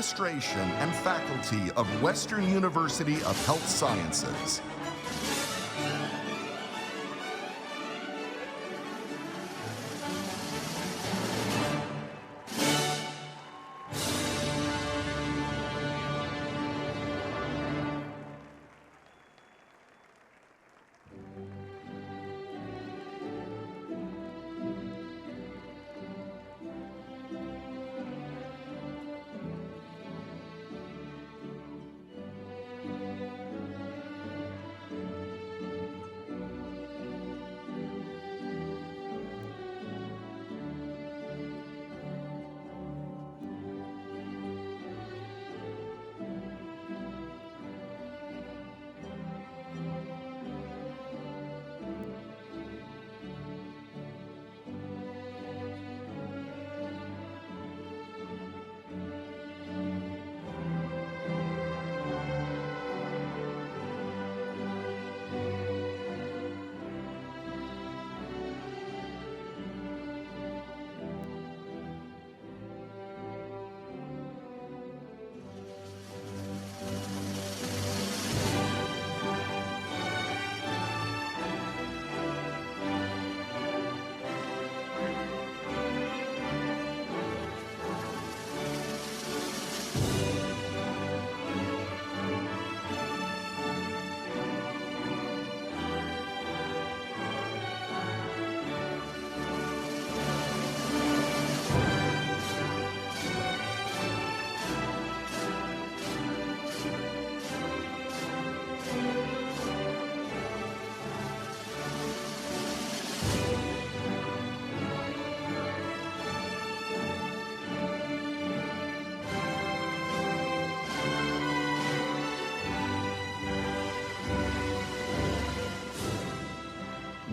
Administration and faculty of Western University of Health Sciences.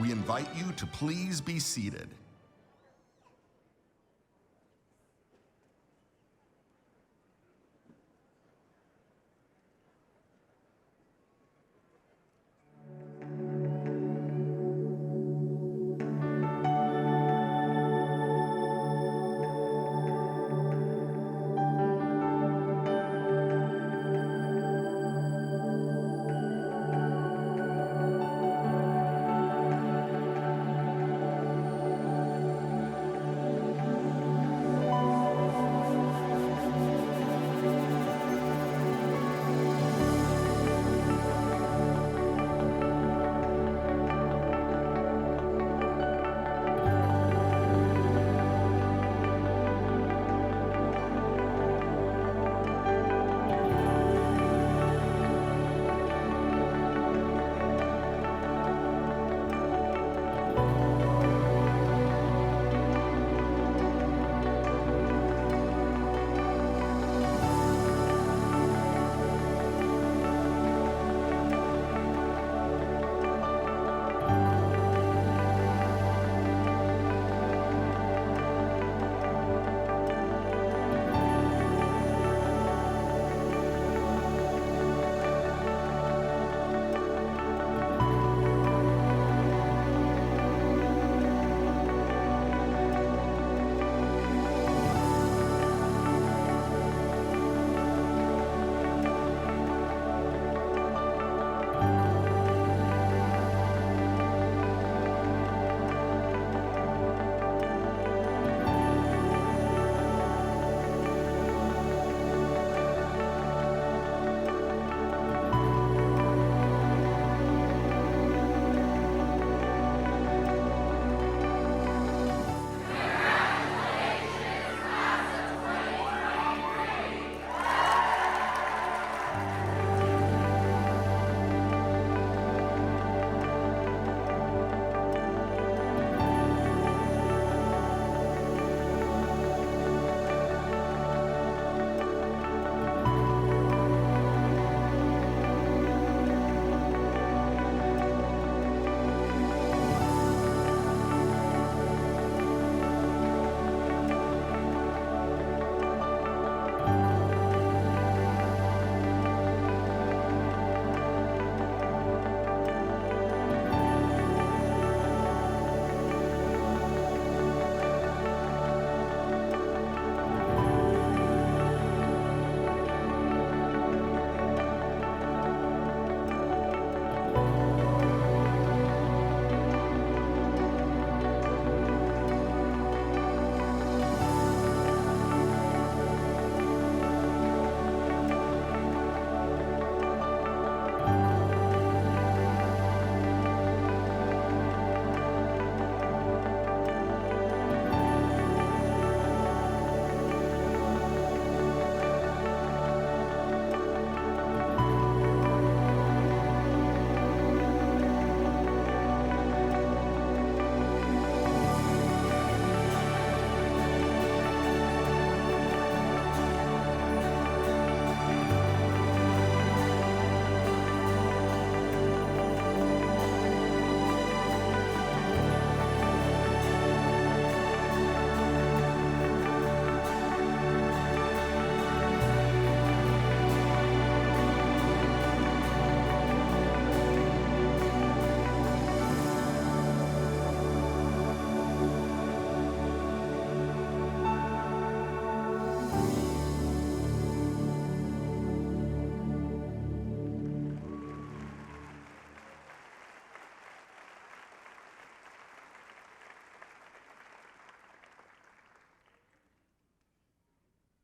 We invite you to please be seated.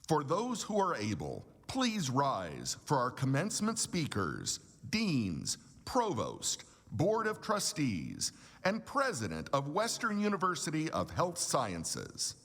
For those who are able, please rise for our commencement speakers, deans, provost, board of trustees, and president of Western University of Health Sciences.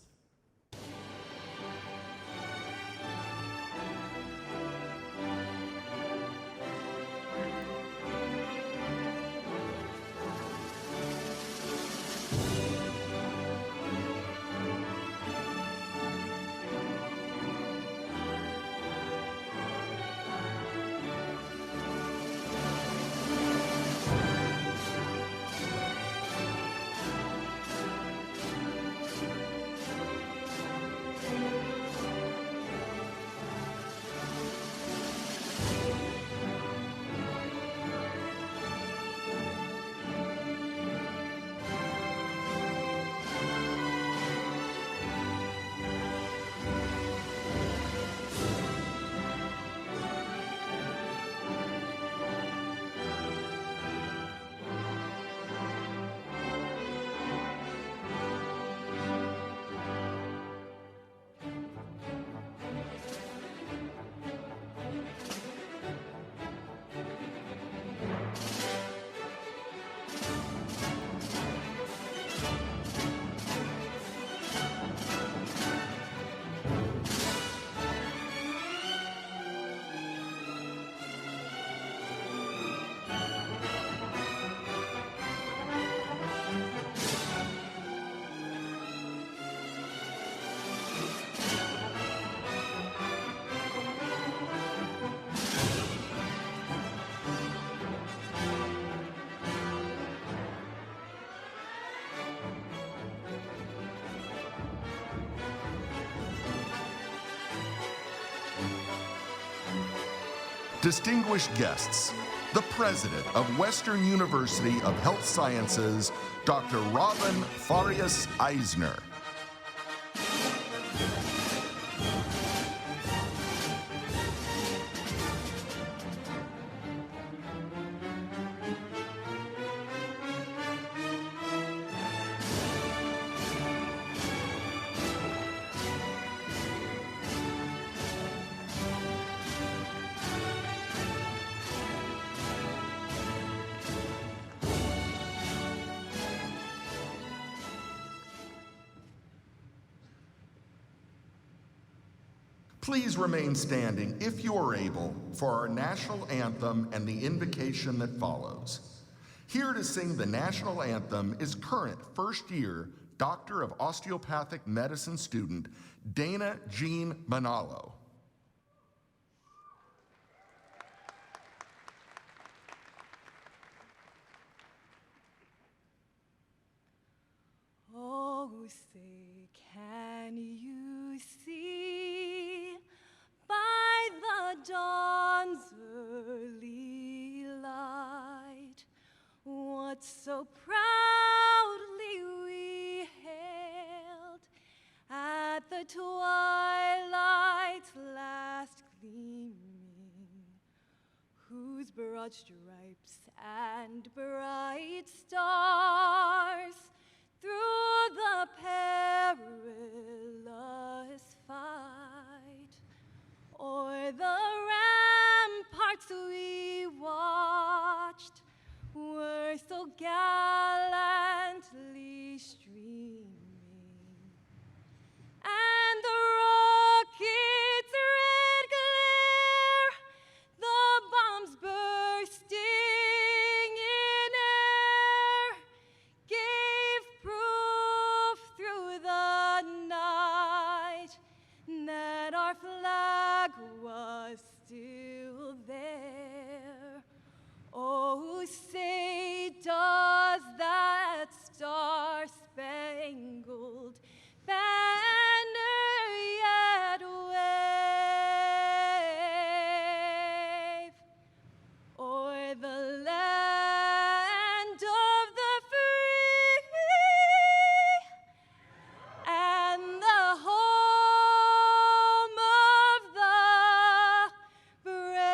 Distinguished guests, the President of Western University of Health Sciences, Dr. Robin Farias Eisner. Please remain standing, if you are able, for our national anthem and the invocation that follows. Here to sing the national anthem is current first-year Doctor of Osteopathic Medicine student, Dana Jean Manalo. Oh, say, can you see by the dawn's early light what so proudly we hailed at the twilight's last gleaming, whose broad stripes and bright stars through the perilous fight o'er the ramparts we watched were so gallantly streaming, and the rocket's red glare, the bombs bursting in air, gave proof through the night that our flag was still there. Oh, say, does that star-spangled banner yet wave o'er the land of the free and the home of the brave?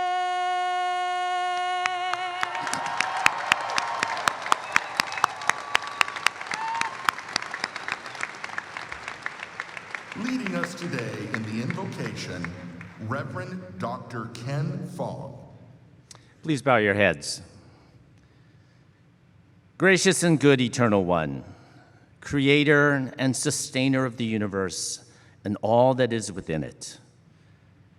graduation, Reverend Dr. Ken Fong. Please bow your heads. Gracious and good Eternal One, Creator and Sustainer of the universe and all that is within it,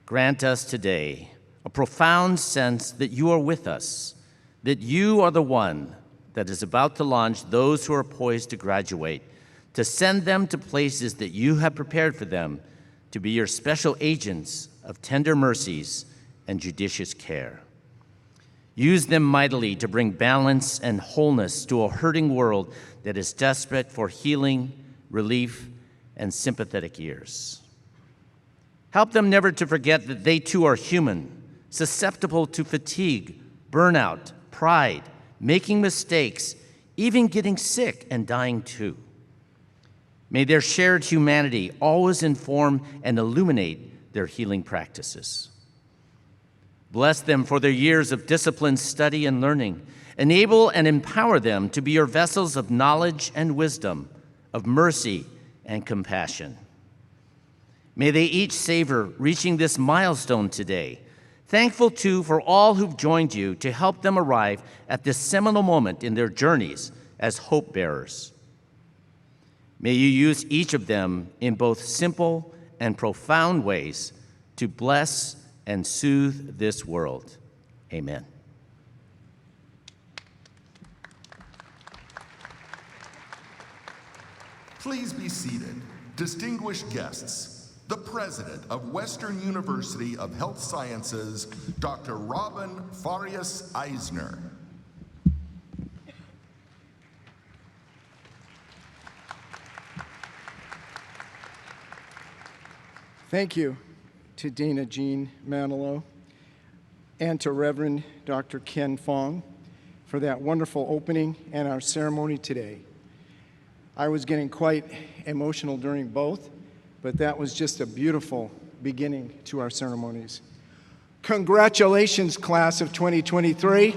grant us today a profound sense that you are with us, that you are the one that is about to launch those who are poised to graduate, to send them to places that you have prepared for them to be your special agents of tender mercies and judicious care. Use them mightily to bring balance and wholeness to a hurting world that is desperate for healing, relief, and sympathetic ears. Help them never to forget that they too are human, susceptible to fatigue, burnout, pride, making mistakes, even getting sick and dying too. May their shared humanity always inform and illuminate their healing practices. Bless them for their years of disciplined study and learning. Enable and empower them to be your vessels of knowledge and wisdom, of mercy and compassion. May they each savor reaching this milestone today, thankful too for all who've joined you to help them arrive at this seminal moment in their journeys as hope bearers. May you use each of them in both simple and profound ways to bless and soothe this world. Amen. Please be seated. Distinguished guests, the President of Western University of Health Sciences, Dr. Robin Farias Eisner. Thank you to Dana Jean Manilow and to Reverend Dr. Ken Fong for that wonderful opening and our ceremony today. I was getting quite emotional during both, but that was just a beautiful beginning to our ceremonies. Congratulations, class of 2023.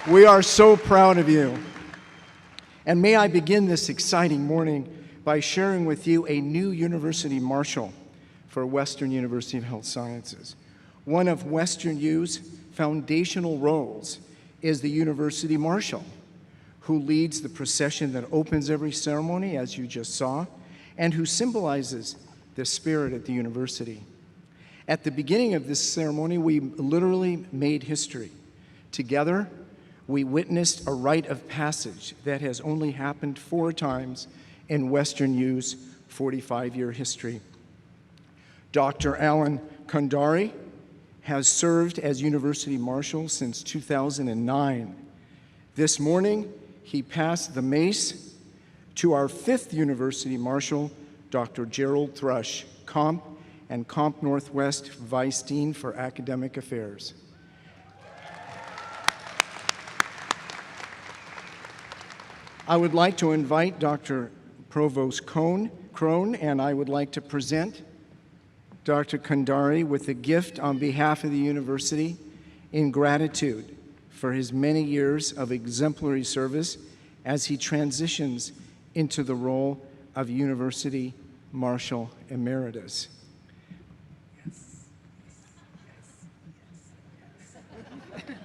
We are so proud of you. And may I begin this exciting morning by sharing with you a new University Marshal for Western University of Health Sciences. One of WesternU's foundational roles is the University Marshal, who leads the procession that opens every ceremony, as you just saw, and who symbolizes the spirit at the university. At the beginning of this ceremony, we literally made history. Together, we witnessed a rite of passage that has only happened 4 times in WesternU's 45-year history. Dr. Alan Kandari has served as University Marshal since 2009. This morning, he passed the mace to our 5th University Marshal, Dr. Gerald Thrush, Comp and Comp Northwest Vice Dean for Academic Affairs. I would like to invite Dr. Provost Crone, and I would like to present Dr. Kandari with a gift on behalf of the university in gratitude for his many years of exemplary service as he transitions into the role of University Marshal Emeritus. Yes. Thank you.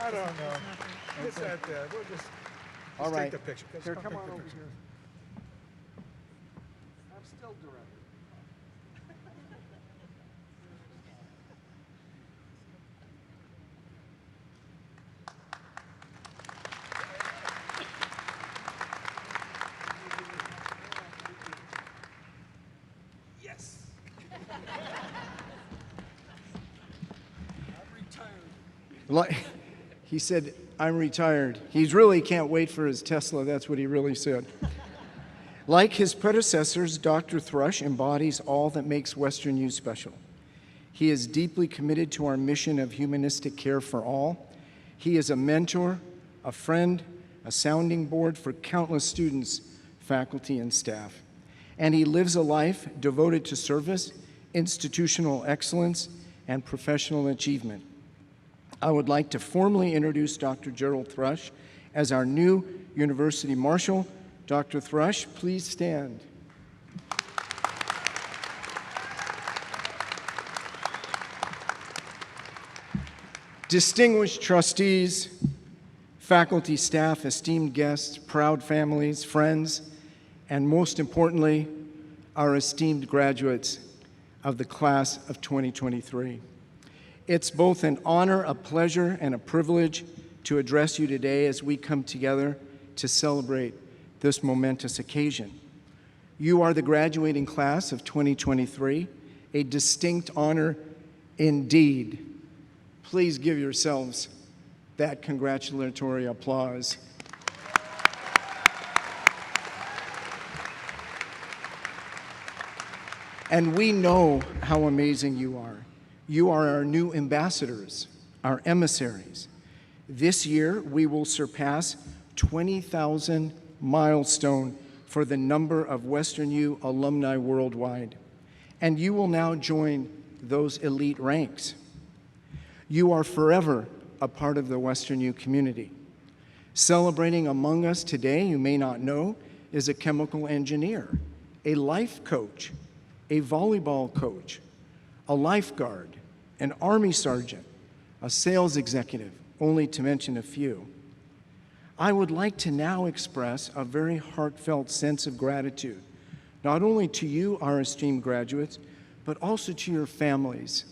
I don't know. It's not there. We'll just all right. Take the picture. Here, come on over here. I'm still director. Yes. I'm retired. He said, I'm retired. He really can't wait for his Tesla. That's what he really said. Like his predecessors, Dr. Thrush embodies all that makes WesternU special. He is deeply committed to our mission of humanistic care for all. He is a mentor, a friend, a sounding board for countless students, faculty, and staff. And he lives a life devoted to service, institutional excellence, and professional achievement. I would like to formally introduce Dr. Gerald Thrush as our new University Marshal Dr. Thrush, please stand. Distinguished trustees, faculty, staff, esteemed guests, proud families, friends, and most importantly, our esteemed graduates of the class of 2023. It's both an honor, a pleasure, and a privilege to address you today as we come together to celebrate this momentous occasion. You are the graduating class of 2023, a distinct honor indeed. Please give yourselves that congratulatory applause. And we know how amazing you are. You are our new ambassadors, our emissaries. This year, we will surpass 20,000 milestone for the number of WesternU alumni worldwide. And you will now join those elite ranks. You are forever a part of the WesternU community. Celebrating among us today, you may not know, is a chemical engineer, a life coach, a volleyball coach, a lifeguard, an Army sergeant, a sales executive, only to mention a few. I would like to now express a very heartfelt sense of gratitude, not only to you, our esteemed graduates, but also to your families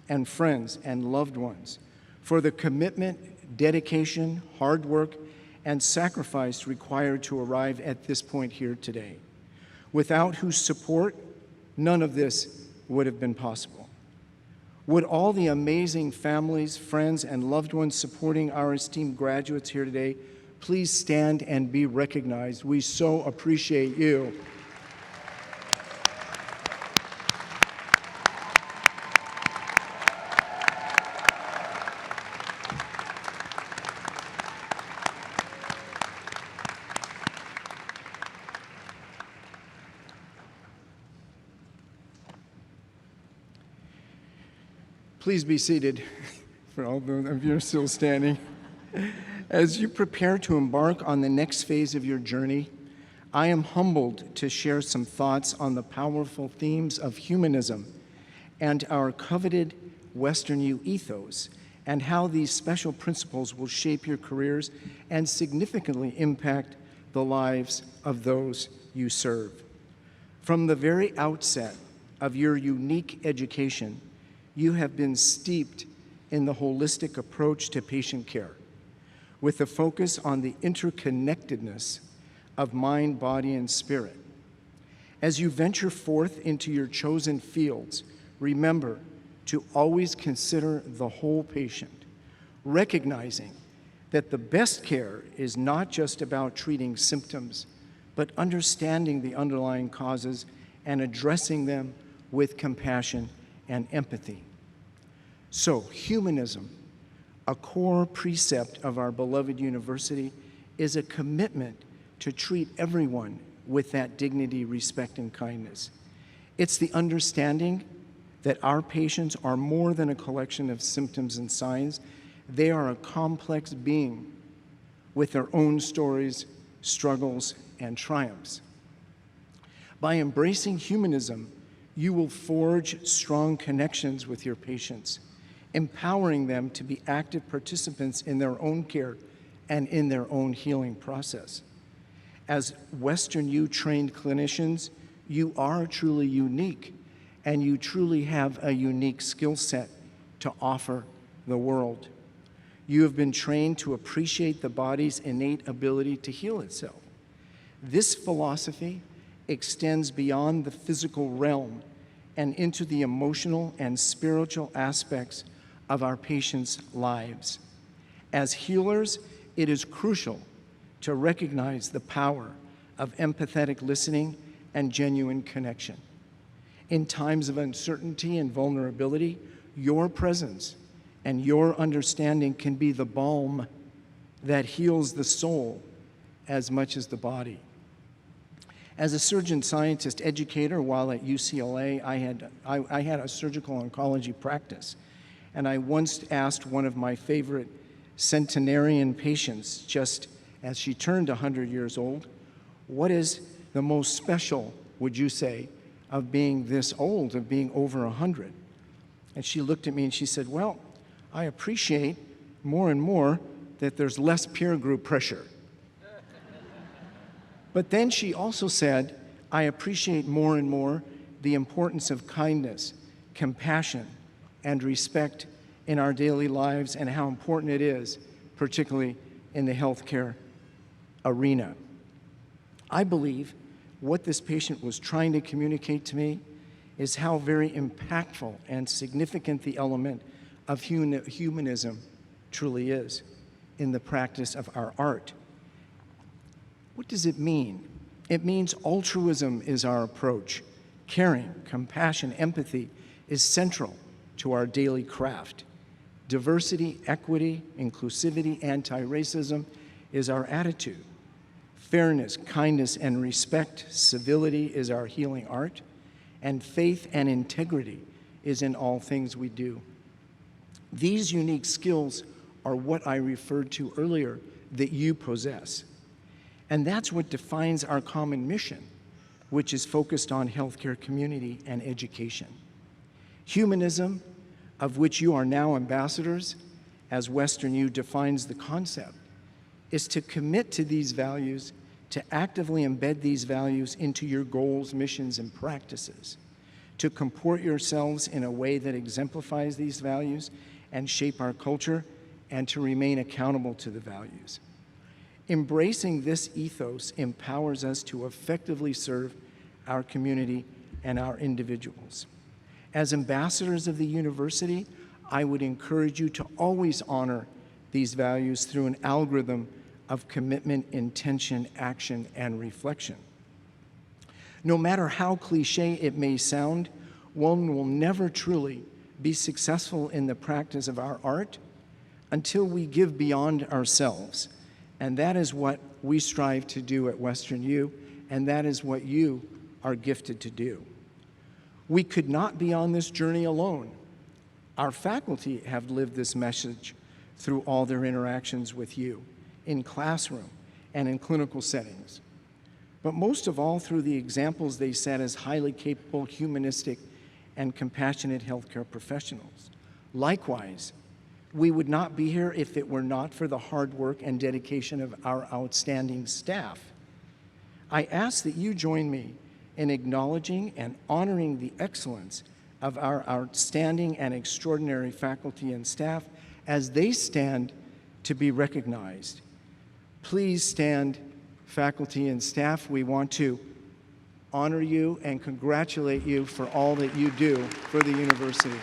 and friends and loved ones for the commitment, dedication, hard work, and sacrifice required to arrive at this point here today, without whose support, none of this would have been possible. Would all the amazing families, friends, and loved ones supporting our esteemed graduates here today please stand and be recognized? We so appreciate you. Please be seated, for all those of you still standing. As you prepare to embark on the next phase of your journey, I am humbled to share some thoughts on the powerful themes of humanism and our coveted WesternU ethos, and how these special principles will shape your careers and significantly impact the lives of those you serve. From the very outset of your unique education, you have been steeped in the holistic approach to patient care, with a focus on the interconnectedness of mind, body, and spirit. As you venture forth into your chosen fields, remember to always consider the whole patient, recognizing that the best care is not just about treating symptoms, but understanding the underlying causes and addressing them with compassion and empathy. So, humanism, a core precept of our beloved university, is a commitment to treat everyone with that dignity, respect, and kindness. It's the understanding that our patients are more than a collection of symptoms and signs. They are a complex being with their own stories, struggles, and triumphs. By embracing humanism, you will forge strong connections with your patients, empowering them to be active participants in their own care and in their own healing process. As WesternU trained clinicians, you are truly unique, and you truly have a unique skill set to offer the world. You have been trained to appreciate the body's innate ability to heal itself. This philosophy extends beyond the physical realm and into the emotional and spiritual aspects of our patients' lives. As healers, it is crucial to recognize the power of empathetic listening and genuine connection. In times of uncertainty and vulnerability, your presence and your understanding can be the balm that heals the soul as much as the body. As a surgeon scientist educator while at UCLA, I had a surgical oncology practice, and I once asked one of my favorite centenarian patients, just as she turned 100 years old, What is the most special, would you say, of being this old, of being over 100? And she looked at me and she said, well, I appreciate more and more that there's less peer group pressure. But then she also said, I appreciate more and more the importance of kindness, compassion, and respect in our daily lives, and how important it is, particularly in the healthcare arena. I believe what this patient was trying to communicate to me is how very impactful and significant the element of humanism truly is in the practice of our art. What does it mean? It means altruism is our approach. Caring, compassion, empathy is central to our daily craft. Diversity, equity, inclusivity, anti-racism is our attitude. Fairness, kindness, and respect, civility is our healing art. And faith and integrity is in all things we do. These unique skills are what I referred to earlier that you possess. And that's what defines our common mission, which is focused on healthcare community and education. Humanism, of which you are now ambassadors, as WesternU defines the concept, is to commit to these values, to actively embed these values into your goals, missions, and practices, to comport yourselves in a way that exemplifies these values and shape our culture, and to remain accountable to the values. Embracing this ethos empowers us to effectively serve our community and our individuals. As ambassadors of the university, I would encourage you to always honor these values through an algorithm of commitment, intention, action, and reflection. No matter how cliche it may sound, one will never truly be successful in the practice of our art until we give beyond ourselves. And that is what we strive to do at WesternU, and that is what you are gifted to do. We could not be on this journey alone. Our faculty have lived this message through all their interactions with you, in classroom and in clinical settings. But most of all through the examples they set as highly capable, humanistic, and compassionate healthcare professionals. Likewise, we would not be here if it were not for the hard work and dedication of our outstanding staff. I ask that you join me in acknowledging and honoring the excellence of our outstanding and extraordinary faculty and staff as they stand to be recognized. Please stand, faculty and staff. We want to honor you and congratulate you for all that you do for the university.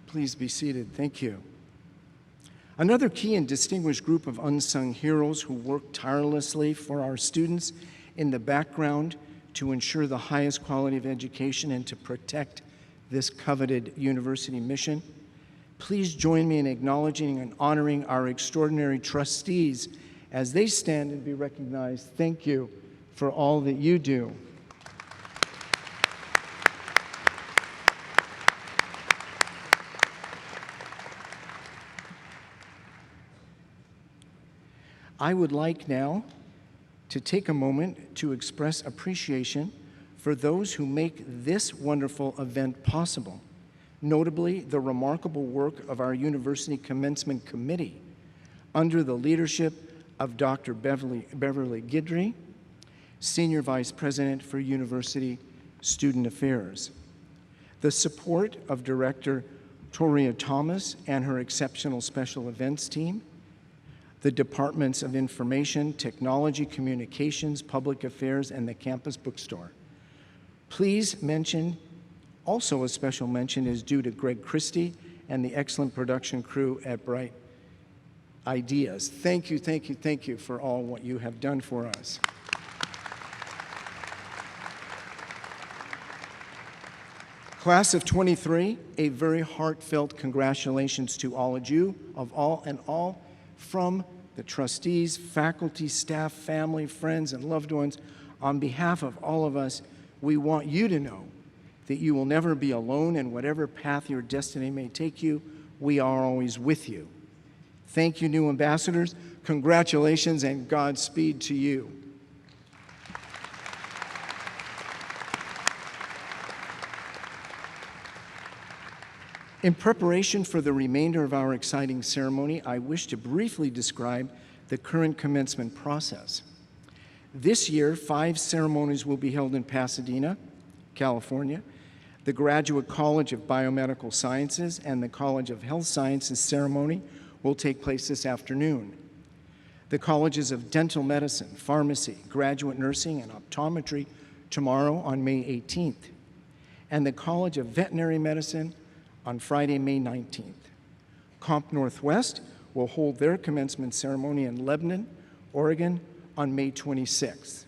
Please be seated. Thank you. Another key and distinguished group of unsung heroes who work tirelessly for our students in the background to ensure the highest quality of education and to protect this coveted university mission. Please join me in acknowledging and honoring our extraordinary trustees as they stand and be recognized. Thank you for all that you do. I would like now to take a moment to express appreciation for those who make this wonderful event possible, notably the remarkable work of our University Commencement Committee under the leadership of Dr. Beverly Guidry, Senior Vice President for University Student Affairs. The support of Director Toria Thomas and her exceptional special events team, the Departments of Information, Technology, Communications, Public Affairs, and the campus bookstore. Please mention, also a special mention is due to Greg Christie and the excellent production crew at Bright Ideas. Thank you, thank you, thank you for all what you have done for us. Class of 23, a very heartfelt congratulations to all of you, from the trustees, faculty, staff, family, friends, and loved ones On behalf of all of us, we want you to know that you will never be alone, and whatever path your destiny may take you, we are always with you. Thank you, new ambassadors. Congratulations and Godspeed to you. In preparation for the remainder of our exciting ceremony, I wish to briefly describe the current commencement process. This year, 5 ceremonies will be held in Pasadena, California. The Graduate College of Biomedical Sciences and the College of Health Sciences ceremony will take place this afternoon. The Colleges of Dental Medicine, Pharmacy, Graduate Nursing, and Optometry tomorrow on May 18th. And the College of Veterinary Medicine on Friday, May 19th. Comp Northwest will hold their commencement ceremony in Lebanon, Oregon on May 26th.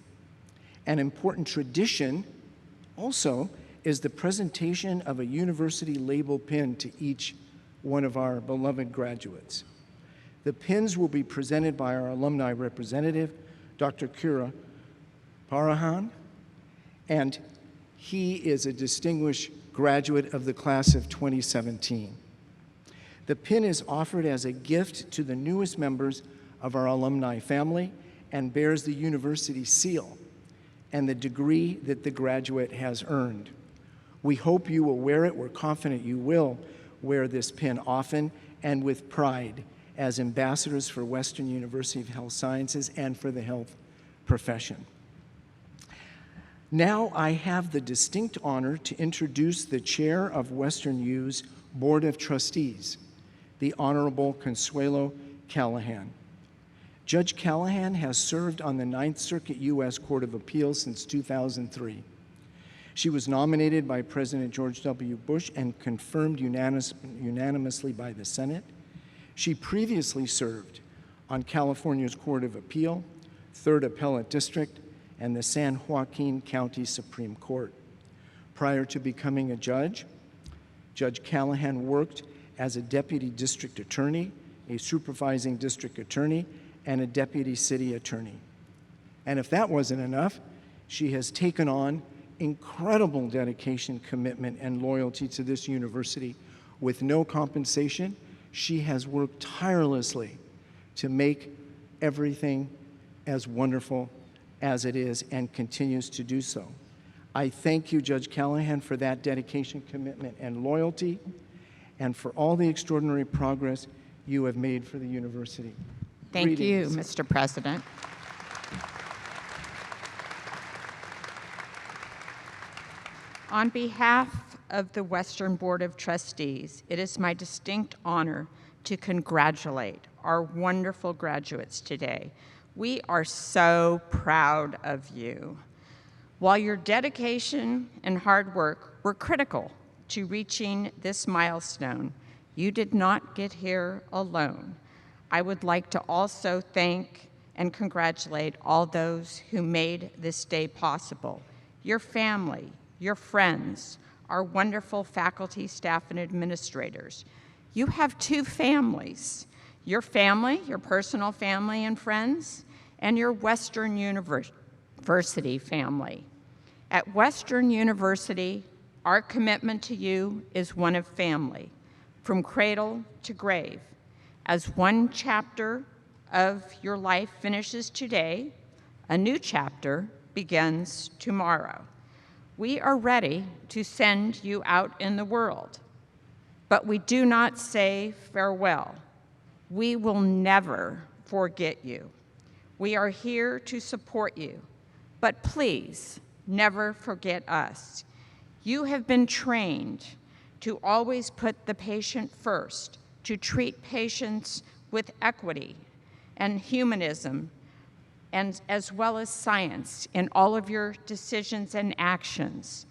An important tradition also is the presentation of a university label pin to each one of our beloved graduates. The pins will be presented by our alumni representative, Dr. Kira Parahan, and he is a distinguished graduate of the class of 2017. The pin is offered as a gift to the newest members of our alumni family and bears the university seal and the degree that the graduate has earned. We hope you will wear it. We're confident you will wear this pin often and with pride as ambassadors for Western University of Health Sciences and for the health profession. Now I have the distinct honor to introduce the chair of WesternU's Board of Trustees, the Honorable Consuelo Callahan. Judge Callahan has served on the Ninth Circuit U.S. Court of Appeals since 2003. She was nominated by President George W. Bush and confirmed unanimously by the Senate. She previously served on California's Court of Appeal, 3rd Appellate District, and the San Joaquin County Supreme Court. Prior to becoming a judge, Judge Callahan worked as a deputy district attorney, a supervising district attorney, and a deputy city attorney. And if that wasn't enough, she has taken on incredible dedication, commitment, and loyalty to this university with no compensation. She has worked tirelessly to make everything as wonderful as it is and continues to do so. I thank you, Judge Callahan, for that dedication, commitment, and loyalty, and for all the extraordinary progress you have made for the university. Thank you, Greetings. Mr. President. On behalf of the Western Board of Trustees, it is my distinct honor to congratulate our wonderful graduates today. We are so proud of you. While your dedication and hard work were critical to reaching this milestone, you did not get here alone. I would like to also thank and congratulate all those who made this day possible. Your family, your friends, our wonderful faculty, staff, and administrators. You have 2 families. Your family, your personal family and friends, and your Western University family. At Western University, our commitment to you is one of family, from cradle to grave. As one chapter of your life finishes today, a new chapter begins tomorrow. We are ready to send you out in the world, but we do not say farewell. We will never forget you. We are here to support you, but please never forget us. You have been trained to always put the patient first, to treat patients with equity and humanism, and as well as science in all of your decisions and actions.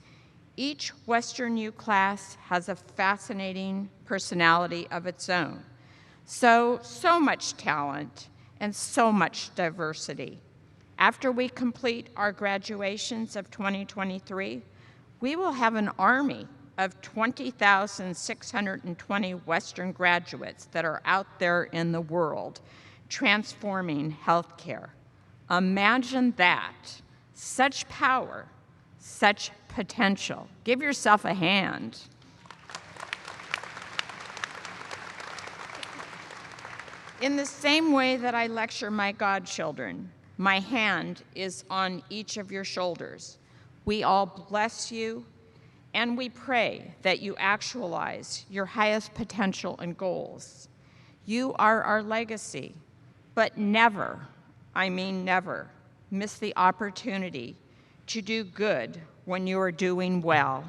Each WesternU class has a fascinating personality of its own. So much talent and so much diversity. After we complete our graduations of 2023, we will have an army of 20,620 Western graduates that are out there in the world transforming healthcare. Imagine that, Such power, such potential. Give yourself a hand. In the same way that I lecture my godchildren, my hand is on each of your shoulders. We all bless you, and we pray that you actualize your highest potential and goals. You are our legacy, but never, I mean never, miss the opportunity to do good when you are doing well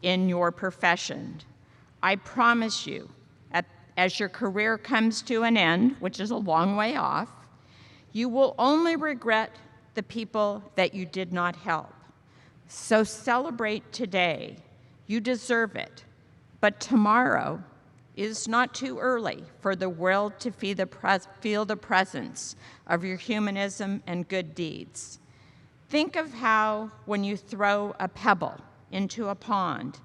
in your profession. I promise you, as your career comes to an end, which is a long way off, you will only regret the people that you did not help. So celebrate today. You deserve it. But tomorrow is not too early for the world to feel the presence of your humanism and good deeds. Think of how, when you throw a pebble into a pond,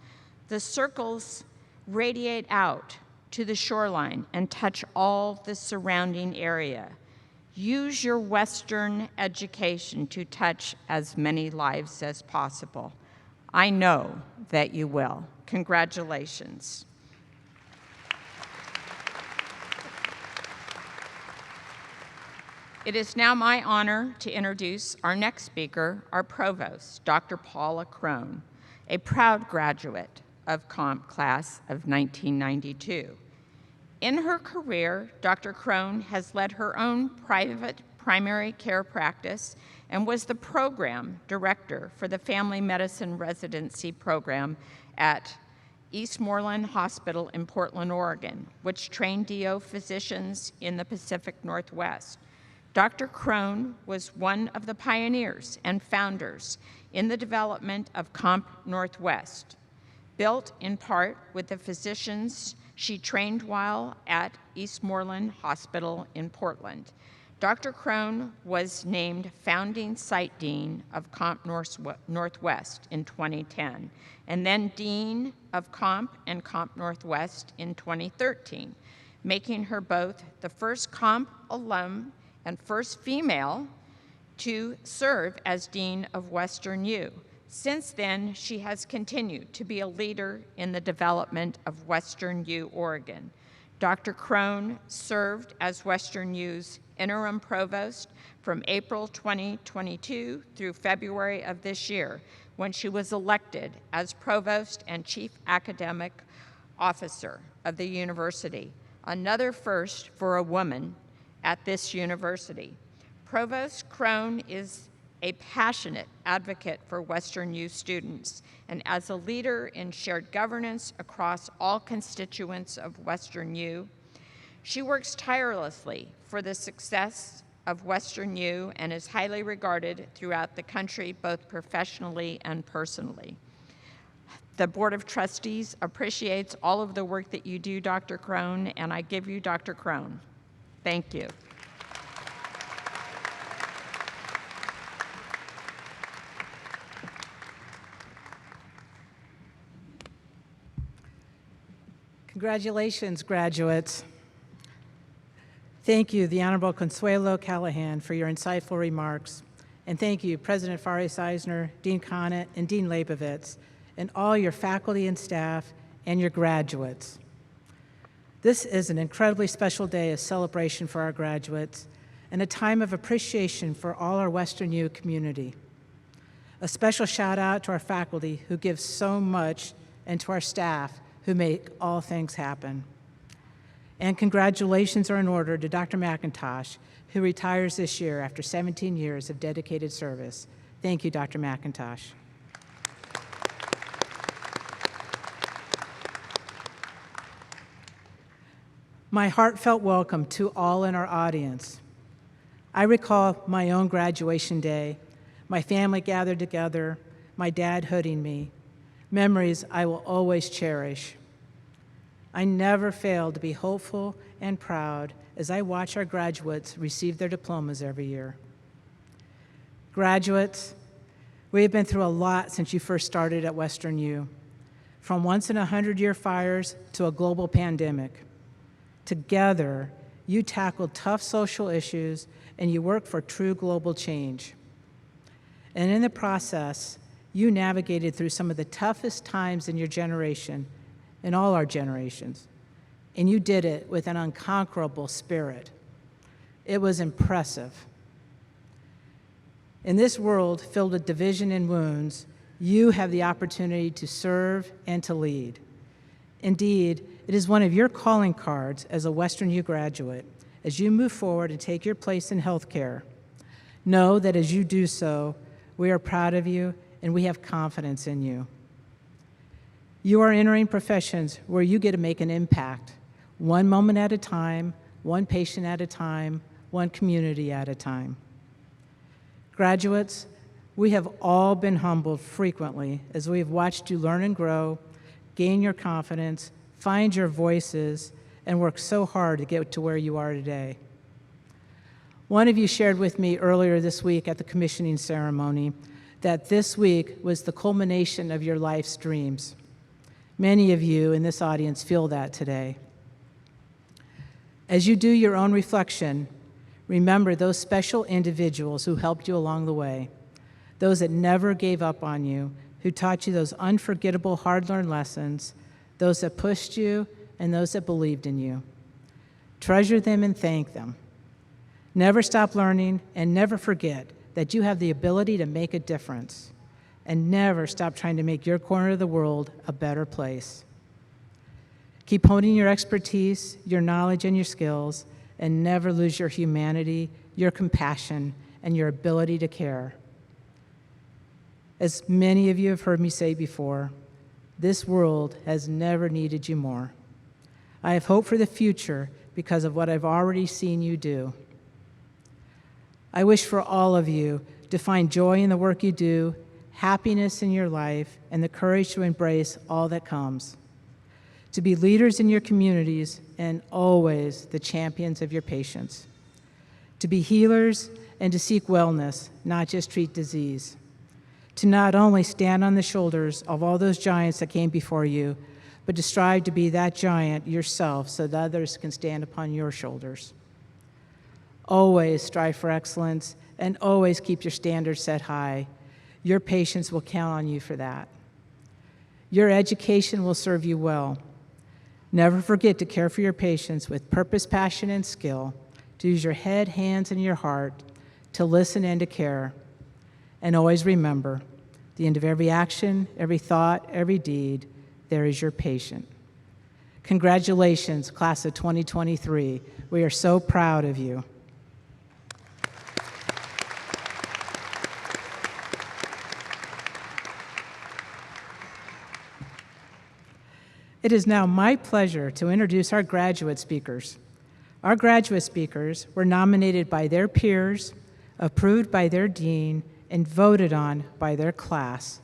the circles radiate out to the shoreline and touch all the surrounding area. Use your Western education to touch as many lives as possible. I know that you will. Congratulations. It is now my honor to introduce our next speaker, our provost, Dr. Paula Crone, a proud graduate of Comp class of 1992. In her career, Dr. Crone has led her own private primary care practice and was the program director for the Family Medicine Residency Program at Eastmoreland Hospital in Portland, Oregon, which trained DO physicians in the Pacific Northwest. Dr. Crone was one of the pioneers and founders in the development of Comp Northwest, built in part with the physicians she trained while at Eastmoreland Hospital in Portland. Dr. Crone was named founding site dean of Comp Northwest in 2010, and then dean of Comp and Comp Northwest in 2013, making her both the first Comp alum and first female to serve as dean of WesternU. Since then, she has continued to be a leader in the development of WesternU Oregon. Dr. Crone served as WesternU's interim provost from April 2022 through February of this year, when she was elected as provost and chief academic officer of the university, another first for a woman at this university. Provost Crone is a passionate advocate for WesternU students, and as a leader in shared governance across all constituents of WesternU, she works tirelessly for the success of WesternU and is highly regarded throughout the country, both professionally and personally. The Board of Trustees appreciates all of the work that you do, Dr. Crone, and I give you Dr. Crone. Thank you. Congratulations, graduates. Thank you, the Honorable Consuelo Callahan, for your insightful remarks. And thank you, President Faris Eisner, Dean Conant, and Dean Leibovitz, and all your faculty and staff, and your graduates. This is an incredibly special day of celebration for our graduates and a time of appreciation for all our WesternU community. A special shout out to our faculty who give so much, and to our staff who make all things happen. And congratulations are in order to Dr. McIntosh, who retires this year after 17 years of dedicated service. Thank you, Dr. McIntosh. My heartfelt welcome to all in our audience. I recall my own graduation day, my family gathered together, my dad hooding me, memories I will always cherish. I never fail to be hopeful and proud as I watch our graduates receive their diplomas every year. Graduates, we have been through a lot since you first started at WesternU, from once-in-a-100-year fires to a global pandemic. Together, you tackled tough social issues and you worked for true global change. And in the process, you navigated through some of the toughest times in your generation, in all our generations. And you did it with an unconquerable spirit. It was impressive. In this world filled with division and wounds, you have the opportunity to serve and to lead. Indeed, it is one of your calling cards as a WesternU graduate as you move forward and take your place in healthcare. Know that as you do so, we are proud of you and we have confidence in you. You are entering professions where you get to make an impact, one moment at a time, one patient at a time, one community at a time. Graduates, we have all been humbled frequently as we have watched you learn and grow, gain your confidence, find your voices, and work so hard to get to where you are today. One of you shared with me earlier this week at the commissioning ceremony that this week was the culmination of your life's dreams. Many of you in this audience feel that today. As you do your own reflection, remember those special individuals who helped you along the way, those that never gave up on you, who taught you those unforgettable, hard-learned lessons, those that pushed you, and those that believed in you. Treasure them and thank them. Never stop learning, and never forget that you have the ability to make a difference. And never stop trying to make your corner of the world a better place. Keep honing your expertise, your knowledge, and your skills, and never lose your humanity, your compassion, and your ability to care. As many of you have heard me say before, this world has never needed you more. I have hope for the future because of what I've already seen you do. I wish for all of you to find joy in the work you do, happiness in your life, and the courage to embrace all that comes. To be leaders in your communities and always the champions of your patients. To be healers and to seek wellness, not just treat disease. To not only stand on the shoulders of all those giants that came before you, but to strive to be that giant yourself so that others can stand upon your shoulders. Always strive for excellence and always keep your standards set high. Your patients will count on you for that. Your education will serve you well. Never forget to care for your patients with purpose, passion, and skill, to use your head, hands, and your heart, to listen and to care. And always remember, at the end of every action, every thought, every deed, there is your patient. Congratulations, class of 2023. We are so proud of you. It is now my pleasure to introduce our graduate speakers. Our graduate speakers were nominated by their peers, approved by their dean, and voted on by their class.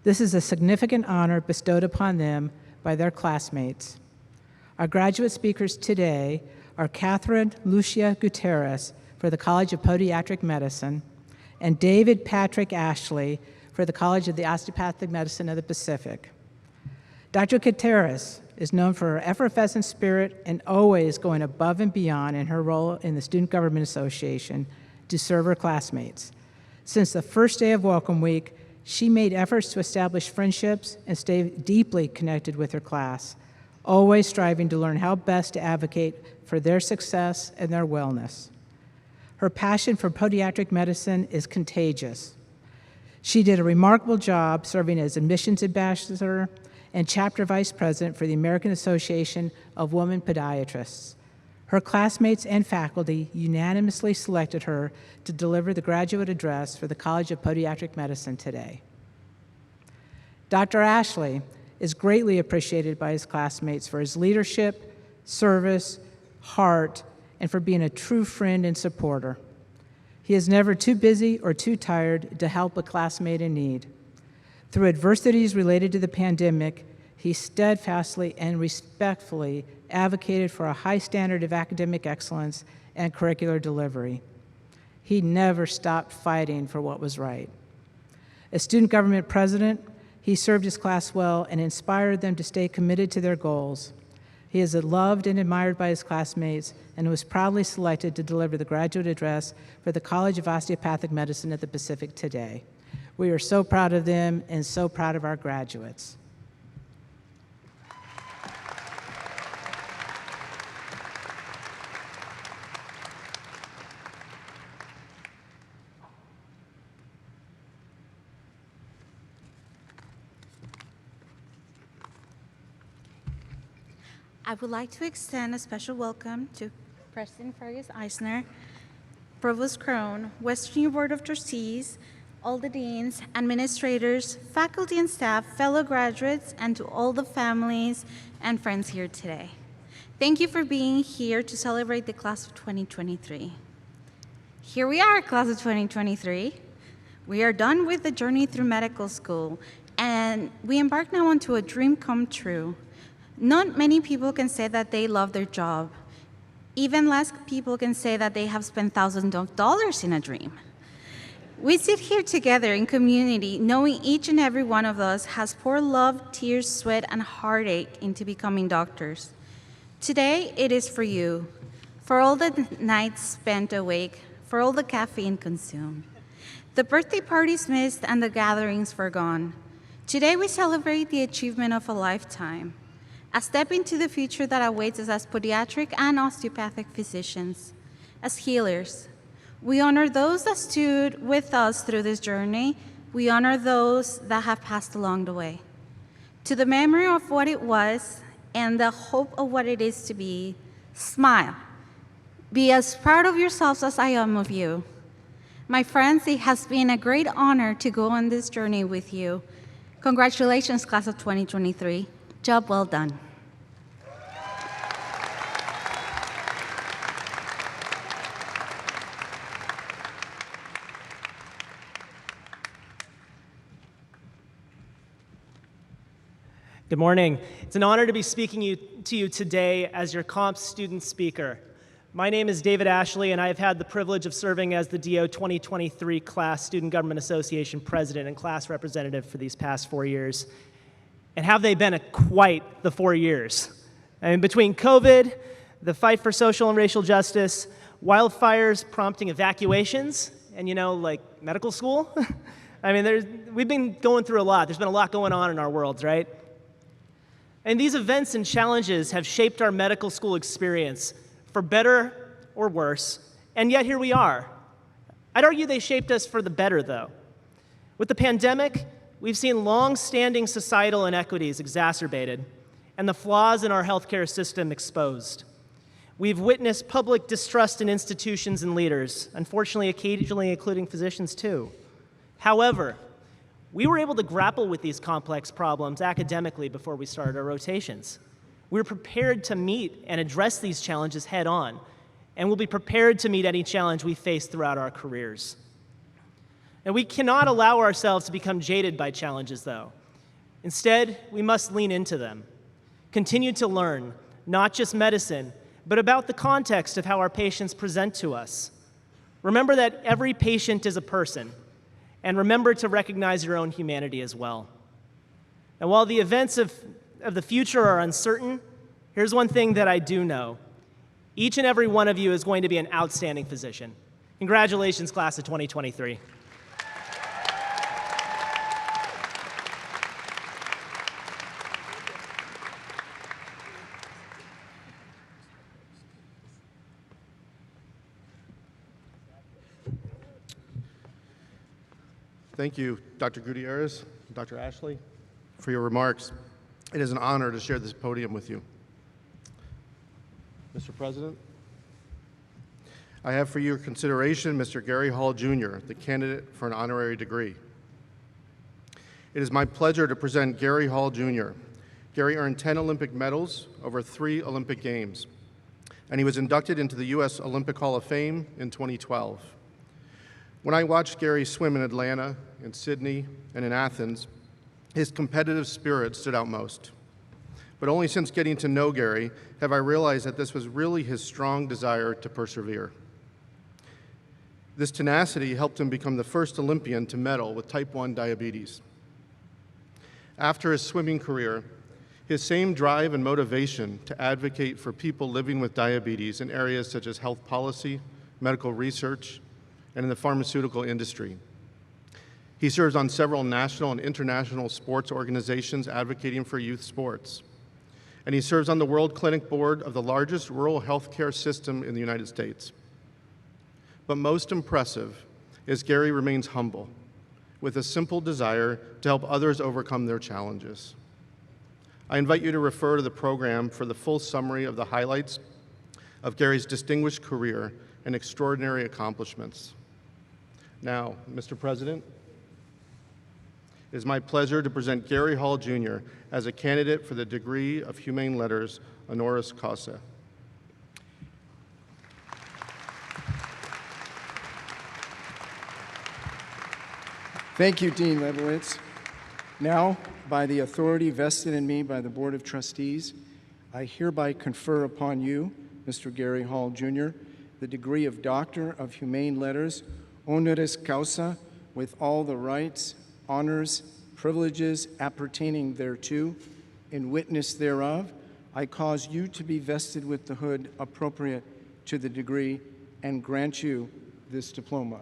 This is a significant honor bestowed upon them by their classmates. Our graduate speakers today are Catherine Lucia Gutierrez for the College of Podiatric Medicine and David Patrick Ashley for the College of the Osteopathic Medicine of the Pacific. Dr. Gutierrez is known for her effervescent spirit and always going above and beyond in her role in the Student Government Association to serve her classmates. Since the first day of Welcome Week, she made efforts to establish friendships and stay deeply connected with her class, always striving to learn how best to advocate for their success and their wellness. Her passion for podiatric medicine is contagious. She did a remarkable job serving as admissions ambassador and chapter vice president for the American Association of Women Podiatrists. Her classmates and faculty unanimously selected her to deliver the graduate address for the College of Podiatric Medicine today. Dr. Ashley is greatly appreciated by his classmates for his leadership, service, heart, and for being a true friend and supporter. He is never too busy or too tired to help a classmate in need. Through adversities related to the pandemic, he steadfastly and respectfully advocated for a high standard of academic excellence and curricular delivery. He never stopped fighting for what was right. As student government president, he served his class well and inspired them to stay committed to their goals. He is loved and admired by his classmates and was proudly selected to deliver the graduate address for the College of Osteopathic Medicine at the Pacific today. We are so proud of them and so proud of our graduates. I would like to extend a special welcome to President Farias Eisner, Provost Crone, WesternU Board of Trustees, all the deans, administrators, faculty and staff, fellow graduates, and to all the families and friends here today. Thank you for being here to celebrate the class of 2023. Here we are, class of 2023. We are done with the journey through medical school, and we embark now onto a dream come true. Not many people can say that they love their job. Even less people can say that they have spent thousands of dollars in a dream. We sit here together in community, knowing each and every one of us has poured love, tears, sweat, and heartache into becoming doctors. Today, it is for you, for all the nights spent awake, for all the caffeine consumed, the birthday parties missed, and the gatherings forgone. Today, we celebrate the achievement of a lifetime, a step into the future that awaits us as podiatric and osteopathic physicians, as healers. We honor those that stood with us through this journey. We honor those that have passed along the way. To the memory of what it was and the hope of what it is to be, smile. Be as proud of yourselves as I am of you. My friends, it has been a great honor to go on this journey with you. Congratulations, class of 2023. Job well done. Good morning. It's an honor to be speaking to you today as your comp student speaker. My name is David Ashley, and I have had the privilege of serving as the DO 2023 Class Student Government Association President and Class Representative for these past 4 years. And have they been quite the 4 years? I mean, between COVID, the fight for social and racial justice, wildfires prompting evacuations, and like medical school. I mean, we've been going through a lot. There's been a lot going on in our worlds, right? And these events and challenges have shaped our medical school experience for better or worse, and yet here we are. I'd argue they shaped us for the better, though. With the pandemic, we've seen long-standing societal inequities exacerbated and the flaws in our healthcare system exposed. We've witnessed public distrust in institutions and leaders, unfortunately, occasionally including physicians too. However, we were able to grapple with these complex problems academically before we started our rotations. We were prepared to meet and address these challenges head on, and we'll be prepared to meet any challenge we face throughout our careers. And we cannot allow ourselves to become jaded by challenges, though. Instead, we must lean into them. Continue to learn, not just medicine, but about the context of how our patients present to us. Remember that every patient is a person, and remember to recognize your own humanity as well. And while the events of the future are uncertain, here's one thing that I do know. Each and every one of you is going to be an outstanding physician. Congratulations, class of 2023. Thank you, Dr. Gutierrez, Dr. Ashley, for your remarks. It is an honor to share this podium with you. Mr. President, I have for your consideration Mr. Gary Hall, Jr., the candidate for an honorary degree. It is my pleasure to present Gary Hall, Jr. Gary earned 10 Olympic medals over 3 Olympic Games, and he was inducted into the U.S. Olympic Hall of Fame in 2012. When I watched Gary swim in Atlanta, in Sydney, and in Athens, his competitive spirit stood out most. But only since getting to know Gary have I realized that this was really his strong desire to persevere. This tenacity helped him become the first Olympian to medal with type 1 diabetes. After his swimming career, his same drive and motivation to advocate for people living with diabetes in areas such as health policy, medical research, and in the pharmaceutical industry. He serves on several national and international sports organizations advocating for youth sports. And he serves on the World Clinic Board of the largest rural healthcare system in the United States. But most impressive is Gary remains humble, with a simple desire to help others overcome their challenges. I invite you to refer to the program for the full summary of the highlights of Gary's distinguished career and extraordinary accomplishments. Now, Mr. President, it is my pleasure to present Gary Hall, Jr. as a candidate for the degree of Humane Letters, honoris causa. Thank you, Dean Lebowitz. Now, by the authority vested in me by the Board of Trustees, I hereby confer upon you, Mr. Gary Hall, Jr., the degree of Doctor of Humane Letters, honoris causa, with all the rights, honors, privileges appertaining thereto. In witness thereof, I cause you to be vested with the hood appropriate to the degree and grant you this diploma.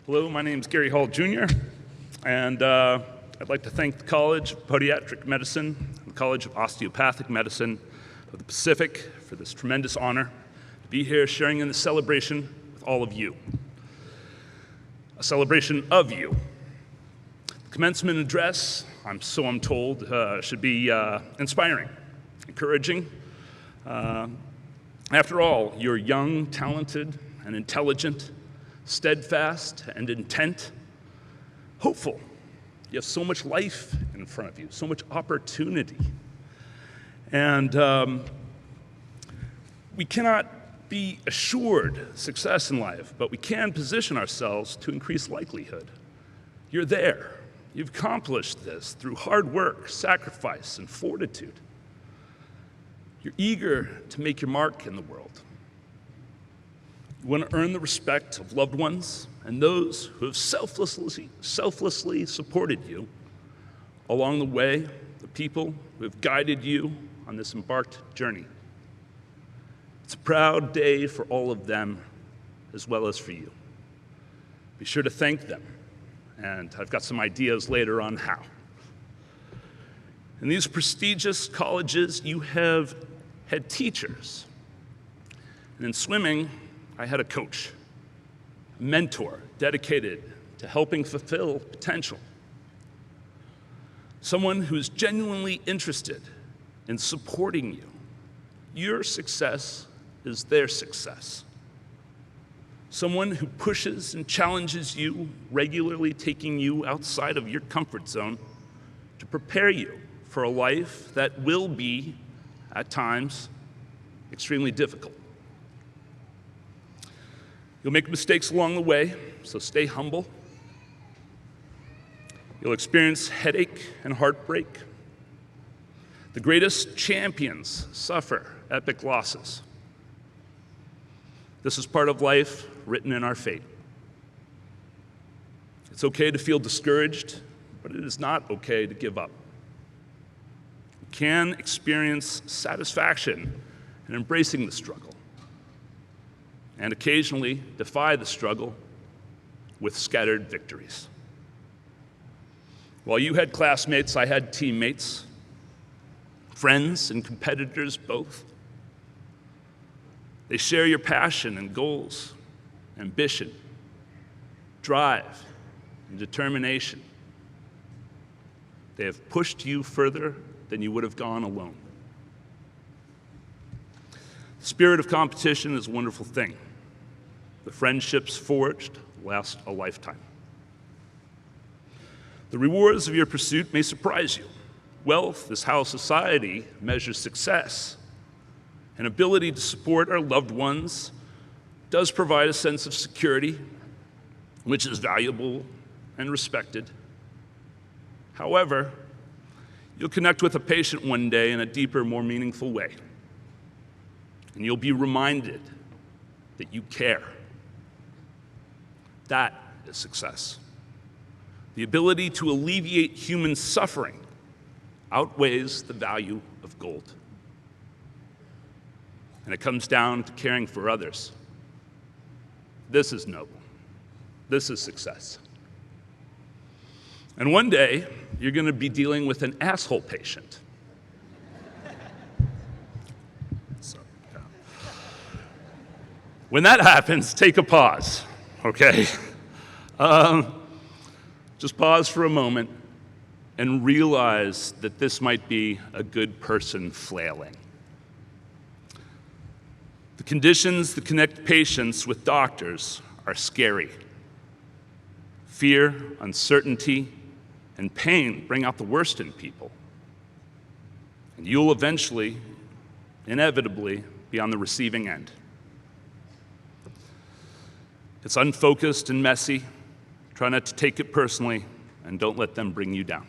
Hello, my name is Gary Hall, Jr., and I'd like to thank the College of Podiatric Medicine and the College of Osteopathic Medicine of the Pacific for this tremendous honor to be here sharing in the celebration with all of you. A celebration of you. The commencement address, I'm told, should be inspiring, encouraging. After all, you're young, talented, and intelligent, steadfast and intent, hopeful. You have so much life in front of you, so much opportunity. And we cannot be assured success in life, but we can position ourselves to increase likelihood. You're there. You've accomplished this through hard work, sacrifice, and fortitude. You're eager to make your mark in the world. You want to earn the respect of loved ones and those who have selflessly supported you along the way, the people who have guided you on this embarked journey. It's a proud day for all of them as well as for you. Be sure to thank them, and I've got some ideas later on how. In these prestigious colleges, you have had teachers, and in swimming, I had a coach, a mentor dedicated to helping fulfill potential. Someone who's genuinely interested in supporting you. Your success is their success. Someone who pushes and challenges you, regularly taking you outside of your comfort zone to prepare you for a life that will be, at times, extremely difficult. You'll make mistakes along the way, so stay humble. You'll experience headache and heartbreak. The greatest champions suffer epic losses. This is part of life written in our fate. It's okay to feel discouraged, but it is not okay to give up. You can experience satisfaction in embracing the struggle, and occasionally defy the struggle with scattered victories. While you had classmates, I had teammates, friends and competitors both. They share your passion and goals, ambition, drive, and determination. They have pushed you further than you would have gone alone. The spirit of competition is a wonderful thing. The friendships forged last a lifetime. The rewards of your pursuit may surprise you. Wealth is how society measures success. An ability to support our loved ones does provide a sense of security, which is valuable and respected. However, you'll connect with a patient one day in a deeper, more meaningful way. And you'll be reminded that you care. That is success. The ability to alleviate human suffering outweighs the value of gold. And it comes down to caring for others. This is noble. This is success. And one day, you're going to be dealing with an asshole patient. So, yeah. When that happens, take a pause, okay? Just pause for a moment and realize that this might be a good person flailing. The conditions that connect patients with doctors are scary. Fear, uncertainty, and pain bring out the worst in people. And you'll eventually, inevitably, be on the receiving end. It's unfocused and messy. Try not to take it personally, and don't let them bring you down.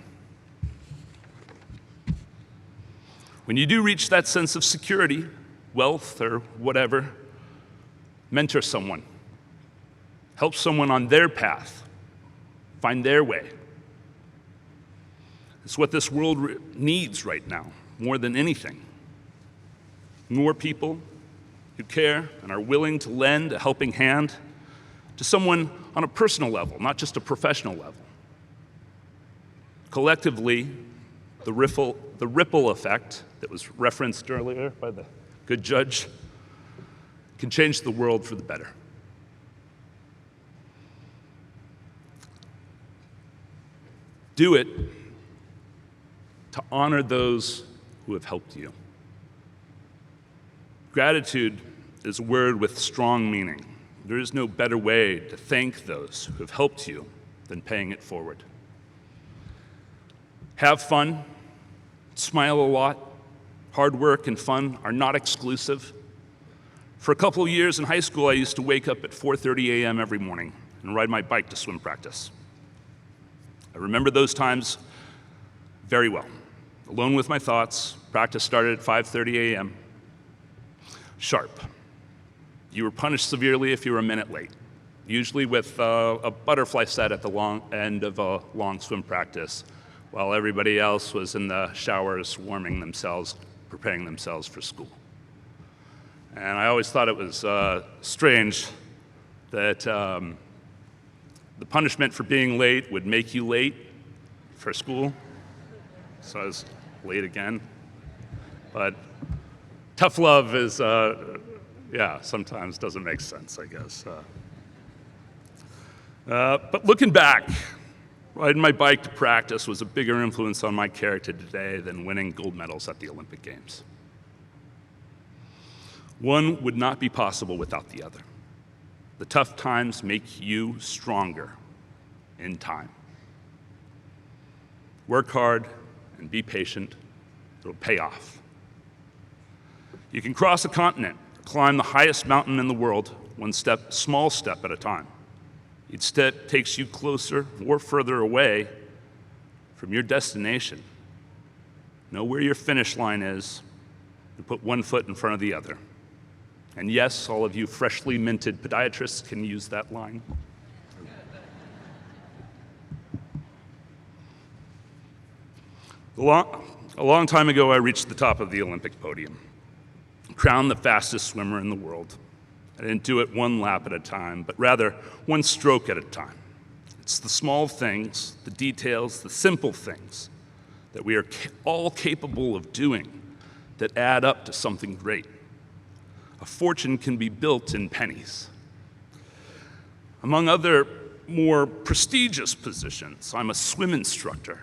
When you do reach that sense of security, wealth, or whatever, mentor someone. Help someone on their path, find their way. It's what this world needs right now, more than anything. More people who care and are willing to lend a helping hand to someone on a personal level, not just a professional level. Collectively, the ripple effect that was referenced earlier by the good judge can change the world for the better. Do it to honor those who have helped you. Gratitude is a word with strong meaning. There is no better way to thank those who have helped you than paying it forward. Have fun, smile a lot. Hard work and fun are not exclusive. For a couple of years in high school, I used to wake up at 4:30 a.m. every morning and ride my bike to swim practice. I remember those times very well. Alone with my thoughts, practice started at 5:30 a.m. Sharp. You were punished severely if you were a minute late, usually with a butterfly set at the long end of a long swim practice, while everybody else was in the showers warming themselves, preparing themselves for school. And I always thought it was strange that the punishment for being late would make you late for school. So I was late again. But tough love is, sometimes doesn't make sense, I guess. But looking back, riding my bike to practice was a bigger influence on my character today than winning gold medals at the Olympic Games. One would not be possible without the other. The tough times make you stronger in time. Work hard and be patient. It'll pay off. You can cross a continent, climb the highest mountain in the world, one step, small step at a time. Each step takes you closer or further away from your destination. Know where your finish line is and put one foot in front of the other. And yes, all of you freshly minted podiatrists can use that line. A long time ago, I reached the top of the Olympic podium, crowned the fastest swimmer in the world. I didn't do it one lap at a time, but rather one stroke at a time. It's the small things, the details, the simple things that we are all capable of doing that add up to something great. A fortune can be built in pennies. Among other more prestigious positions, I'm a swim instructor.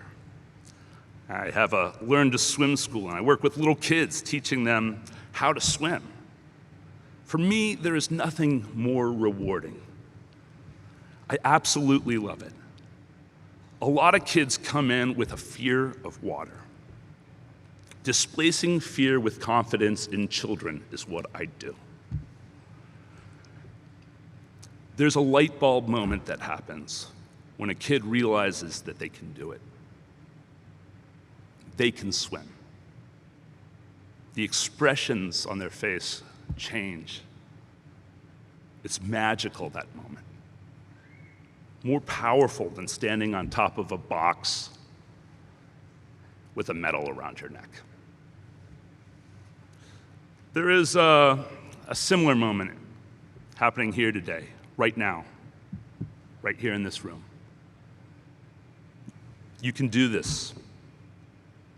I have a learn to swim school, and I work with little kids, teaching them how to swim. For me, there is nothing more rewarding. I absolutely love it. A lot of kids come in with a fear of water. Displacing fear with confidence in children is what I do. There's a light bulb moment that happens when a kid realizes that they can do it. They can swim. The expressions on their face change. It's magical, that moment. More powerful than standing on top of a box with a medal around your neck. There is a similar moment happening here today, right now, right here in this room. You can do this.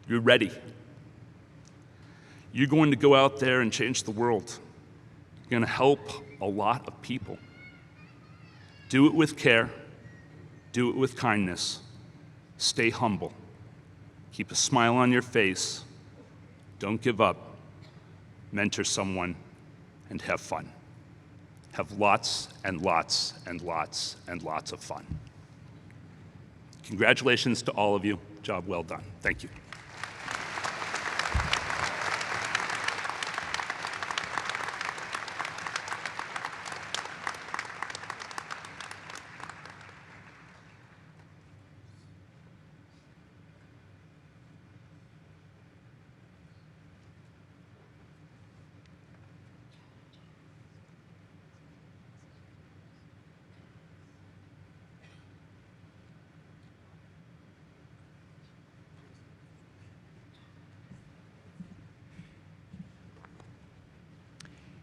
You're ready. You're going to go out there and change the world. You're going to help a lot of people. Do it with care. Do it with kindness. Stay humble. Keep a smile on your face. Don't give up. Mentor someone and have fun. Have lots and lots and lots and lots of fun. Congratulations to all of you. Job well done. Thank you.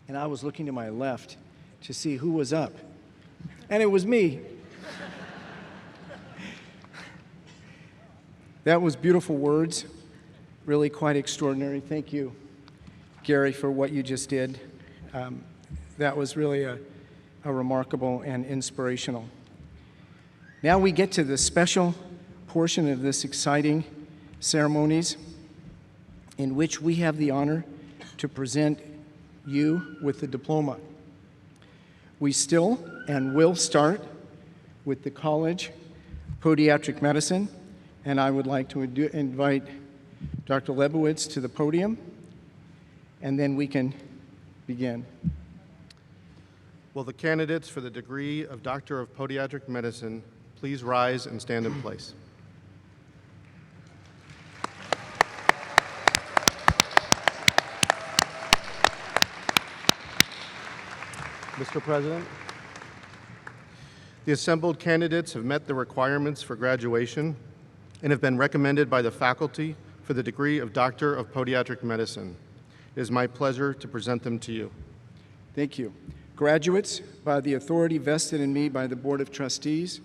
And I was looking to my left to see who was up. And it was me. That was beautiful words, really quite extraordinary. Thank you, Gary, for what you just did. That was really a remarkable and inspirational. Now we get to the special portion of this exciting ceremonies in which we have the honor to present you with the diploma. We still and will start with the College of Podiatric Medicine, and I would like to invite Dr. Lebowitz to the podium, and then we can begin. Will the candidates for the degree of Doctor of Podiatric Medicine please rise and stand in place? Mr. President, the assembled candidates have met the requirements for graduation and have been recommended by the faculty for the degree of Doctor of Podiatric Medicine. It is my pleasure to present them to you. Thank you. Graduates, by the authority vested in me by the Board of Trustees,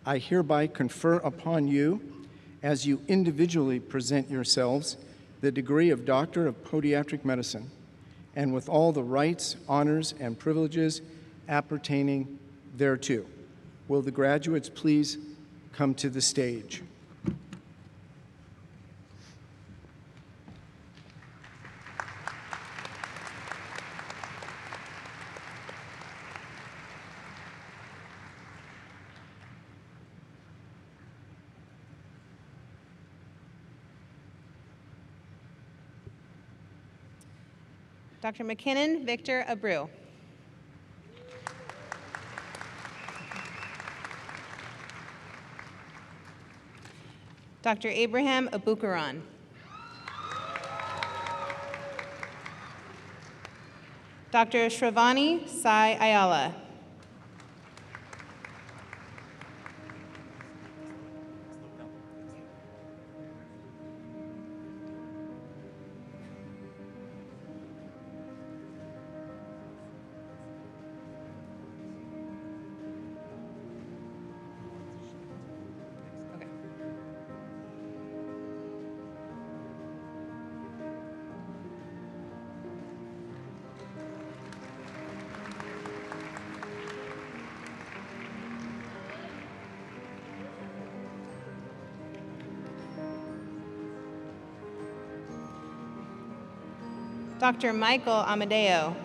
I hereby confer upon you, as you individually present yourselves, the degree of Doctor of Podiatric Medicine, and with all the rights, honors, and privileges appertaining thereto. Will the graduates please come to the stage? Dr. McKinnon Victor Abreu. Dr. Abraham Abukaran. Dr. Shravani Sai Ayala. Dr. Michael Amadeo.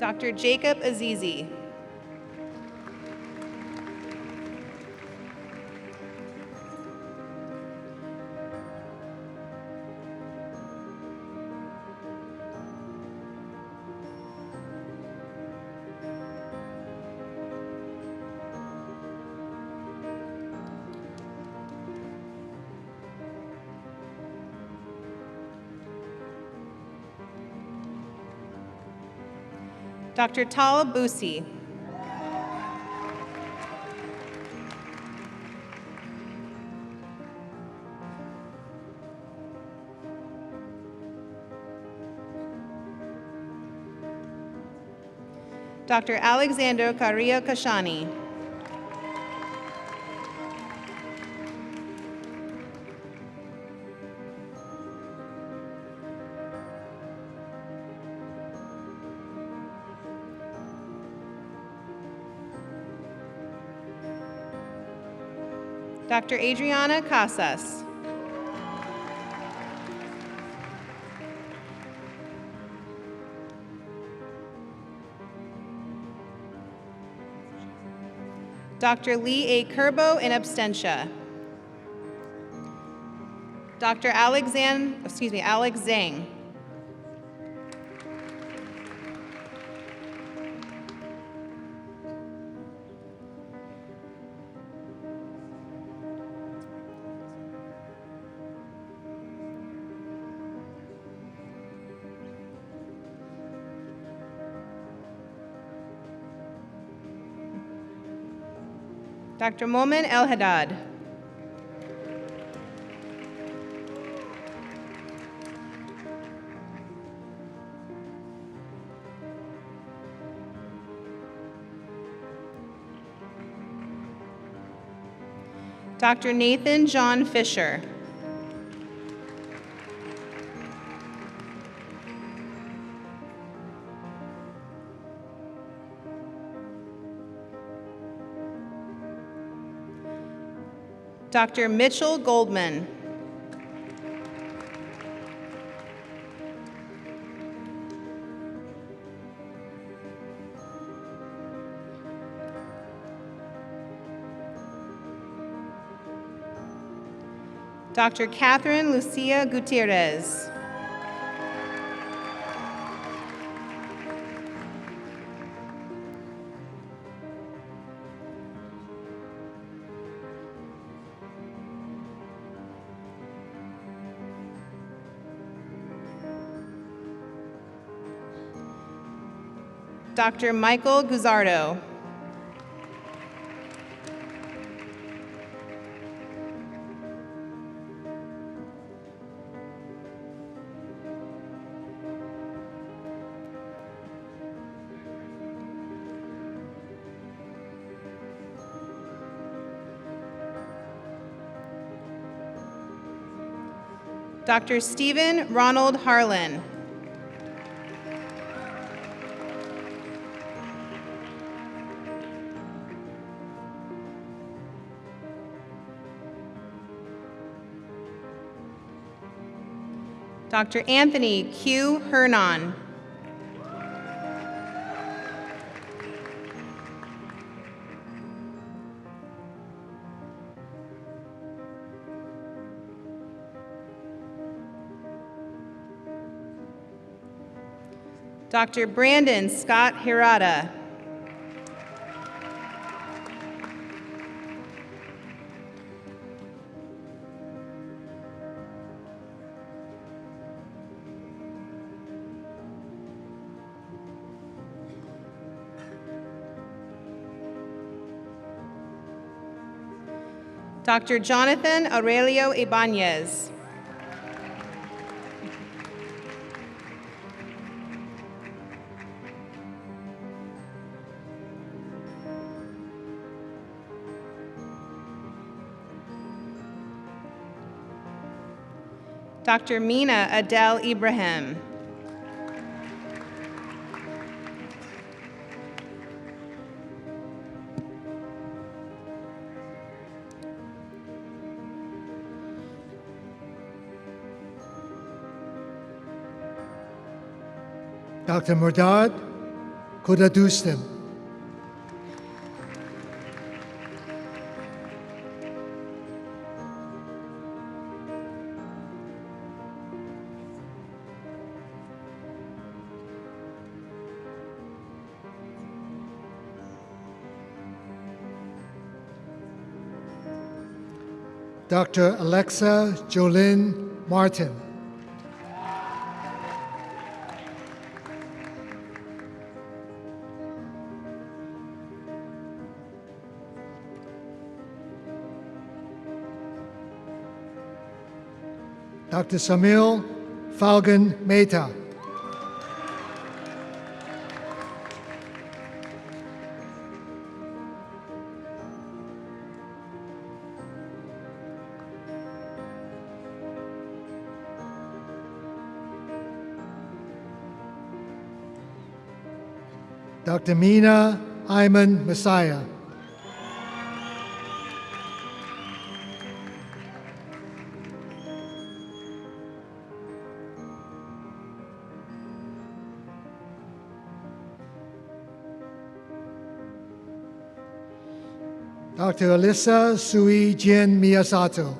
Dr. Jacob Azizi. Dr. Tal Busi. Dr. Alexander Carrillo Kashani. Dr. Adriana Casas. Dr. Lee A. Kerbo in absentia. Dr. Alex Zhang. Dr. Momin El Haddad. Dr. Nathan John Fisher. Dr. Mitchell Goldman. Dr. Catherine Lucia Gutierrez. Dr. Michael Guzardo. Dr. Stephen Ronald Harlan. Dr. Anthony Q. Hernan. Dr. Brandon Scott Hirata. Dr. Jonathan Aurelio Ibanez. Dr. Mina Adel Ibrahim. Dr. Murdad. could introduce them. Dr. Alexa Jolene Martin. Dr. Samil Falgun Mehta. Dr. Mina Ayman Messiah. Dr. Alyssa Sui Jin Miyasato.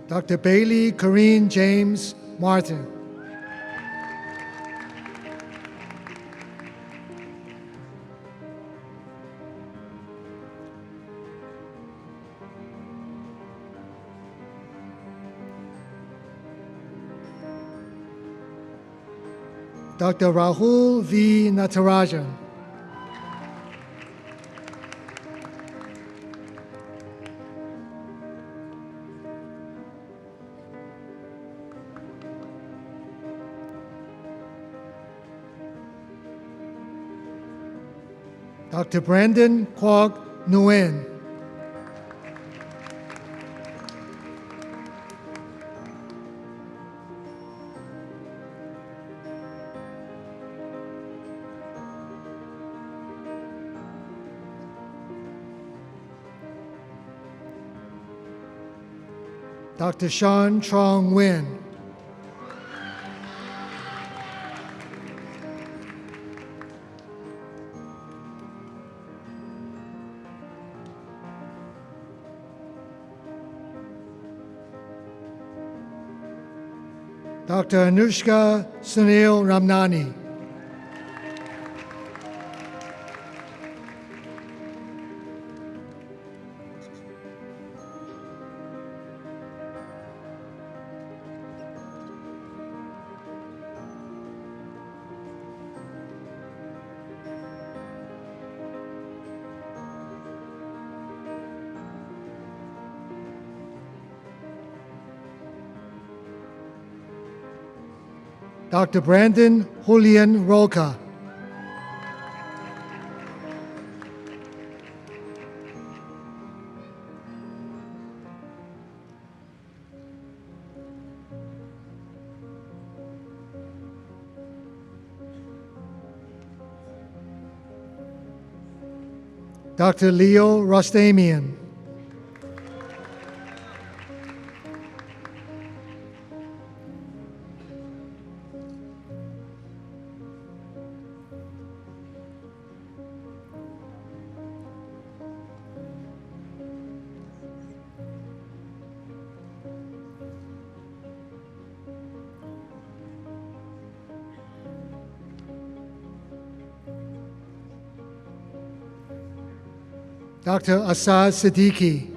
Dr. Bailey Corrine James Martin. Dr. Rahul V. Natarajan. Dr. Brandon Kwok Nguyen. Dr. Sean Trong Nguyen. Dr. Anushka Sunil Ramnani. Dr. Brandon Julian Roca. Dr. Leo Rostamian. Dr. Asad Siddiqui.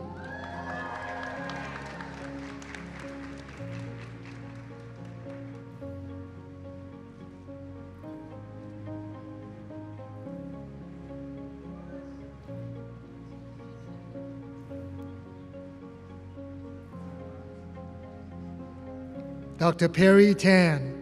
Dr. Perry Tan.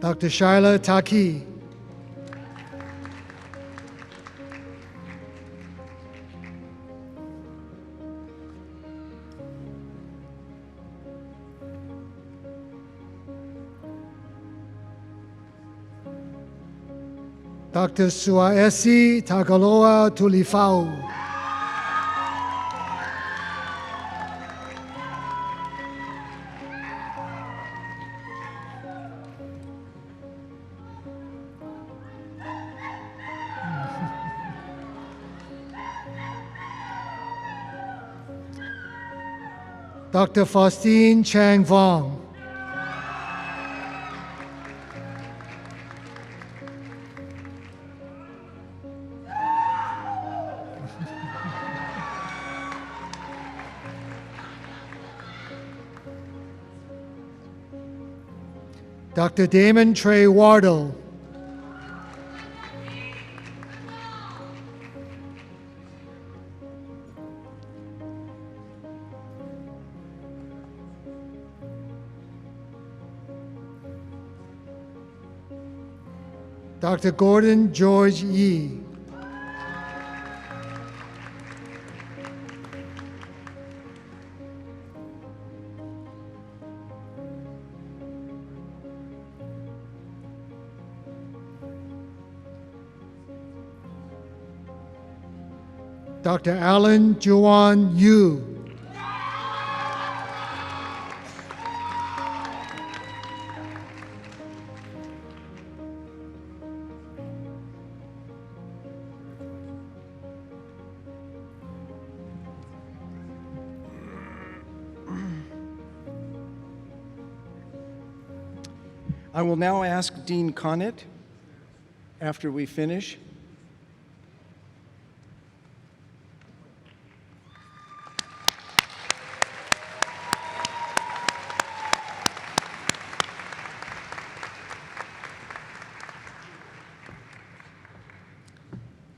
Dr. Shaila Taki. Dr. Suaesi Tagaloa Tulifau. Dr. Faustine Chang Vong. Dr. Damon Trey Wardle. Dr. Gordon George Yee. Dr. Alan Juan Yu. I will now ask Dean Connett, after we finish,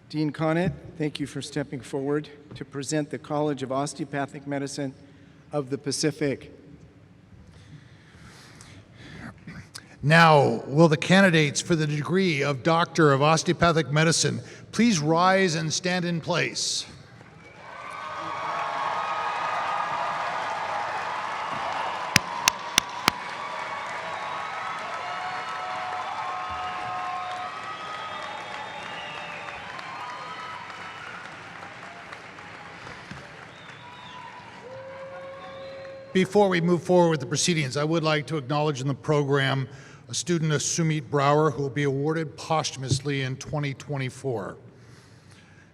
Dean Connett, thank you for stepping forward to present the College of Osteopathic Medicine of the Pacific. Now, will the candidates for the degree of Doctor of Osteopathic Medicine please rise and stand in place? Before we move forward with the proceedings, I would like to acknowledge in the program a student, Sumit Brower, who will be awarded posthumously in 2024.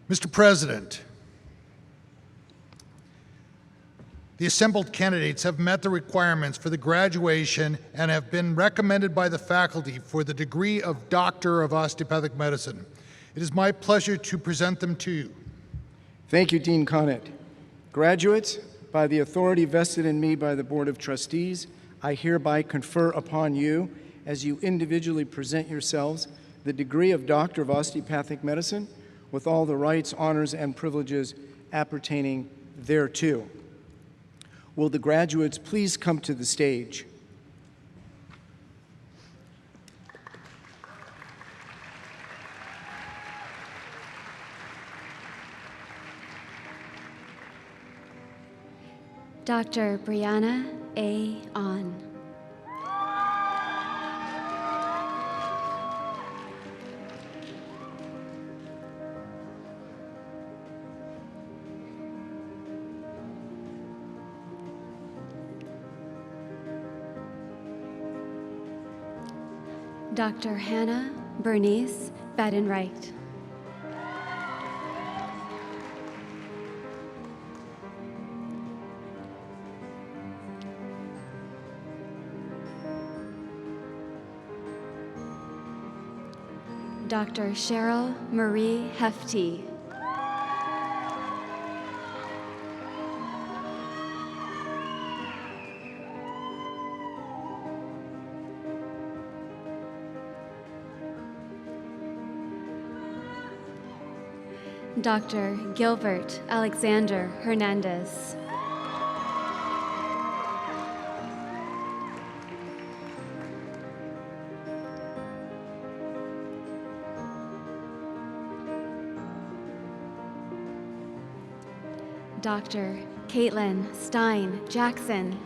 Mr. President, the assembled candidates have met the requirements for the graduation and have been recommended by the faculty for the degree of Doctor of Osteopathic Medicine. It is my pleasure to present them to you. Thank you, Dean Connett. Graduates, by the authority vested in me by the Board of Trustees, I hereby confer upon you, as you individually present yourselves, the degree of Doctor of Osteopathic Medicine with all the rights, honors, and privileges appertaining thereto. Will the graduates please come to the stage? Dr. Brianna A. On. Dr. Hannah Bernice Baden-Wright. Dr. Cheryl Marie Hefty. Dr. Gilbert Alexander Hernandez. Dr. Caitlin Stein Jackson.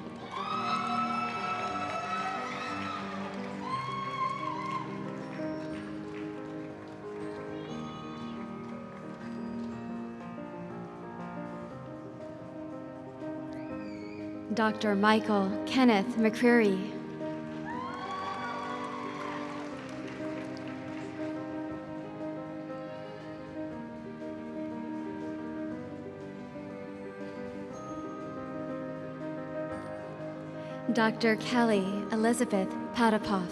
Dr. Michael Kenneth McCreary. Dr. Kelly Elizabeth Patapoff.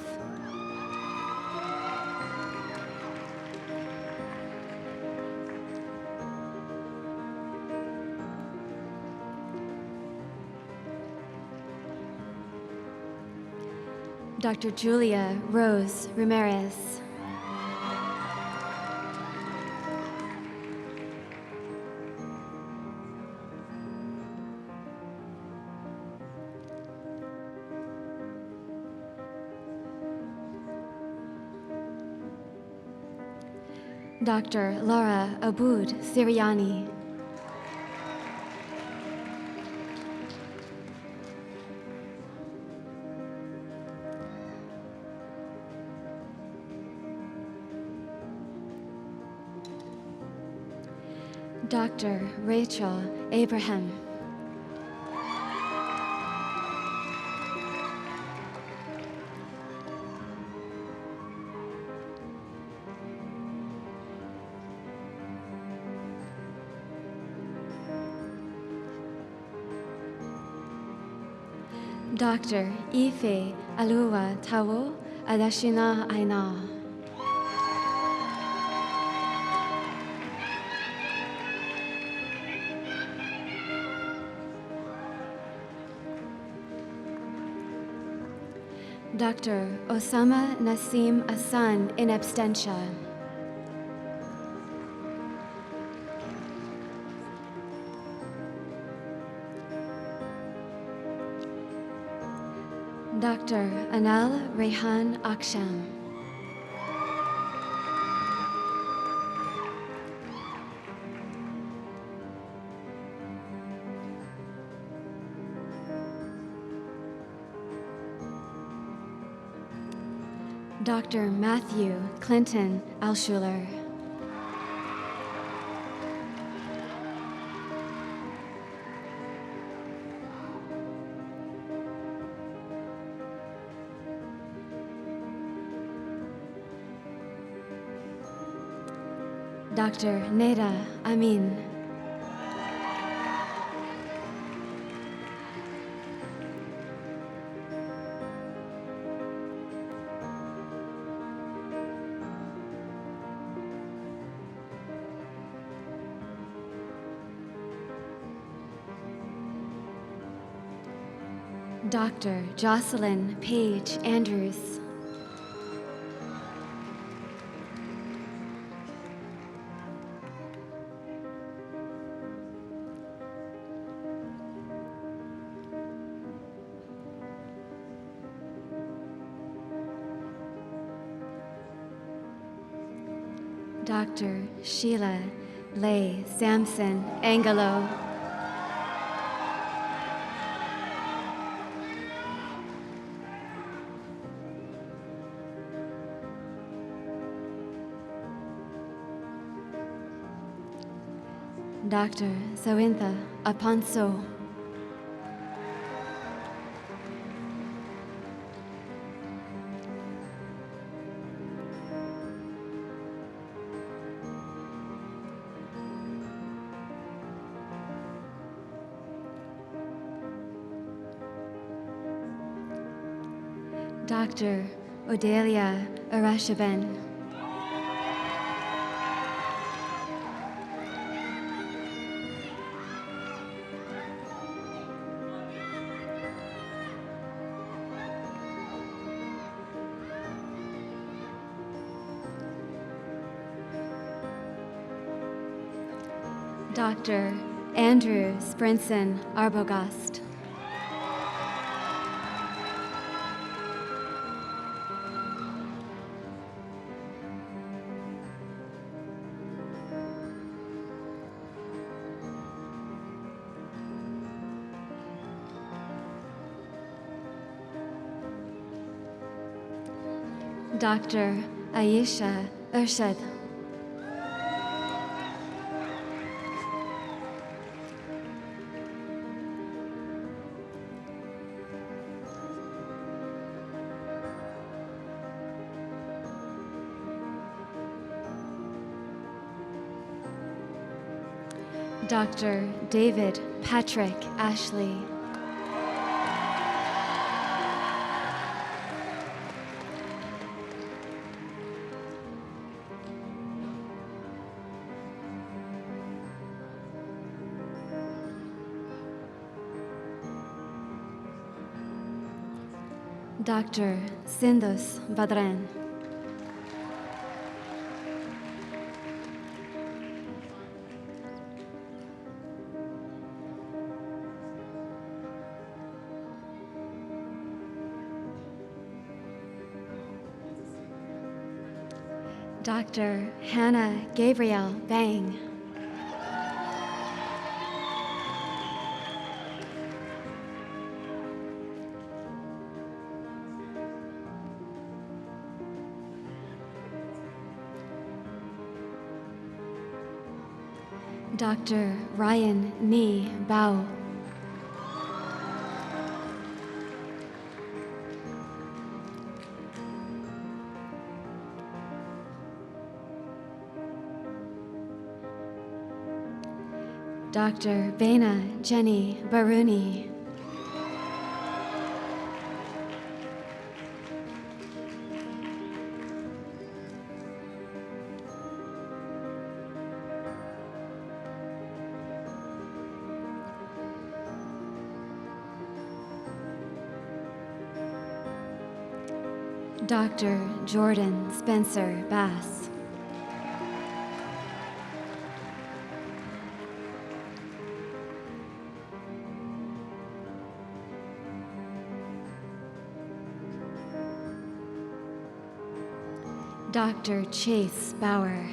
Dr. Julia Rose Ramirez. Dr. Laura Aboud Siriani. Dr. Rachel Abraham. Dr. Ife Aluwa Tawo Adashina Aina. Dr. Osama Nasim Asan in absentia. Dr. Anal Rehan Aksham. Dr. Matthew Clinton Alschuler. Dr. Neda Amin. Dr. Jocelyn Page Andrews. Dr. Sheila Leigh Sampson Angelo. Dr. Sawintha Aponso. Dr. Odelia Arashaben. Dr. Andrew Sprinson Arbogast. Dr. Aisha Urshad. Dr. David Patrick Ashley. Dr. Sindus Badran. Dr. Hannah Gabriel Bang. Dr. Ryan Nee Bao. Dr. Bena Jenny Baruni. Dr. Jordan Spencer Bass. Dr. Chase Bauer.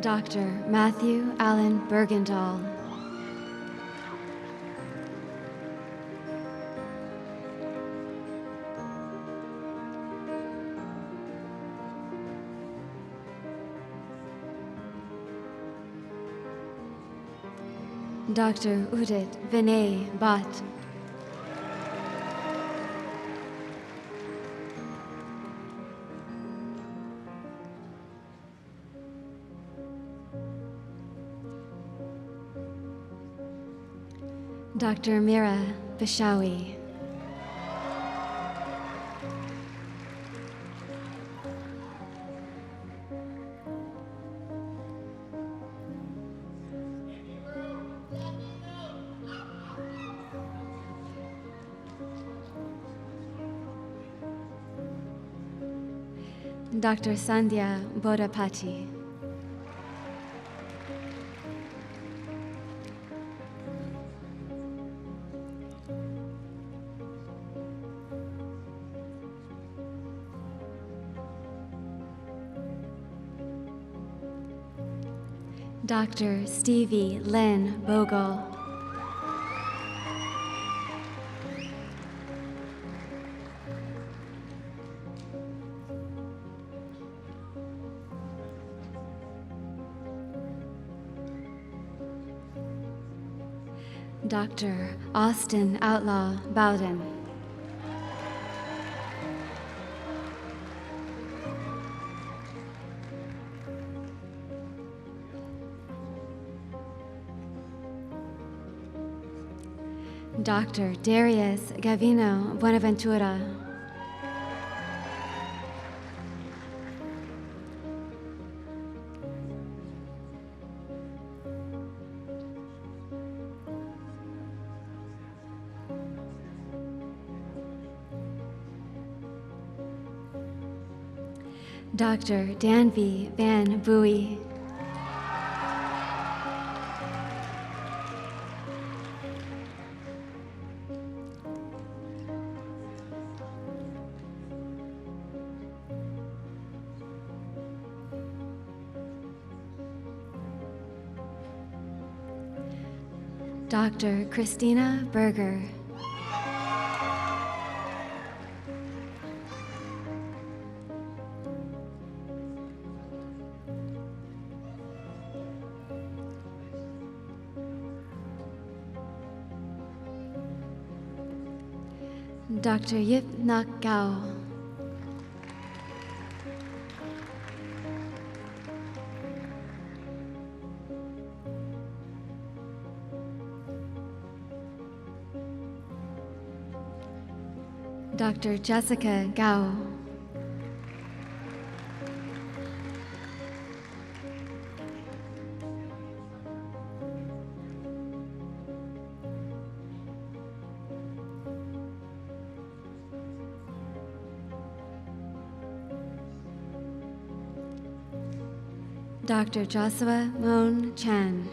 Dr. Matthew Allen Bergendahl. Dr. Udit Vinay Bhatt. Dr. Mira Bishawi. Dr. Sandhya Bodapati. Dr. Stevie Lynn Bogle. Dr. Austin Outlaw Bowden. Dr. Darius Gavino Buenaventura. Dr. Danby Van Bowie. Dr. Christina Berger. Dr. Yip Nak Gao. Dr. Jessica Gao. Dr. Joshua Moon Chan.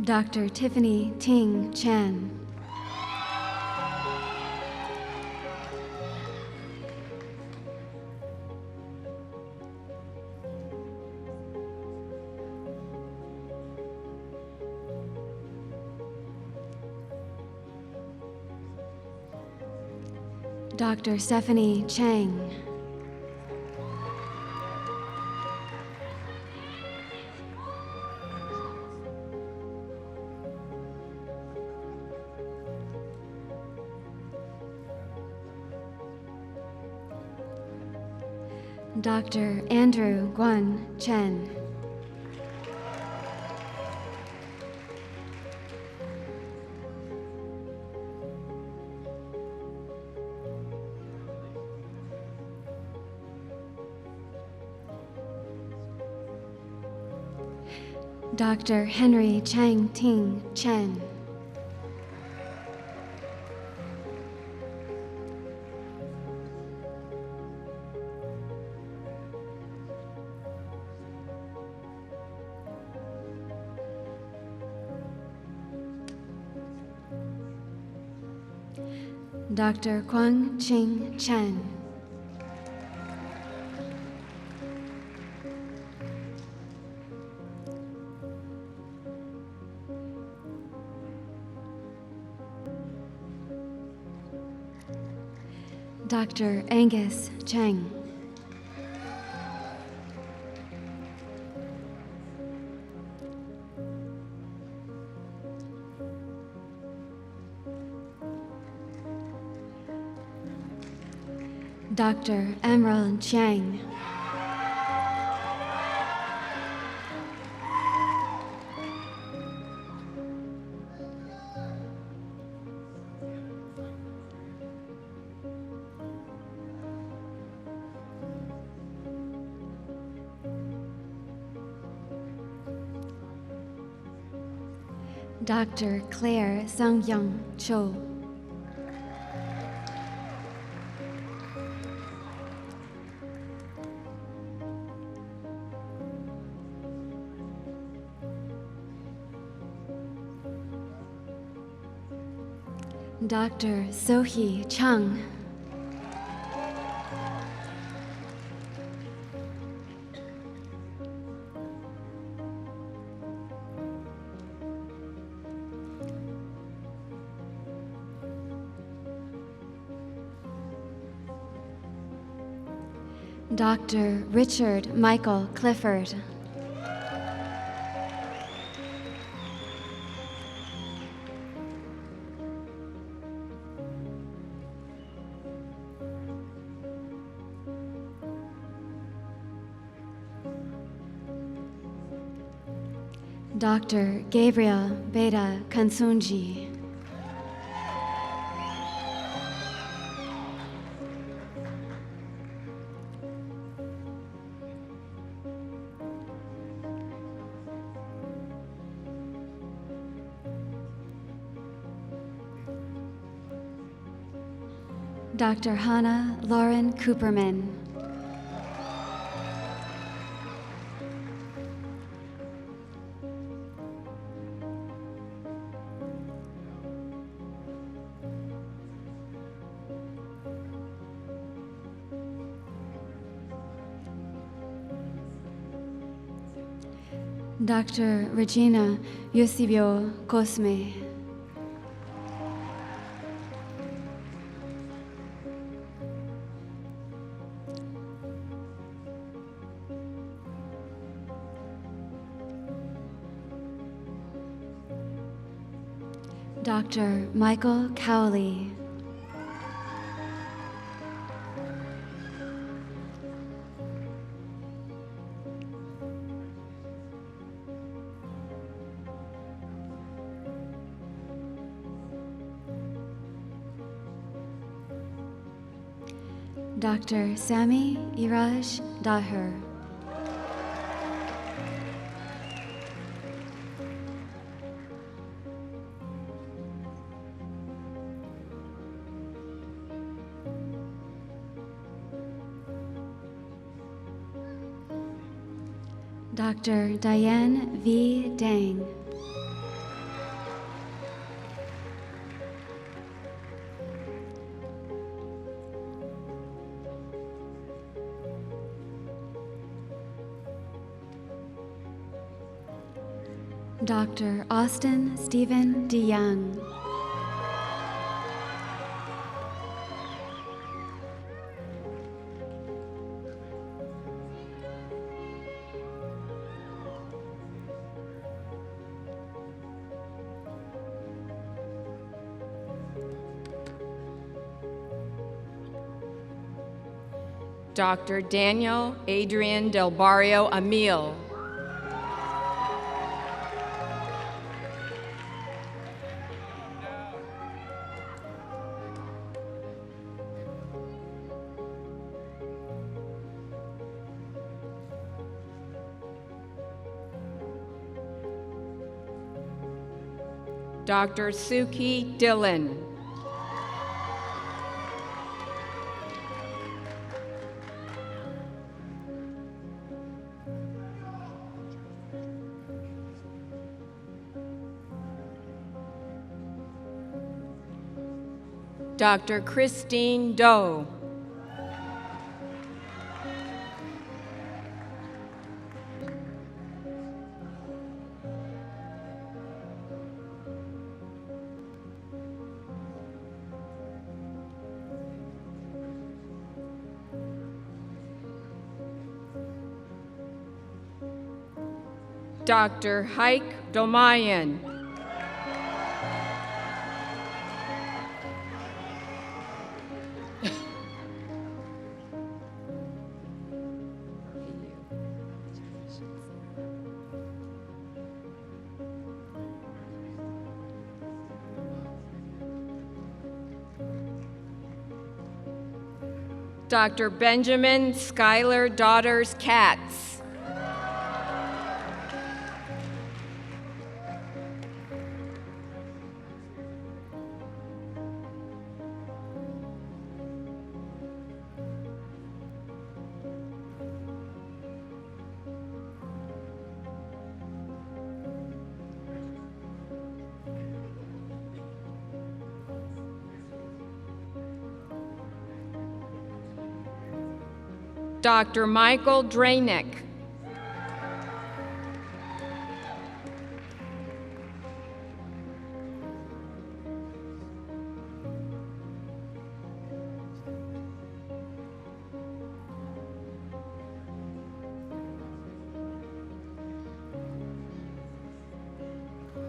Dr. Tiffany Ting Chan. Dr. Stephanie Chang. Dr. Andrew Guan Chen. Dr. Henry Chang Ting Chen. Dr. Kwang Ching Chen. Dr. Angus Cheng. Dr. Emerald Chang. Dr. Claire Sung-Young Cho. Dr. Sohee Chung. Dr. Richard Michael Clifford. Dr. Gabriel Beda Kansunji. Dr. Hannah Lauren Cooperman. Dr. Regina Eusebio Cosme. Dr. Michael Cowley. Dr. Sami Iraj Daher. Dr. Diane V. Dang. Dr. Austin Stephen DeYoung. Dr. Daniel Adrian Del Barrio Emil. Dr. Suki Dillon. Dr. Christine Doe. Dr. Haik Domayan. Dr. Benjamin Schuyler Daughters Katz. Dr. Michael Dranick.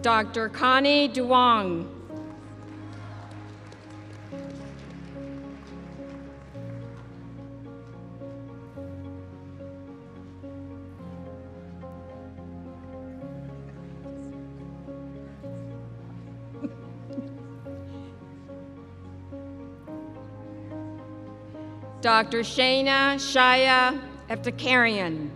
Dr. Connie Duong. Dr. Shayna Shaya Eftekarian.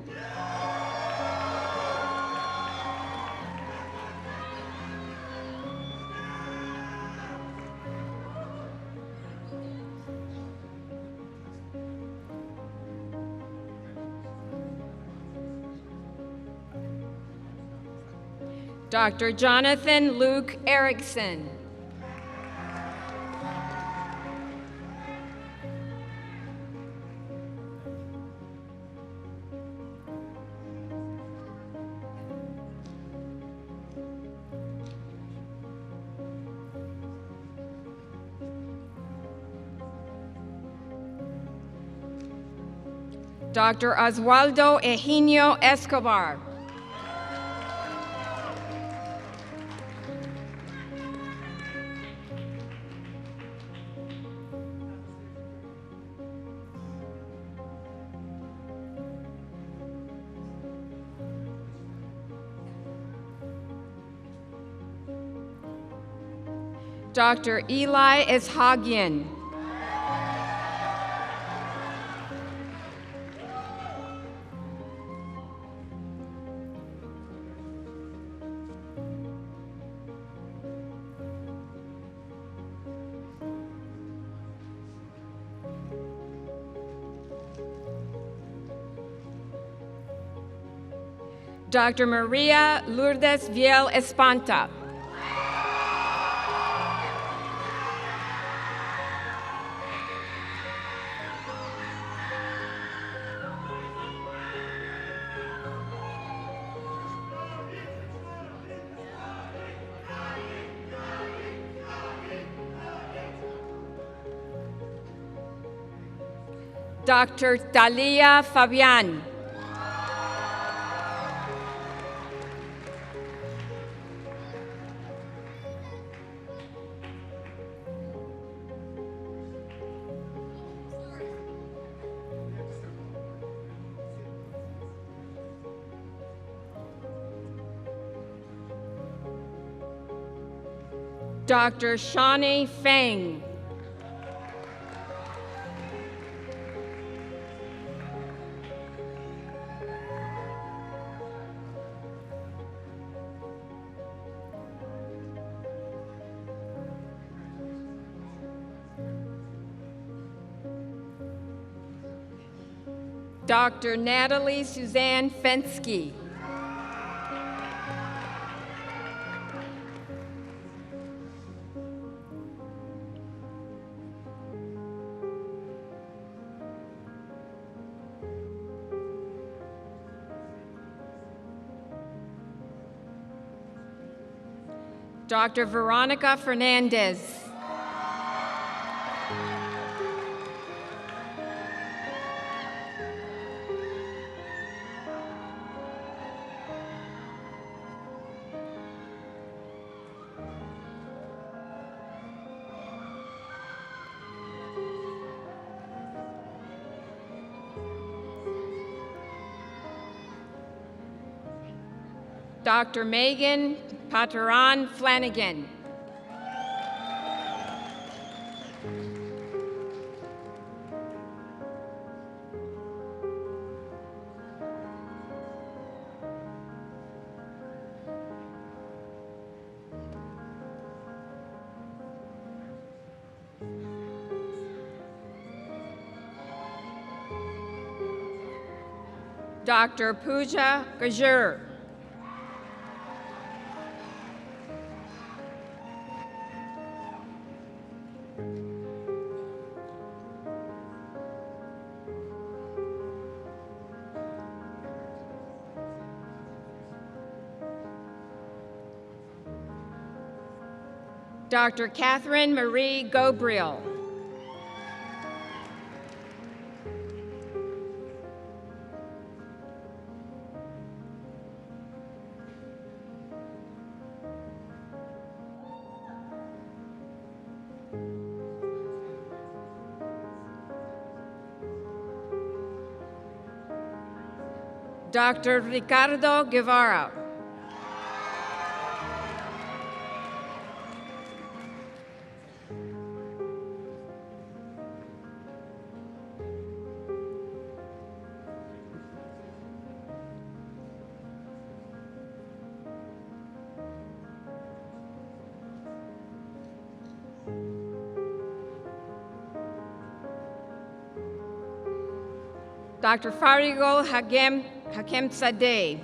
Dr. Jonathan Luke Erickson. Dr. Oswaldo Eugenio Escobar. Dr. Eli Ishagian. Dr. Maria Lourdes Viel Espanta. Dr. Talia Fabian. Dr. Shawnee Feng. Dr. Natalie Suzanne Fensky. Dr. Veronica Fernandez. Dr. Megan Pataran Flanagan. Dr. Pooja Gajur. Dr. Catherine Marie Gobriel. Dr. Ricardo Guevara. Dr. Farigol Hakem Sadeh.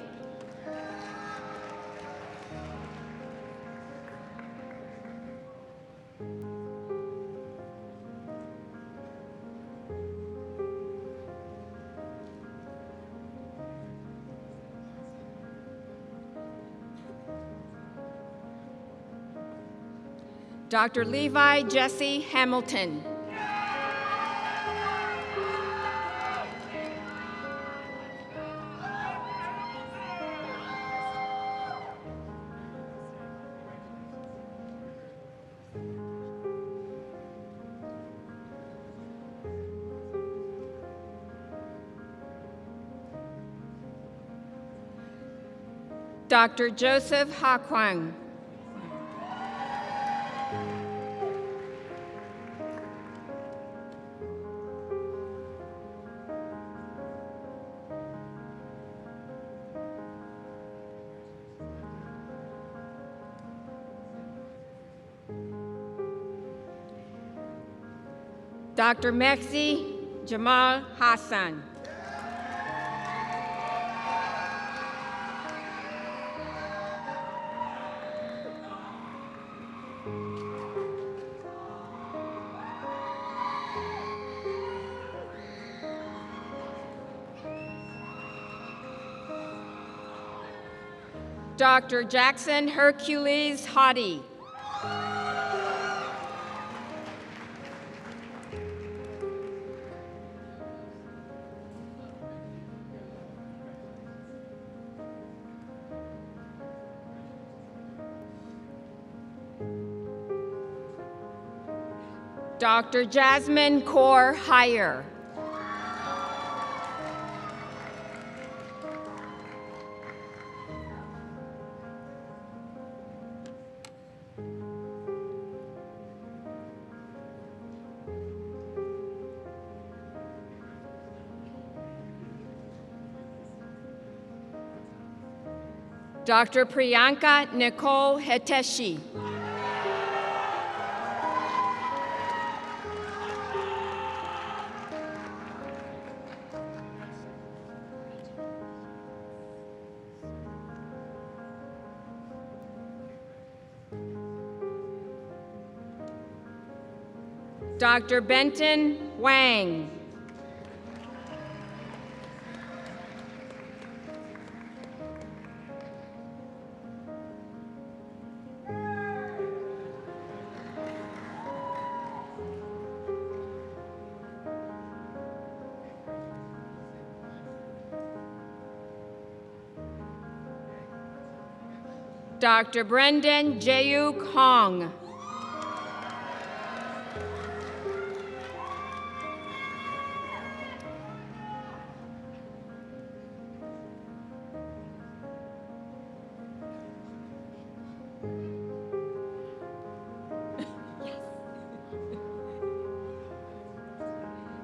Dr. Levi Jesse Hamilton. Dr. Joseph Ha Kwang. Dr. Mexi Jamal Hassan. Dr. Jackson Hercules Hadi. Dr. Jasmine Kaur Heyer. Dr. Priyanka Nicole Heteshi. Dr. Benton Wang. Dr. Brendan Jayuk Hong.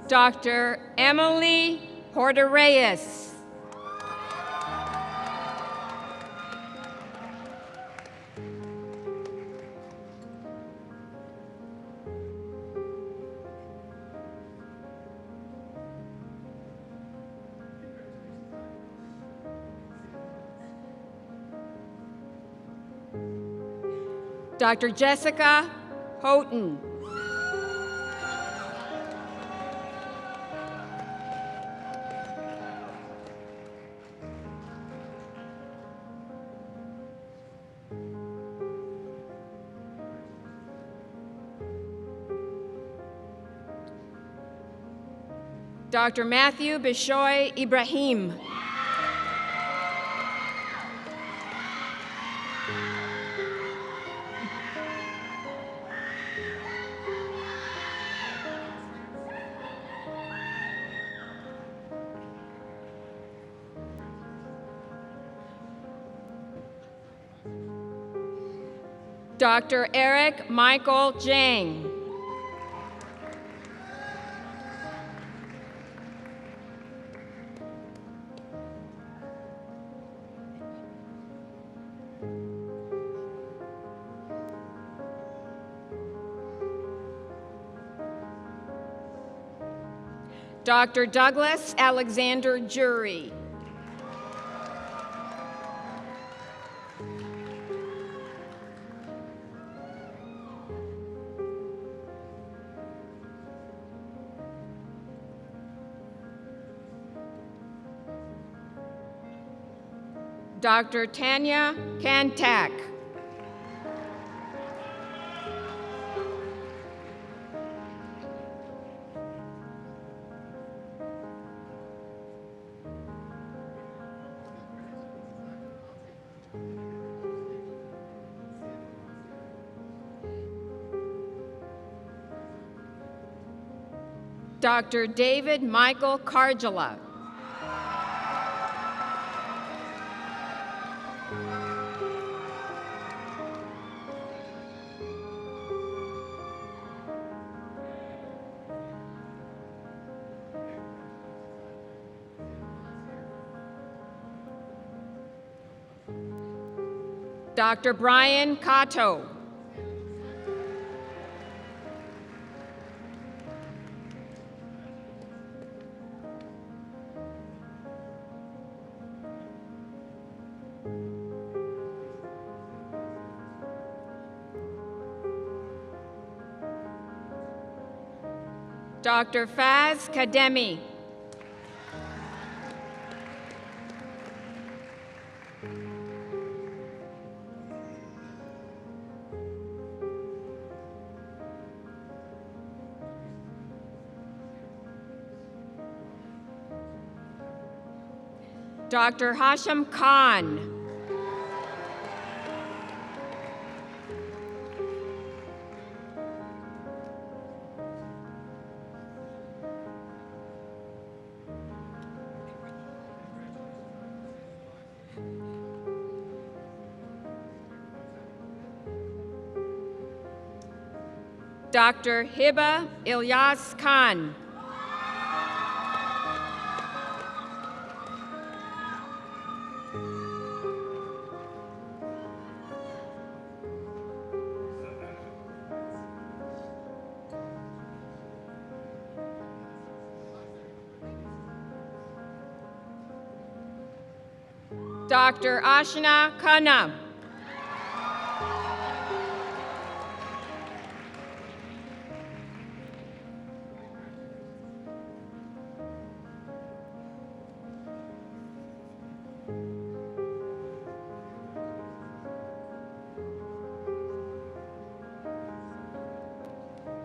Dr. Emily Hordereyes. Dr. Jessica Houghton. Dr. Matthew Bishoy Ibrahim. Dr. Eric Michael Jang. Dr. Douglas Alexander Jury. Dr. Tanya Kantak. Dr. David Michael Cargila. Dr. Brian Cato. Dr. Faz Kademi. Dr. Hashim Khan. Dr. Hiba Ilyas Khan. Dr. Ashna Khanna.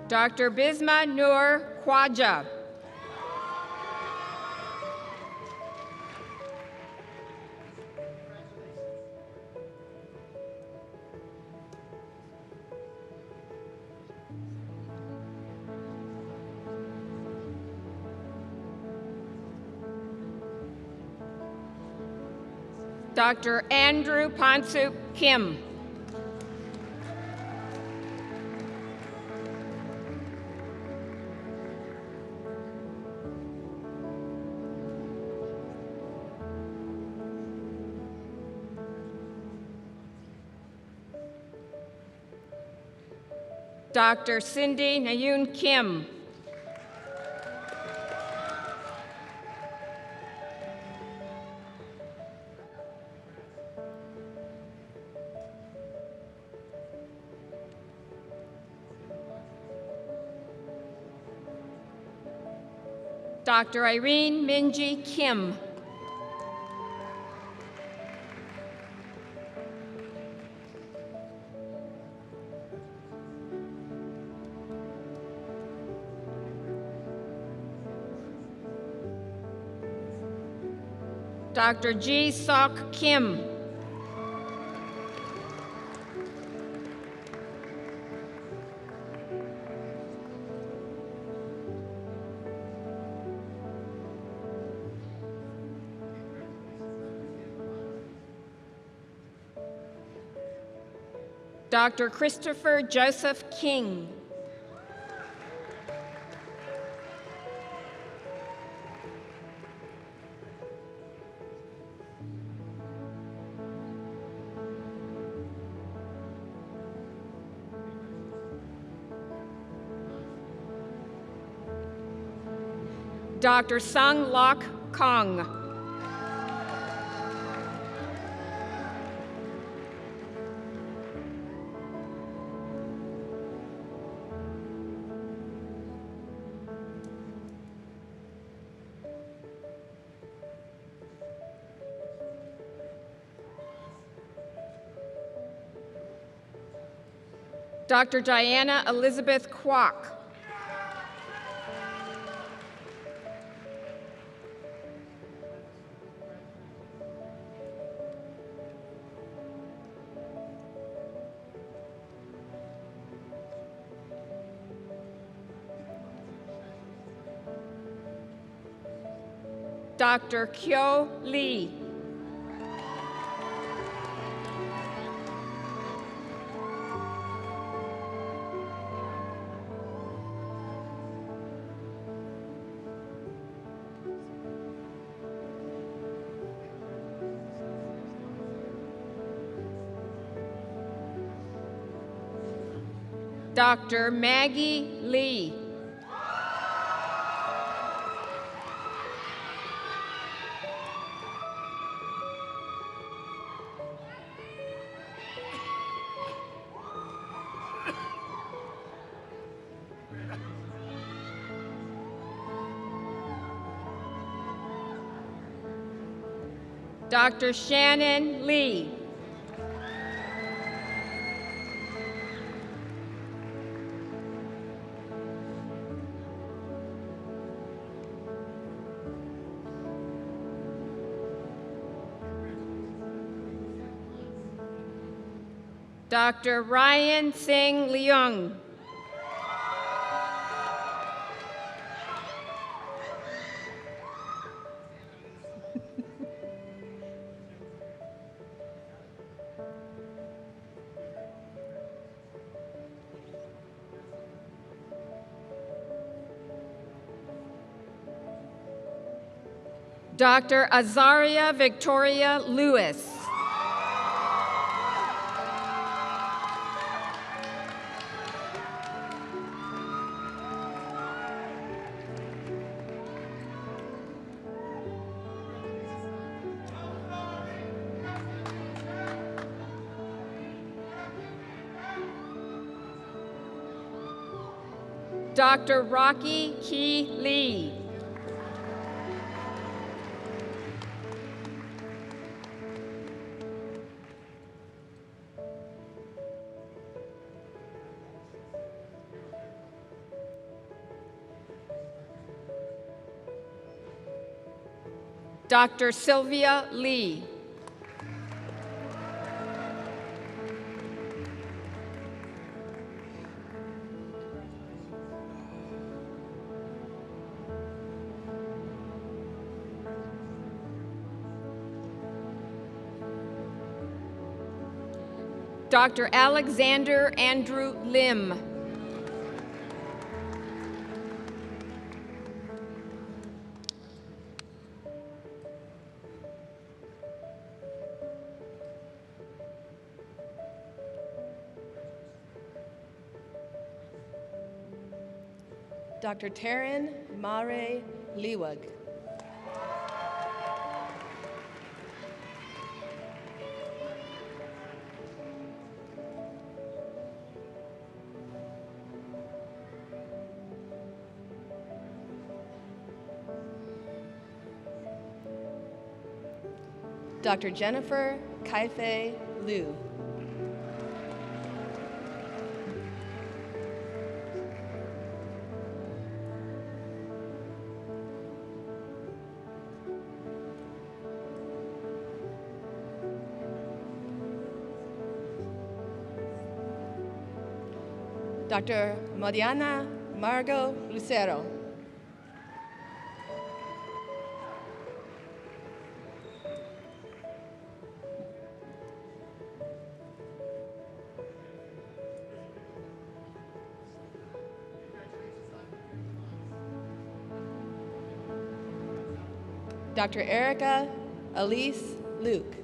Dr. Bisma Noor Khwaja. Dr. Andrew Pansup Kim. Dr. Cindy Nayun Kim. Dr. Irene Minji Kim. Dr. Ji Sok Kim. Dr. Christopher Joseph King. Dr. Sung Lok Kong. Dr. Diana Elizabeth Kwok. Dr. Kyo Lee. Dr. Maggie Lee. Dr. Shannon Lee. Dr. Ryan Singh Leung. Dr. Azaria Victoria Lewis. Dr. Rocky Key Lee. Dr. Sylvia Lee. Dr. Alexander Andrew Lim. Dr. Taryn Mare Liwag. Dr. Jennifer Kaife Liu. Dr. Mariana Margot Lucero. Dr. Erica Elise Luke.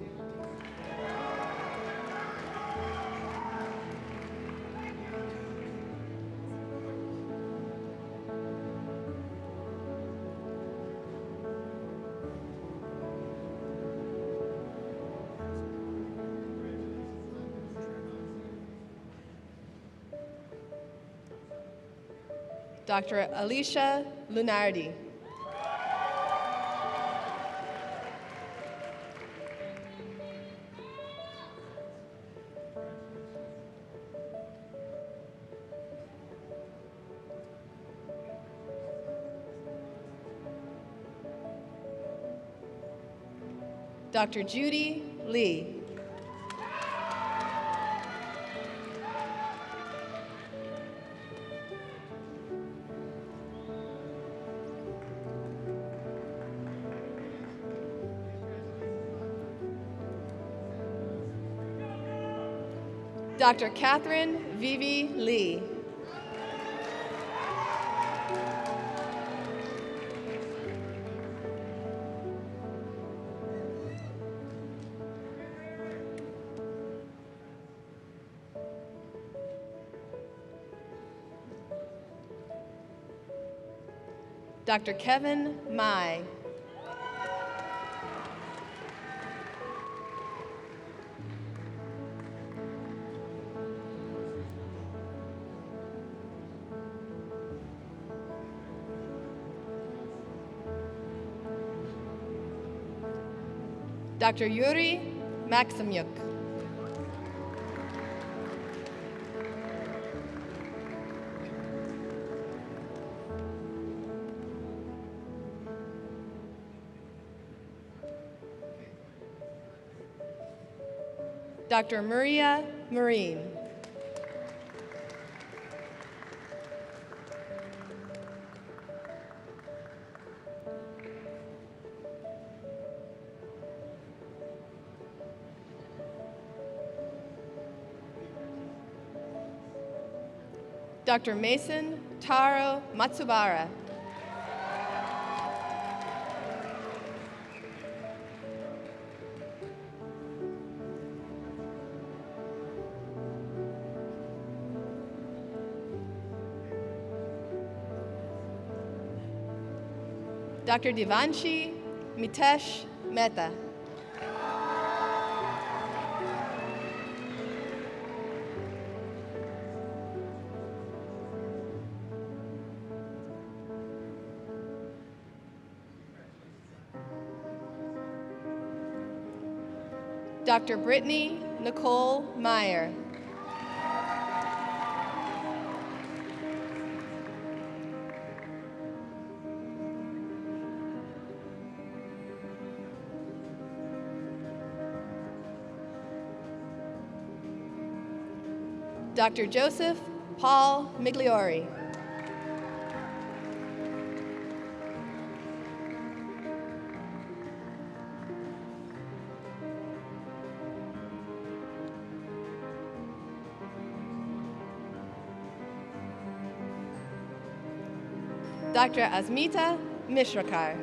Dr. Alicia Lunardi. Dr. Judy Lee. Dr. Catherine Vivi Lee. Dr. Kevin Mai. Dr. Yuri Maximyuk. Dr. Maria Marine. Dr. Mason Taro Matsubara. Dr. Devanshi Mitesh Mehta. Dr. Brittany Nicole Meyer. Dr. Joseph Paul Migliori. Dr. Asmita Mishrakar.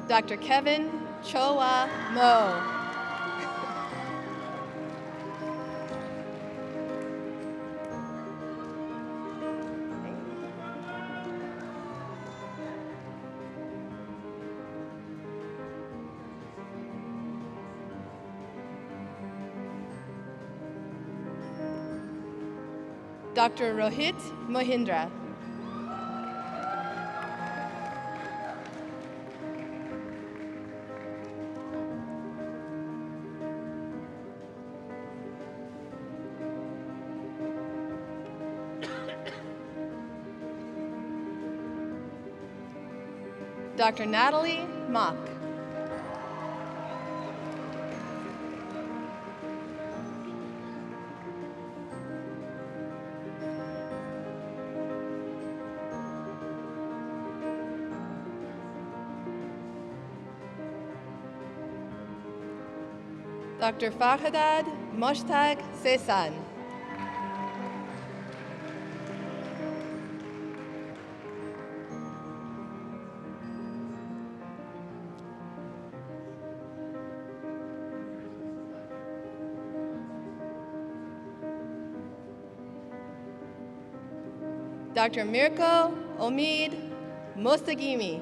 Dr. Kevin Choa Mo. Dr. Rohit Mohindra. Dr. Natalie Mock. Dr. Farhadad Moshtag Sesan. Dr. Mirko Omid Mostagimi.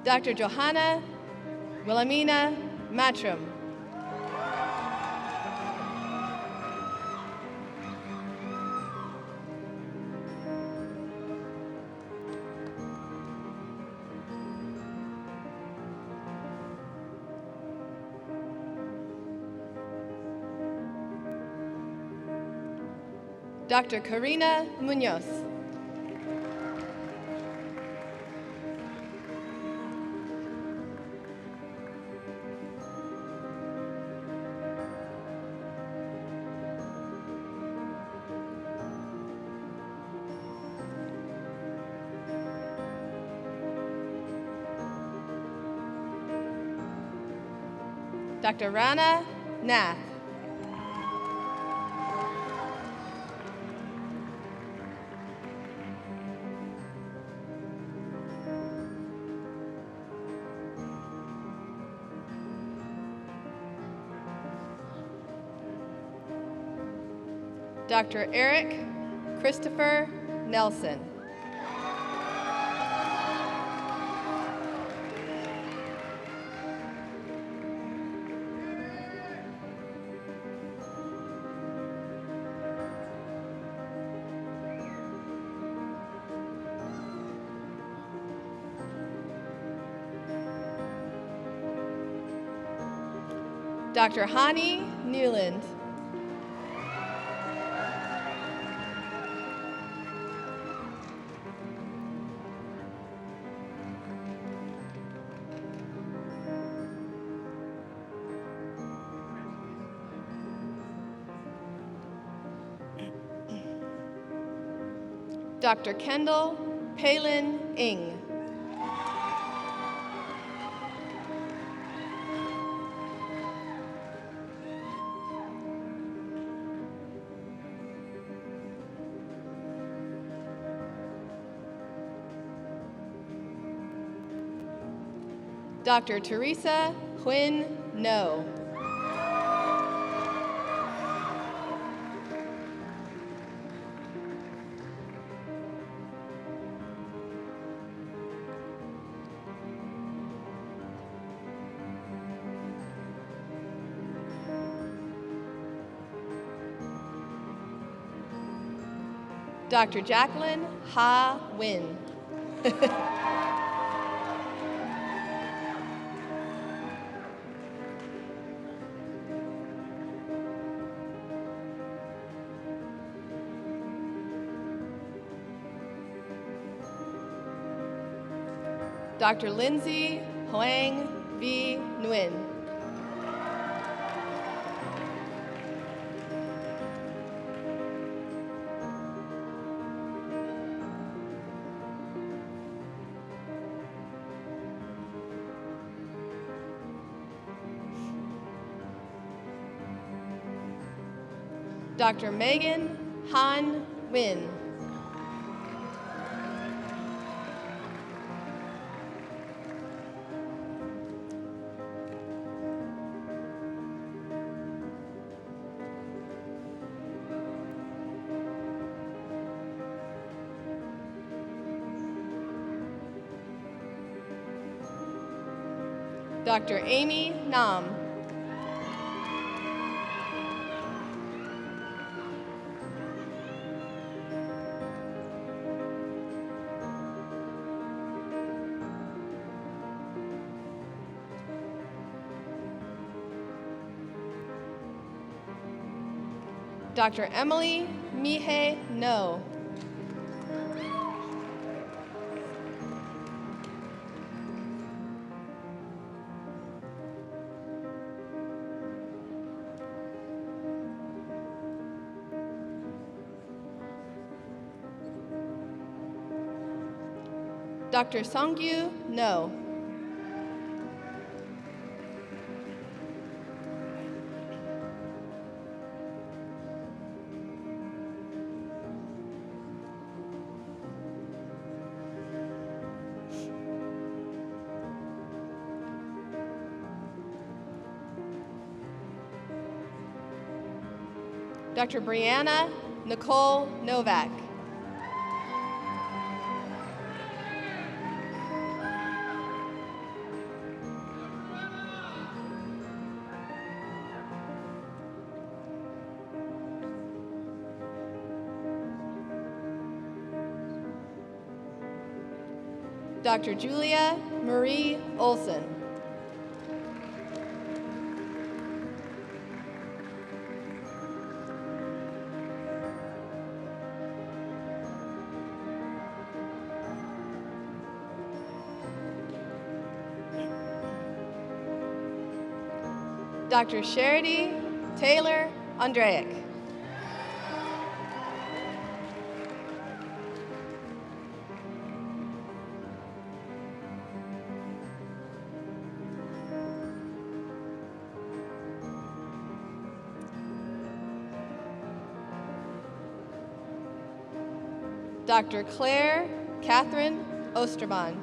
Dr. Johanna Wilhelmina Matram. Dr. Karina Munoz. Dr. Rana Nath. Dr. Eric Christopher Nelson. Dr. Hani Newland. Dr. Kendall Palin Ng. Dr. Teresa Huynh No. Dr. Jacqueline Ha Win. Dr. Lindsay Hoang V. Nguyen. Dr. Megan Han Win. Dr. Amy Nam. Dr. Emily Mihe No. Dr. Songyu No. Dr. Brianna Nicole Novak. Dr. Julia Marie Olson. Dr. Charity Taylor Andreyek. Dr. Claire Catherine Osterbahn.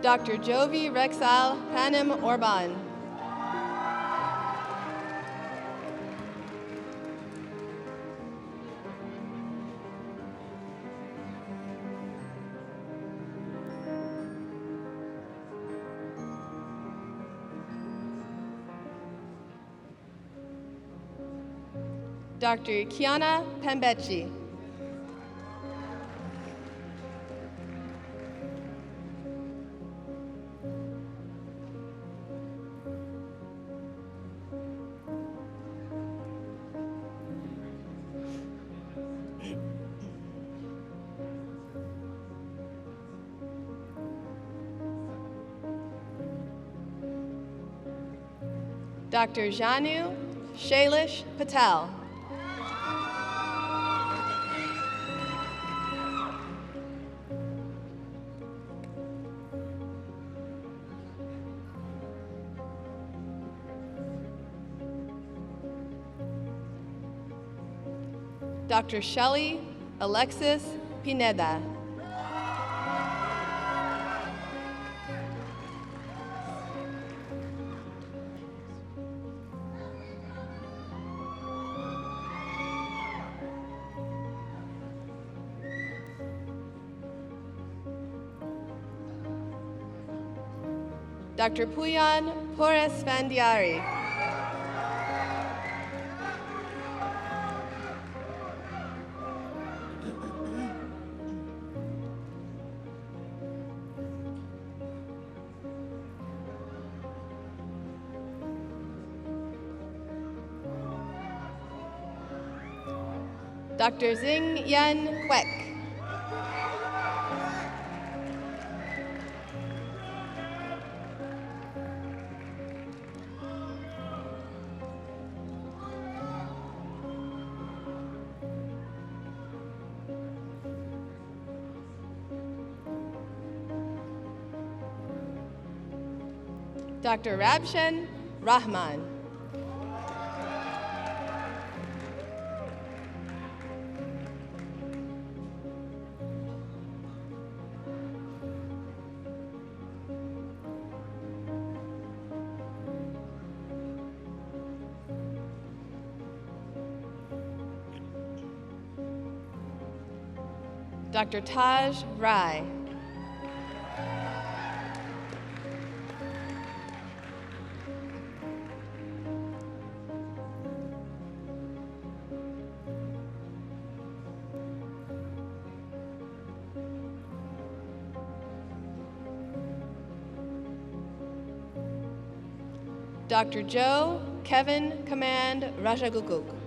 Dr. Jovi Rexal Panem Orban. Dr. Kiana Pembechi. Dr. Janu Shailish Patel. Dr. Shelley Alexis Pineda. Dr. Puyan Poresvandiari. Dr. Xing Yan Kwek. Dr. Rabshan Rahman. Dr. Taj Rai. Dr. Joe Kevin Command Rajaguguk.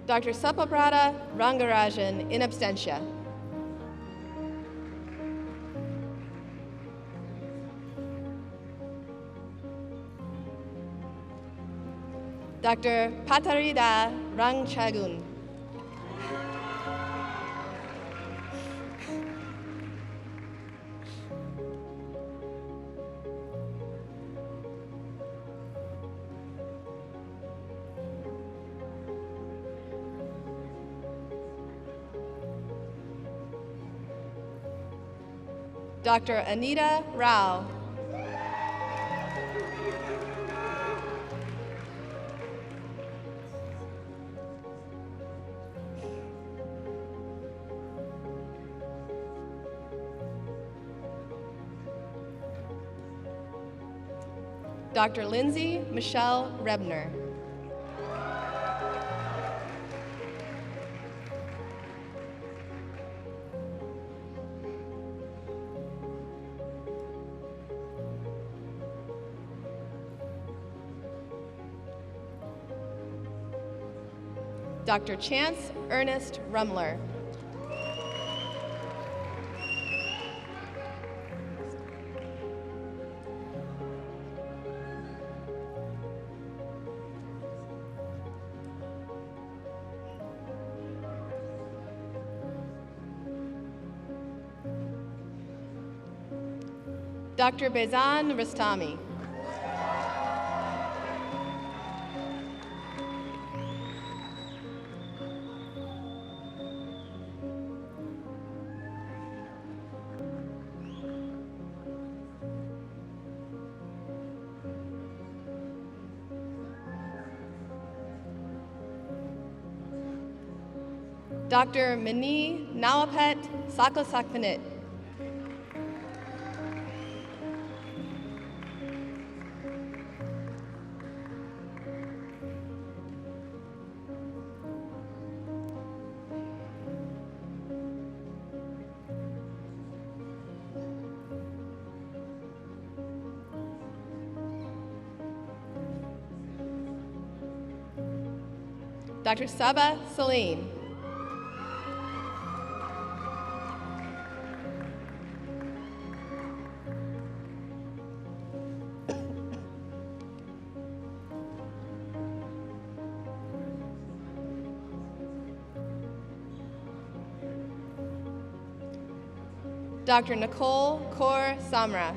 Dr. Sapabrata Rangarajan in absentia. Dr. Patarida Rangchagun. Dr. Anita Rao. Dr. Lindsay Michelle Rebner. Dr. Chance Ernest Rumler. Dr. Bezan Rastami. Dr. Mani Nawapet Saklasakpanit. Dr. Saba Salim. Dr. Nicole Kaur Samra.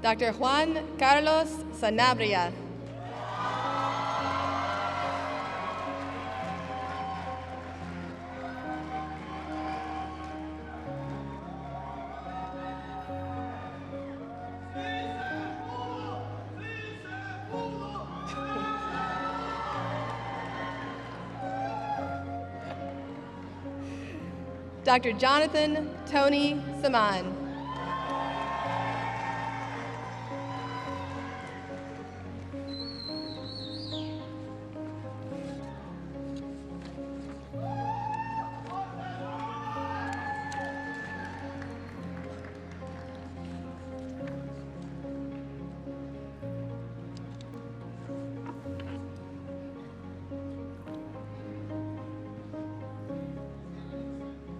Dr. Juan Carlos Sanabria. Dr. Jonathan Tony Saman.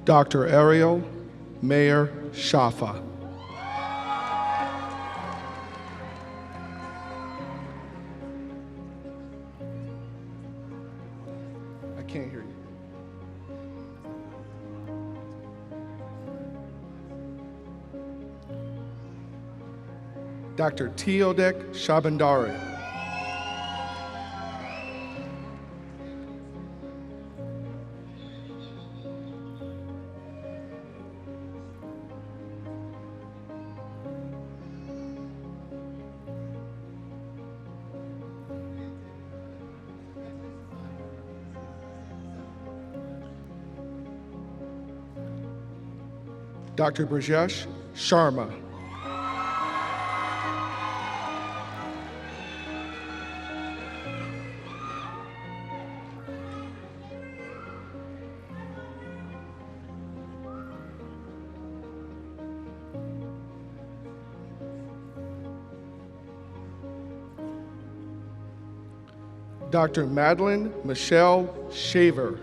Dr. Ariel Mayer Shafa. I can't hear you. Dr. Teodek Shabandari. Dr. Brajesh Sharma. Dr. Madeline Michelle Shaver.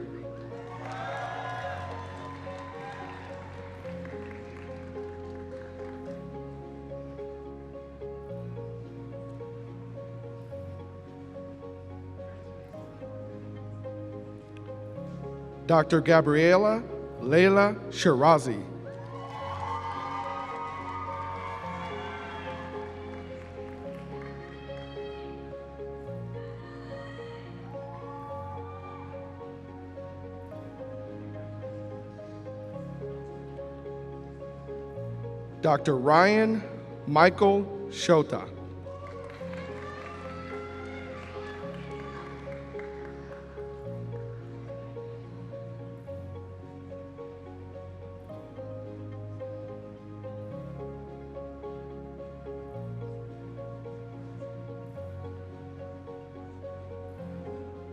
Dr. Gabriela Leila Shirazi. Dr. Ryan Michael Shota.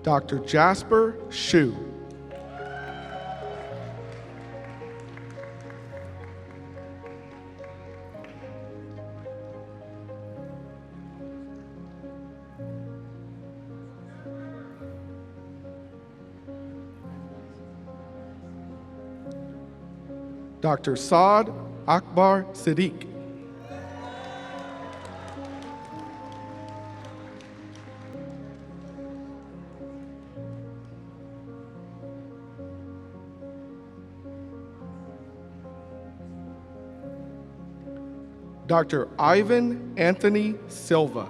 Dr. Jasper Shu. Dr. Saad Akbar Siddiq. Dr. Ivan Anthony Silva.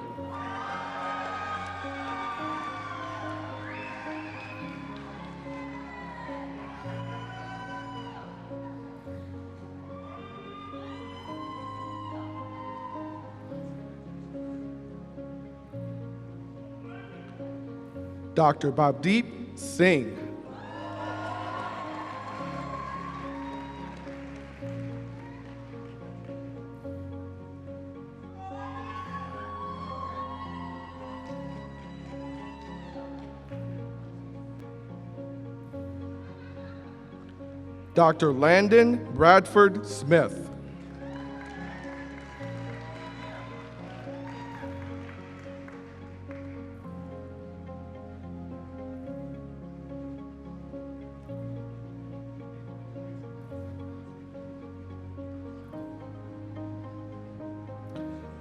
Dr. Babdeep Singh. Dr. Landon Bradford Smith.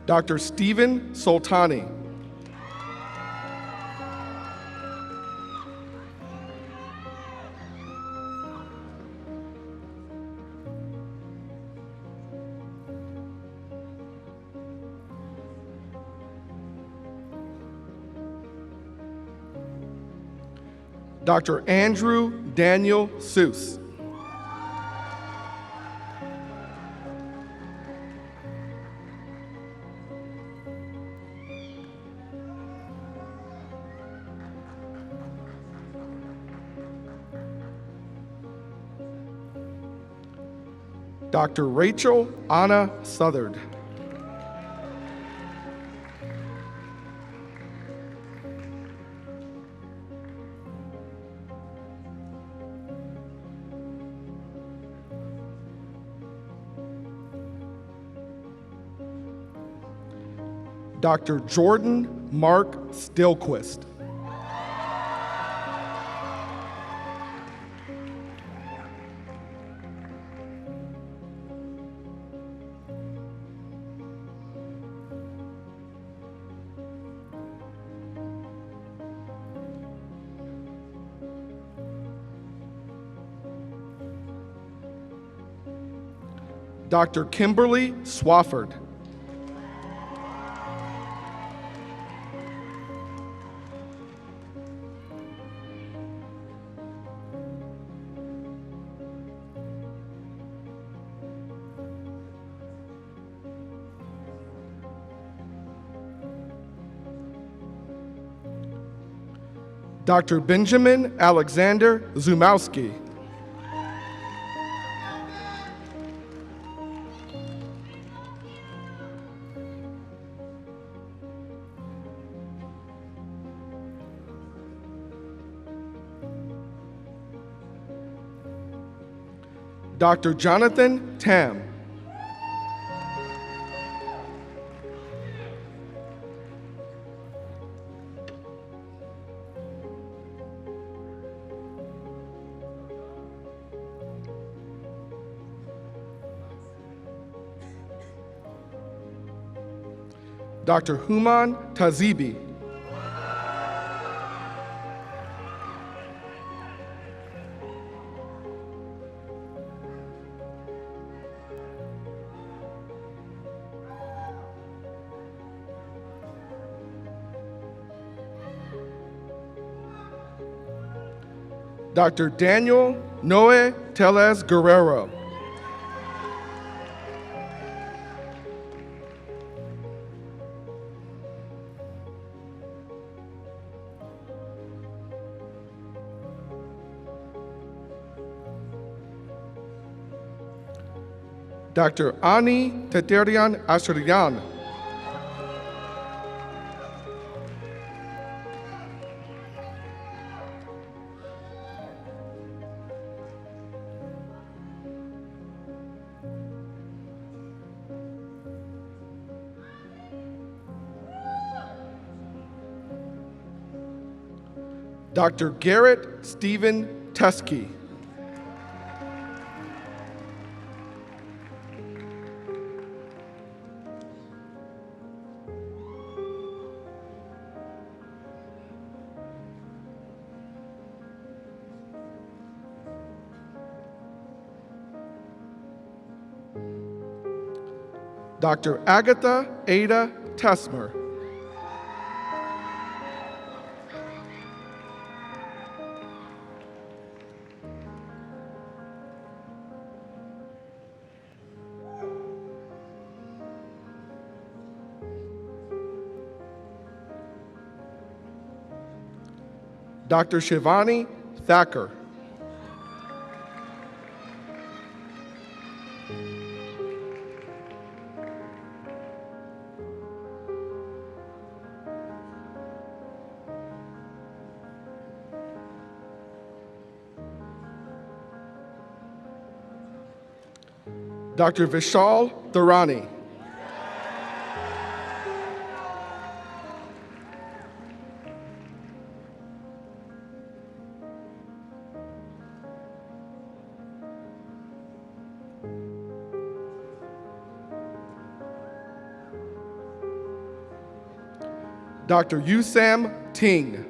Dr. Stephen Soltani. Dr. Andrew Daniel Seuss. Dr. Rachel Anna Southard. Dr. Jordan Mark Stillquist. Dr. Kimberly Swafford. Dr. Benjamin Alexander Zumowski. Dr. Jonathan Tam. Dr. Human Tazibi. Dr. Daniel Noe Teles Guerrero. Dr. Ani Teterian Ashriyan. Dr. Garrett Stephen Teskey. Dr. Agatha Ada Tesmer. Dr. Shivani Thacker. Dr. Vishal Dharani. Dr. Yusam Ting.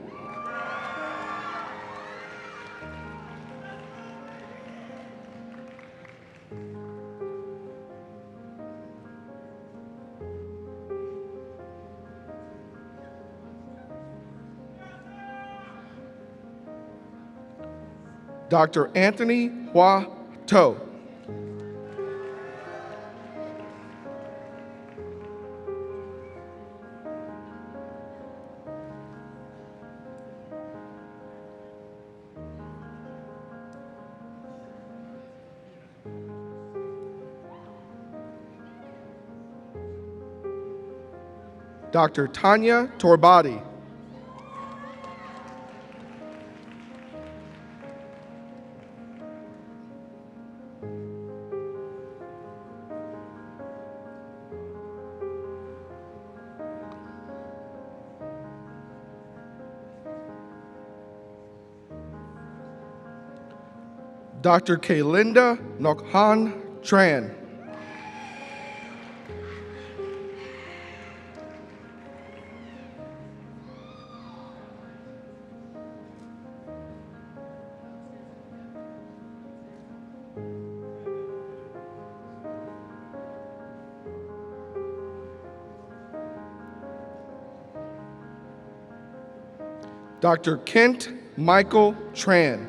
Dr. Anthony Hua To. Dr. Tanya Torbati. Dr. Kaylinda Nokhan Tran. Dr. Kent Michael Tran.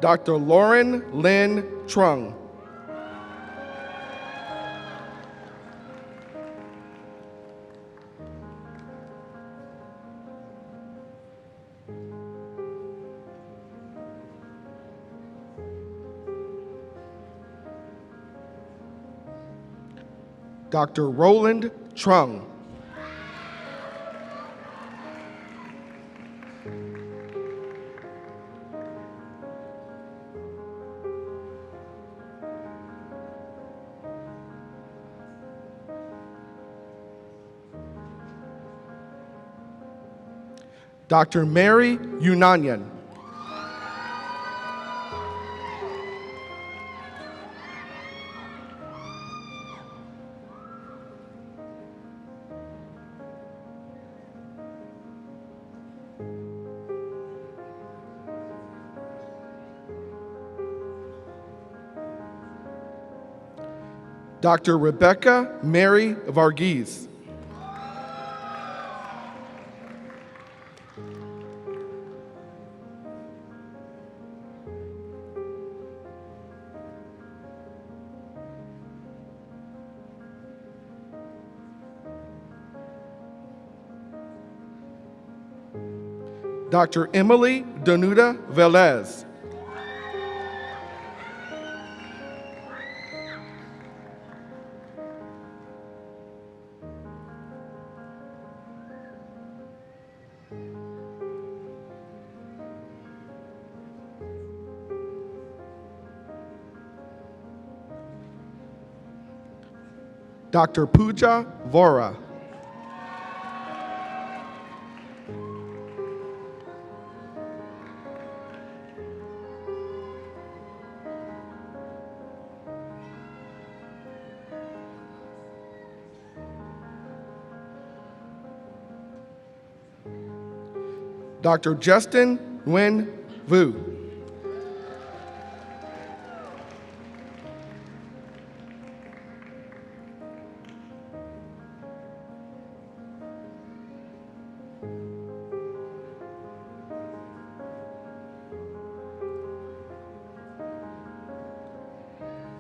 Dr. Lauren Lynn Trung. Dr. Roland Trung. Dr. Mary Unanyan. Dr. Rebecca Mary Varghese. Dr. Emily Danuta Velez. Dr. Pooja Vora. Dr. Justin Nguyen Vu.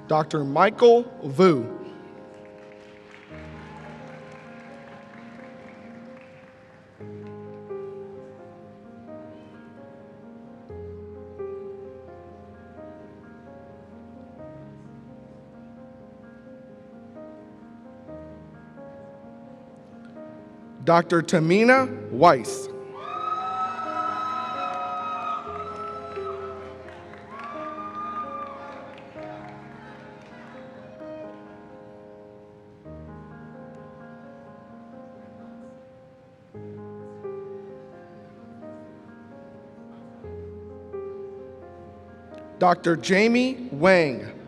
Dr. Michael Vu. Dr. Tamina Weiss. Dr. Jamie Wang.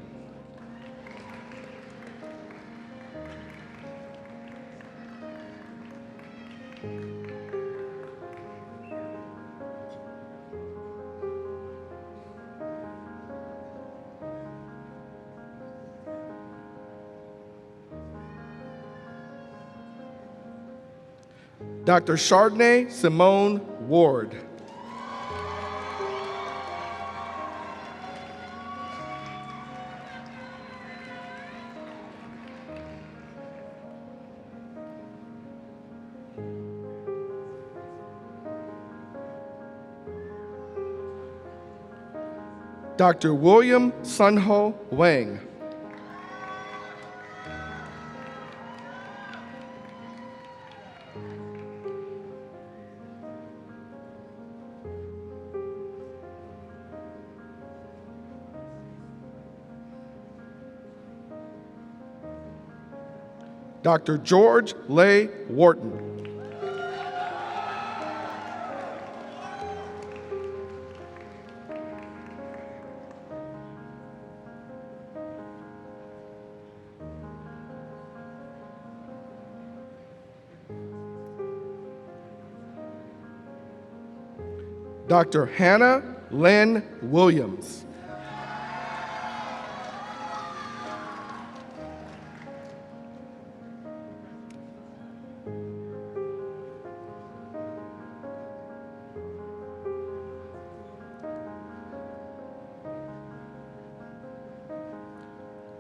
Dr. Chardonnay Simone Ward. Dr. William Sunho Wang. Dr. George Leigh Wharton. Dr. Hannah Lynn Williams.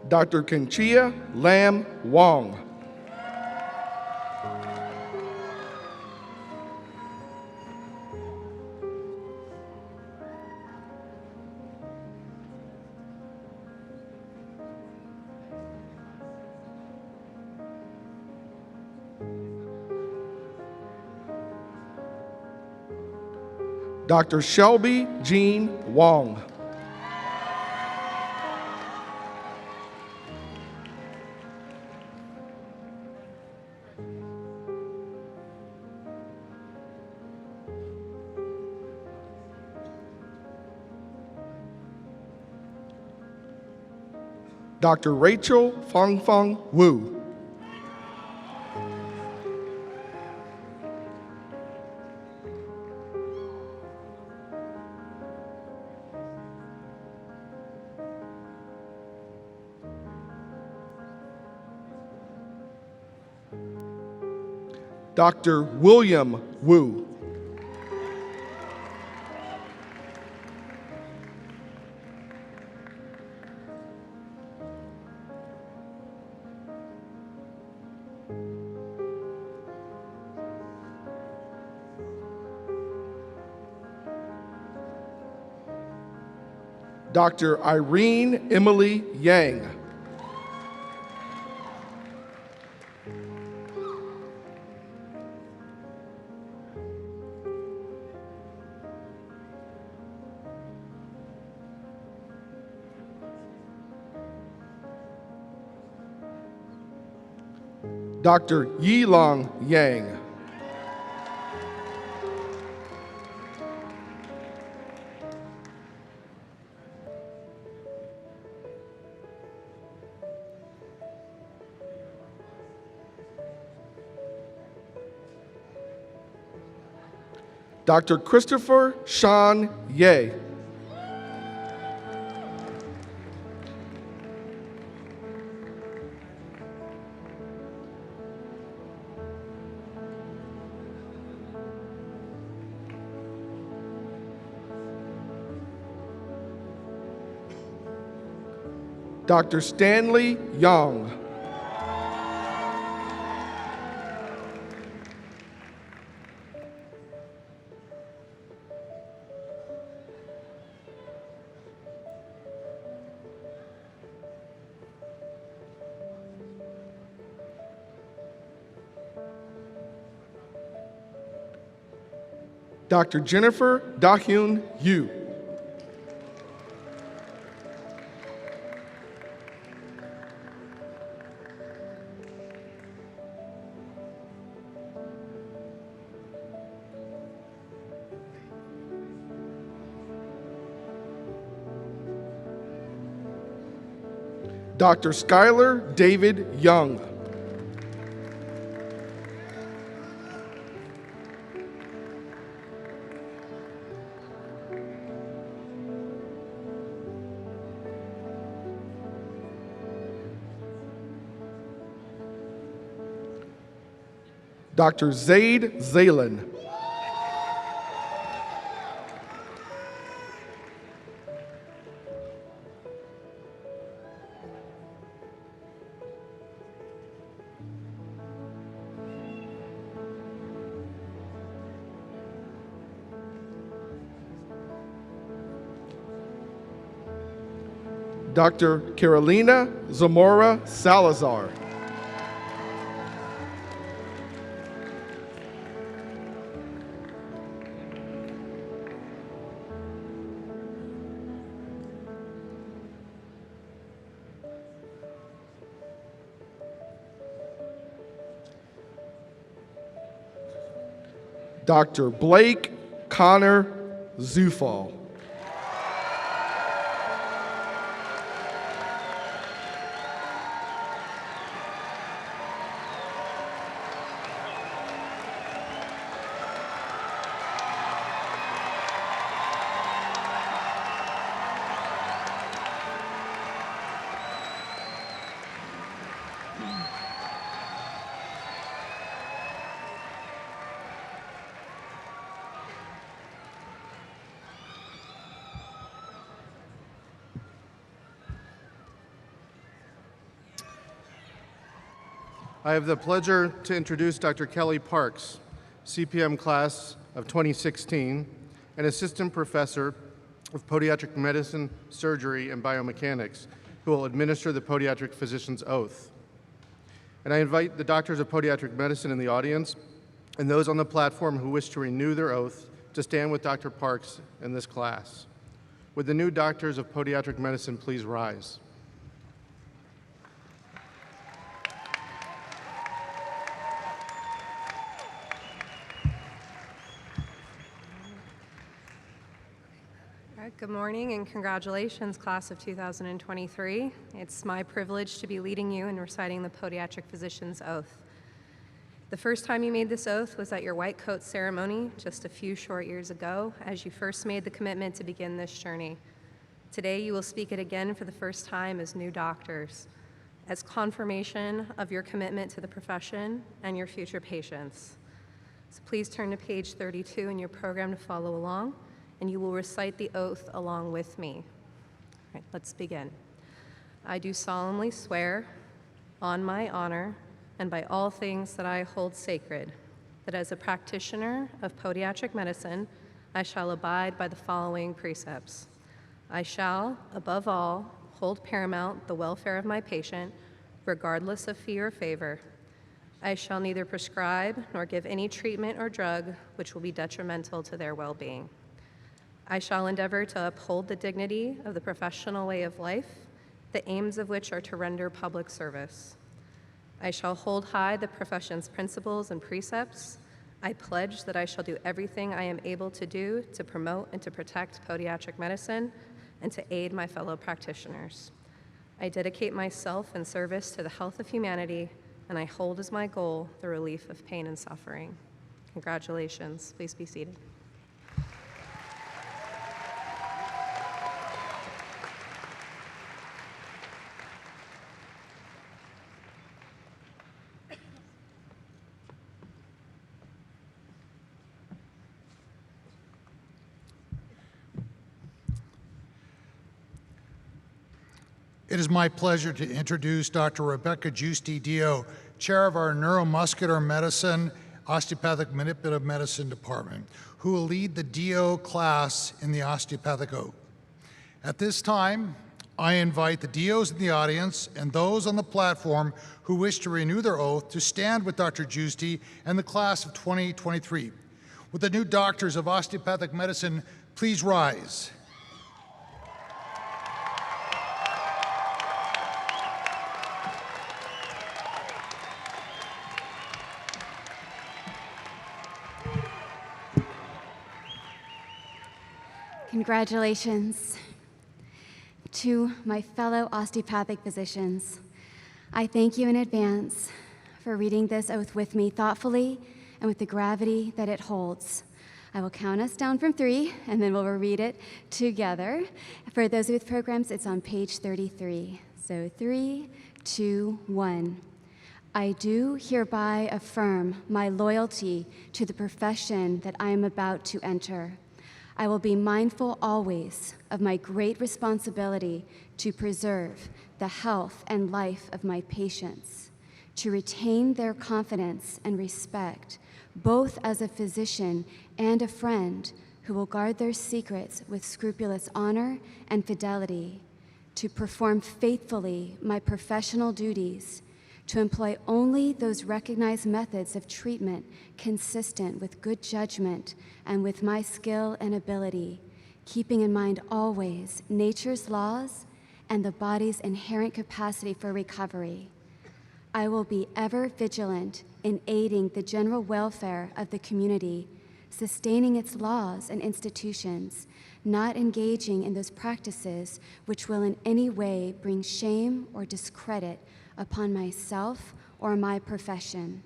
Dr. Kenchia Lam Wong. Dr. Shelby Jean Wong. Dr. Rachel Fong Fong Wu. Dr. William Wu. Dr. Irene Emily Yang. Dr. Yilong Yang. Dr. Christopher Sean Ye. Dr. Stanley Young. Dr. Jennifer Dahyun Yu. Dr. Skylar David Young. Dr. Zaid Zalen. Dr. Carolina Zamora Salazar. Dr. Blake Connor Zufall. I have the pleasure to introduce Dr. Kelly Parks, CPM class of 2016, and Assistant Professor of Podiatric Medicine, Surgery, and Biomechanics, who will administer the Podiatric Physician's Oath. And I invite the doctors of Podiatric Medicine in the audience and those on the platform who wish to renew their oath to stand with Dr. Parks in this class. Would the new doctors of Podiatric Medicine please rise? Good morning and congratulations, class of 2023. It's my privilege to be leading you in reciting the Podiatric Physician's Oath. The first time you made this oath was at your white coat ceremony just a few short years ago as you first made the commitment to begin this journey. Today you will speak it again for the first time as new doctors, as confirmation of your commitment to the profession and your future patients. So please turn to page 32 in your program to follow along, and you will recite the oath along with me. All right, let's begin. I do solemnly swear on my honor and by all things that I hold sacred, that as a practitioner of podiatric medicine, I shall abide by the following precepts. I shall, above all, hold paramount the welfare of my patient, regardless of fee or favor. I shall neither prescribe nor give any treatment or drug which will be detrimental to their well-being. I shall endeavor to uphold the dignity of the professional way of life, the aims of which are to render public service. I shall hold high the profession's principles and precepts. I pledge that I shall do everything I am able to do to promote and to protect podiatric medicine and to aid my fellow practitioners. I dedicate myself in service to the health of humanity, and I hold as my goal the relief of pain and suffering. Congratulations. Please be seated. It is my pleasure to introduce Dr. Rebecca Giusti Dio, Chair of our Neuromuscular Medicine, Osteopathic Manipulative Medicine Department, who will lead the Dio class in the Osteopathic Oath. At this time, I invite the Dios in the audience and those on the platform who wish to renew their oath to stand with Dr. Giusti and the class of 2023. Would the new doctors of osteopathic medicine please rise? Congratulations to my fellow osteopathic physicians. I thank you in advance for reading this oath with me thoughtfully and with the gravity that it holds. I will count us down from 3, and then we'll read it together. For those with programs, it's on page 33. So 3, 2, 1. I do hereby affirm my loyalty to the profession that I am about to enter. I will be mindful always of my great responsibility to preserve the health and life of my patients, to retain their confidence and respect, both as a physician and a friend who will guard their secrets with scrupulous honor and fidelity, to perform faithfully my professional duties, to employ only those recognized methods of treatment consistent with good judgment and with my skill and ability, keeping in mind always nature's laws and the body's inherent capacity for recovery. I will be ever vigilant in aiding the general welfare of the community, sustaining its laws and institutions, not engaging in those practices which will in any way bring shame or discredit upon myself or my profession.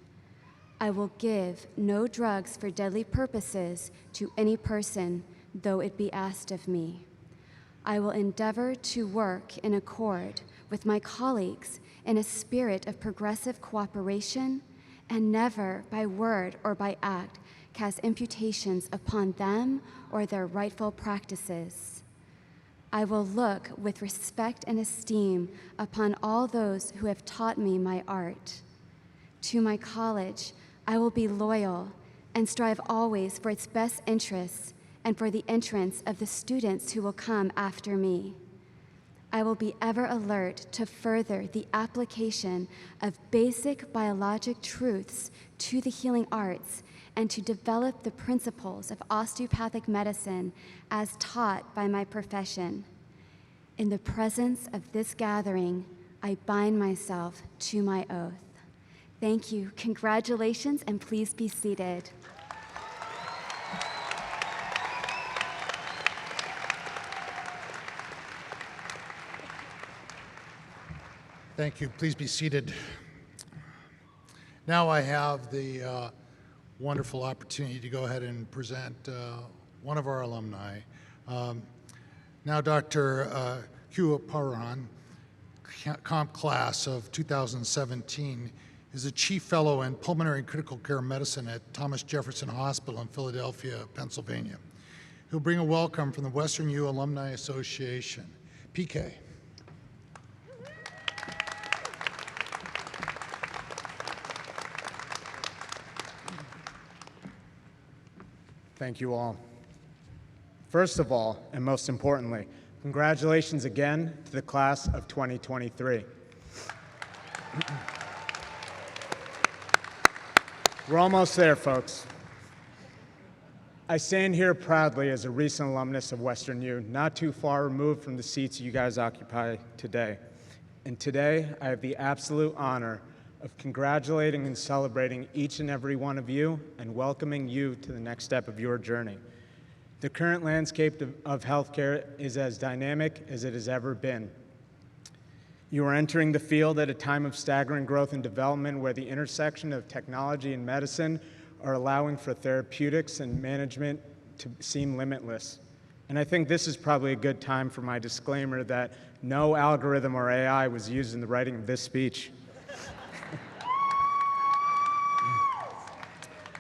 I will give no drugs for deadly purposes to any person, though it be asked of me. I will endeavor to work in accord with my colleagues in a spirit of progressive cooperation and never by word or by act cast imputations upon them or their rightful practices. I will look with respect and esteem upon all those who have taught me my art. To my college, I will be loyal and strive always for its best interests and for the entrance of the students who will come after me. I will be ever alert to further the application of basic biologic truths to the healing arts and to develop the principles of osteopathic medicine as taught by my profession. In the presence of this gathering, I bind myself to my oath. Thank you. Congratulations, and please be seated. Thank you. Please be seated. Now I have the wonderful opportunity to go ahead and present one of our alumni. Now Dr. Hugh Paran, comp class of 2017, is a chief fellow in pulmonary and critical care medicine at Thomas Jefferson Hospital in Philadelphia, Pennsylvania. He'll bring a welcome from the WesternU Alumni Association. PK. Thank you all. First of all, and most importantly, congratulations again to the class of 2023. We're almost there, folks. I stand here proudly as a recent alumnus of WesternU, not too far removed from the seats you guys occupy today. And today, I have the absolute honor of congratulating and celebrating each and every one of you and welcoming you to the next step of your journey. The current landscape of healthcare is as dynamic as it has ever been. You are entering the field at a time of staggering growth and development where the intersection of technology and medicine are allowing for therapeutics and management to seem limitless. And I think this is probably a good time for my disclaimer that no algorithm or AI was used in the writing of this speech.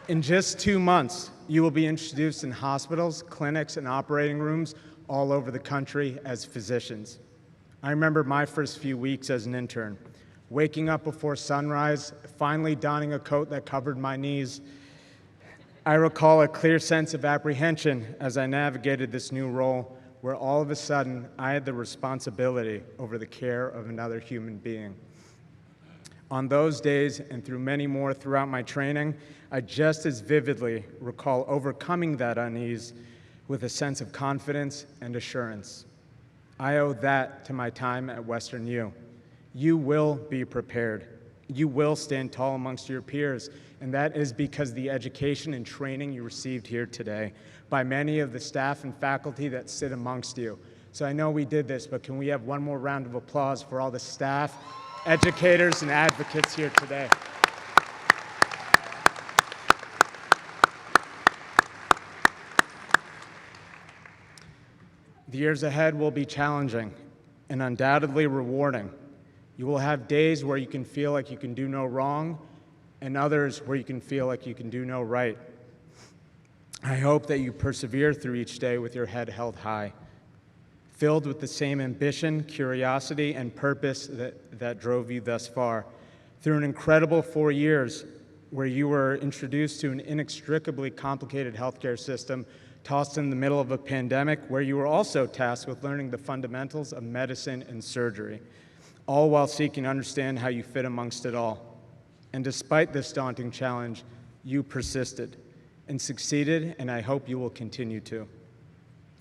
In just 2 months, you will be introduced in hospitals, clinics, and operating rooms all over the country as physicians. I remember my first few weeks as an intern, waking up before sunrise, finally donning a coat that covered my knees. I recall a clear sense of apprehension as I navigated this new role, where all of a sudden I had the responsibility over the care of another human being. On those days, and through many more throughout my training, I just as vividly recall overcoming that unease with a sense of confidence and assurance. I owe that to my time at WesternU. You will be prepared. You will stand tall amongst your peers, and that is because the education and training you received here today by many of the staff and faculty that sit amongst you. So I know we did this, but can we have one more round of applause for all the staff, educators, and advocates here today? The years ahead will be challenging and undoubtedly rewarding. You will have days where you can feel like you can do no wrong, and others where you can feel like you can do no right. I hope that you persevere through each day with your head held high, filled with the same ambition, curiosity, and purpose that drove you thus far. Through an incredible 4 years where you were introduced to an inextricably complicated healthcare system, tossed in the middle of a pandemic, where you were also tasked with learning the fundamentals of medicine and surgery, all while seeking to understand how you fit amongst it all. And despite this daunting challenge, you persisted and succeeded, and I hope you will continue to.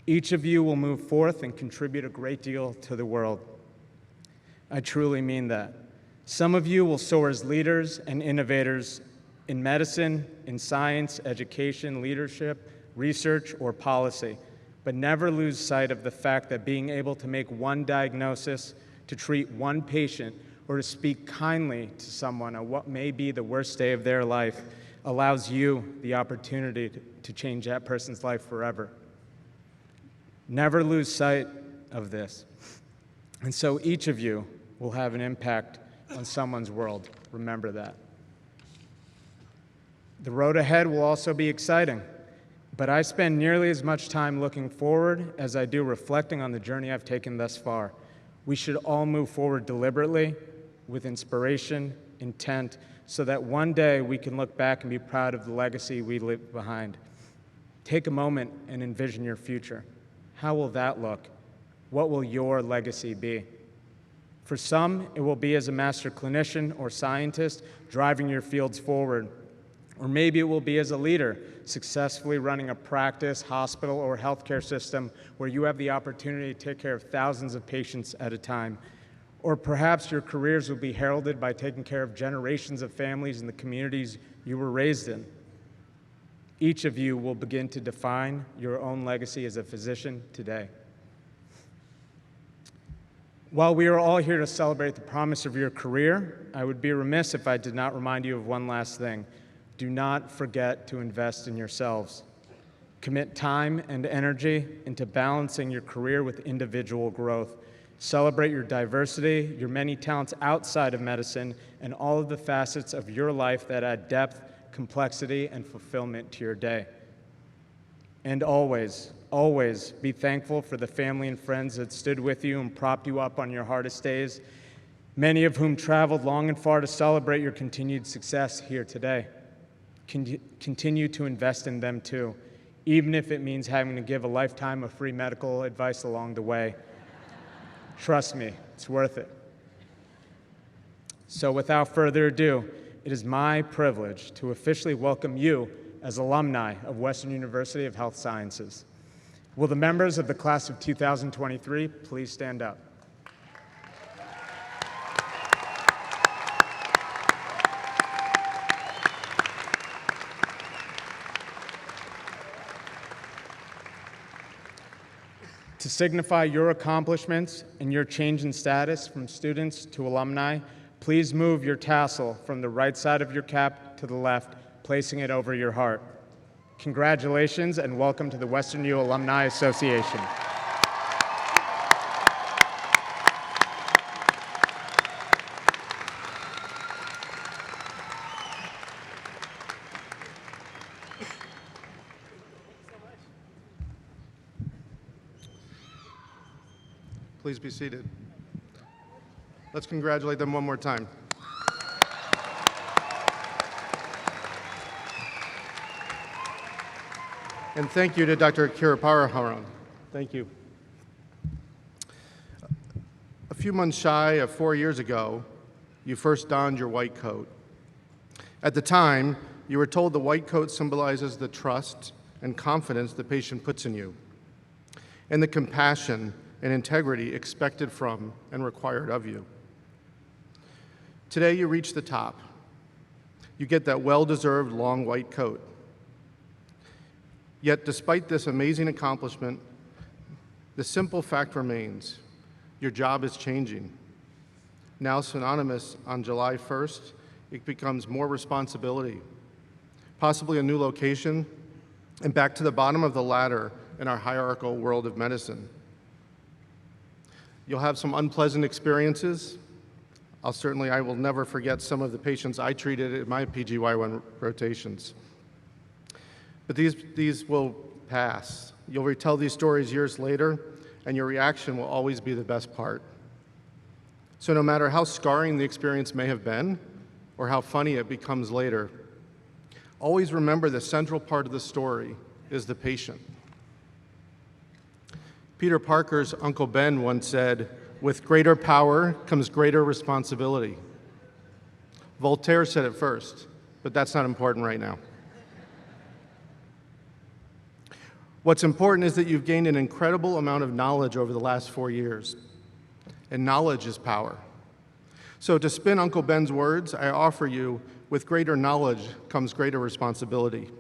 Each of you will move forth and contribute a great deal to the world. I truly mean that. Some of you will soar as leaders and innovators in medicine, in science, education, leadership, research, or policy, but never lose sight of the fact that being able to make one diagnosis, to treat one patient, or to speak kindly to someone on what may be the worst day of their life allows you the opportunity to change that person's life forever. Never lose sight of this. And so each of you will have an impact on someone's world. Remember that. The road ahead will also be exciting, but I spend nearly as much time looking forward as I do reflecting on the journey I've taken thus far. We should all move forward deliberately, with inspiration, intent, so that one day we can look back and be proud of the legacy we leave behind. Take a moment and envision your future. How will that look? What will your legacy be? For some, it will be as a master clinician or scientist driving your fields forward. Or maybe it will be as a leader, successfully running a practice, hospital, or healthcare system where you have the opportunity to take care of thousands of patients at a time. Or perhaps your careers will be heralded by taking care of generations of families in the communities you were raised in. Each of you will begin to define your own legacy as a physician today. While we are all here to celebrate the promise of your career, I would be remiss if I did not remind you of one last thing. Do not forget to invest in yourselves. Commit time and energy into balancing your career with individual growth. Celebrate your diversity, your many talents outside of medicine, and all of the facets of your life that add depth, complexity, and fulfillment to your day. And always, always be thankful for the family and friends that stood with you and propped you up on your hardest days, many of whom traveled long and far to celebrate your continued success here today. Continue to invest in them too, even if it means having to give a lifetime of free medical advice along the way. Trust me, it's worth it. So without further ado, it is my privilege to officially welcome you as alumni of Western University of Health Sciences. Will the members of the class of 2023 please stand up? To signify your accomplishments and your change in status from students to alumni, please move your tassel from the right side of your cap to the left, placing it over your heart. Congratulations and welcome to the WesternU Alumni Association. Please be seated. Let's congratulate them one more time. And thank you to Dr. Kiraparaharan. Thank you. A few months shy of 4 years ago, you first donned your white coat. At the time, you were told the white coat symbolizes the trust and confidence the patient puts in you, and the compassion and integrity expected from and required of you. Today, you reach the top. You get that well-deserved long white coat. Yet, despite this amazing accomplishment, the simple fact remains: your job is changing. Now synonymous on July 1st, it becomes more responsibility, possibly a new location, and back to the bottom of the ladder in our hierarchical world of medicine. You'll have some unpleasant experiences. I will never forget some of the patients I treated in my PGY1 rotations. But these will pass. You'll retell these stories years later, and your reaction will always be the best part. So no matter how scarring the experience may have been, or how funny it becomes later, always remember the central part of the story is the patient. Peter Parker's Uncle Ben once said, "With greater power comes greater responsibility." Voltaire said it first, but that's not important right now. What's important is that you've gained an incredible amount of knowledge over the last 4 years, and knowledge is power. So to spin Uncle Ben's words, I offer you, with greater knowledge comes greater responsibility.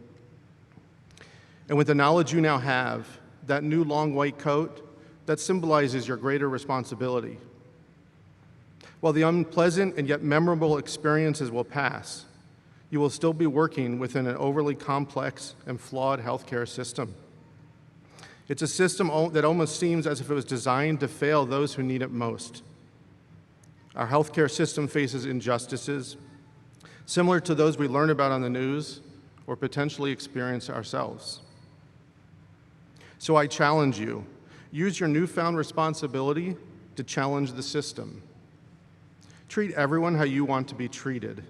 And with the knowledge you now have, that new long white coat, that symbolizes your greater responsibility. While the unpleasant and yet memorable experiences will pass, you will still be working within an overly complex and flawed healthcare system. It's a system that almost seems as if it was designed to fail those who need it most. Our healthcare system faces injustices similar to those we learn about on the news or potentially experience ourselves. So I challenge you, use your newfound responsibility to challenge the system. Treat everyone how you want to be treated.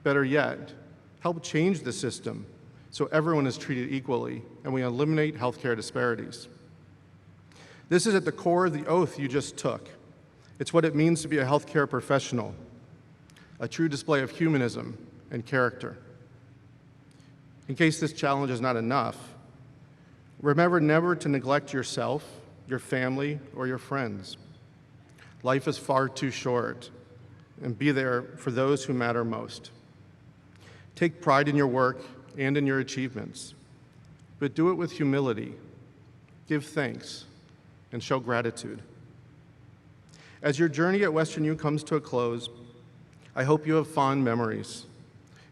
Better yet, help change the system so everyone is treated equally and we eliminate healthcare disparities. This is at the core of the oath you just took. It's what it means to be a healthcare professional, a true display of humanism and character. In case this challenge is not enough, remember never to neglect yourself, your family, or your friends. Life is far too short, and be there for those who matter most. Take pride in your work and in your achievements, but do it with humility. Give thanks and show gratitude. As your journey at WesternU comes to a close, I hope you have fond memories.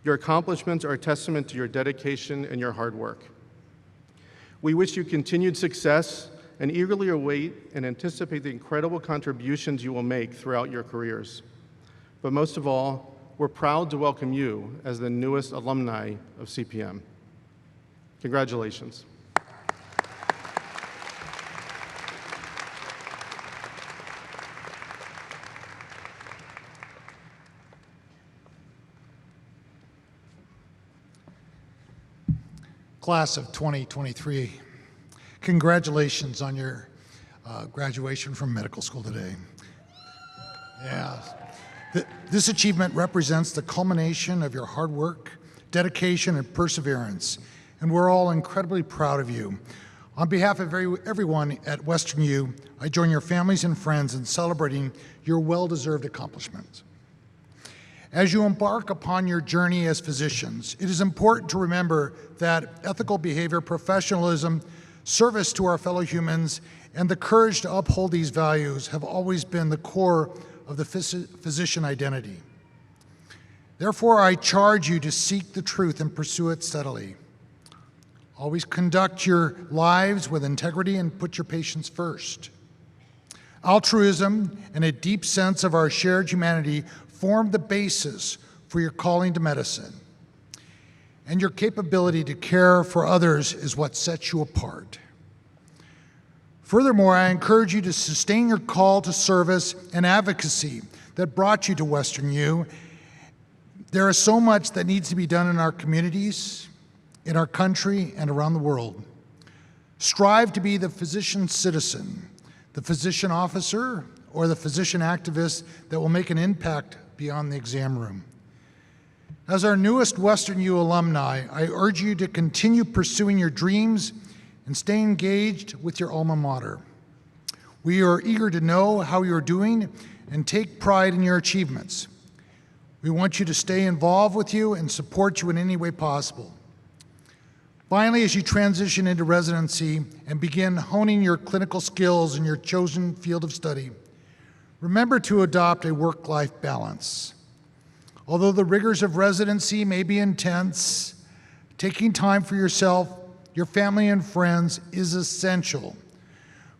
Your accomplishments are a testament to your dedication and your hard work. We wish you continued success and eagerly await and anticipate the incredible contributions you will make throughout your careers. But most of all, we're proud to welcome you as the newest alumni of CPM. Congratulations. Class of 2023, congratulations on your graduation from medical school today. Yeah. This achievement represents the culmination of your hard work, dedication, and perseverance, and we're all incredibly proud of you. On behalf of everyone at WesternU, I join your families and friends in celebrating your well-deserved accomplishments. As you embark upon your journey as physicians, it is important to remember that ethical behavior, professionalism, Service to our fellow humans and the courage to uphold these values have always been the core of the physician identity. Therefore, I charge you to seek the truth and pursue it steadily. Always conduct your lives with integrity and put your patients first. Altruism and a deep sense of our shared humanity form the basis for your calling to medicine. And your capability to care for others is what sets you apart. Furthermore, I encourage you to sustain your call to service and advocacy that brought you to WesternU. There is so much that needs to be done in our communities, in our country, and around the world. Strive to be the physician citizen, the physician officer, or the physician activist that will make an impact beyond the exam room. As our newest WesternU alumni, I urge you to continue pursuing your dreams and stay engaged with your alma mater. We are eager to know how you're doing and take pride in your achievements. We want you to stay involved with you and support you in any way possible. Finally, as you transition into residency and begin honing your clinical skills in your chosen field of study, remember to adopt a work-life balance. Although the rigors of residency may be intense, taking time for yourself, your family, and friends is essential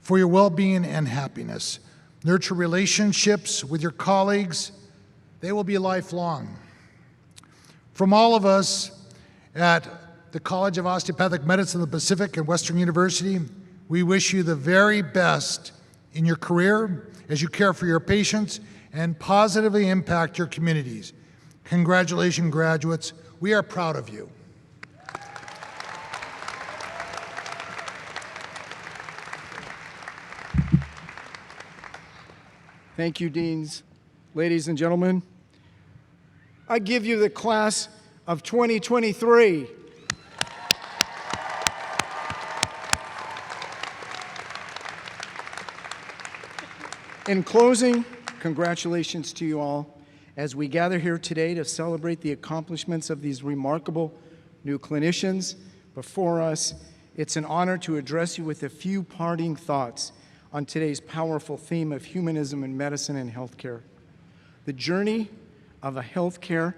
for your well-being and happiness. Nurture relationships with your colleagues. They will be lifelong. From all of us at the College of Osteopathic Medicine of the Pacific and Western University, we wish you the very best in your career as you care for your patients and positively impact your communities. Congratulations, graduates. We are proud of you. Thank you, deans. Ladies and gentlemen, I give you the class of 2023. In closing, congratulations to you all as we gather here today to celebrate the accomplishments of these remarkable new clinicians before us. It's an honor to address you with a few parting thoughts on today's powerful theme of humanism in medicine and healthcare. The journey of a healthcare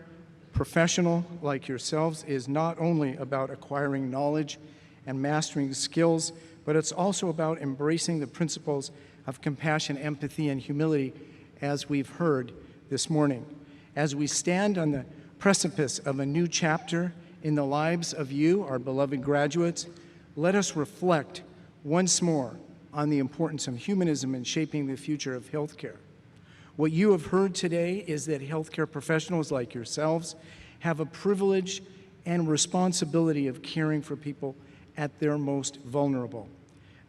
professional like yourselves is not only about acquiring knowledge and mastering skills, but it's also about embracing the principles of compassion, empathy, and humility, as we've heard this morning. As we stand on the precipice of a new chapter in the lives of you, our beloved graduates, let us reflect once more on the importance of humanism in shaping the future of healthcare. What you have heard today is that healthcare professionals like yourselves have a privilege and responsibility of caring for people at their most vulnerable.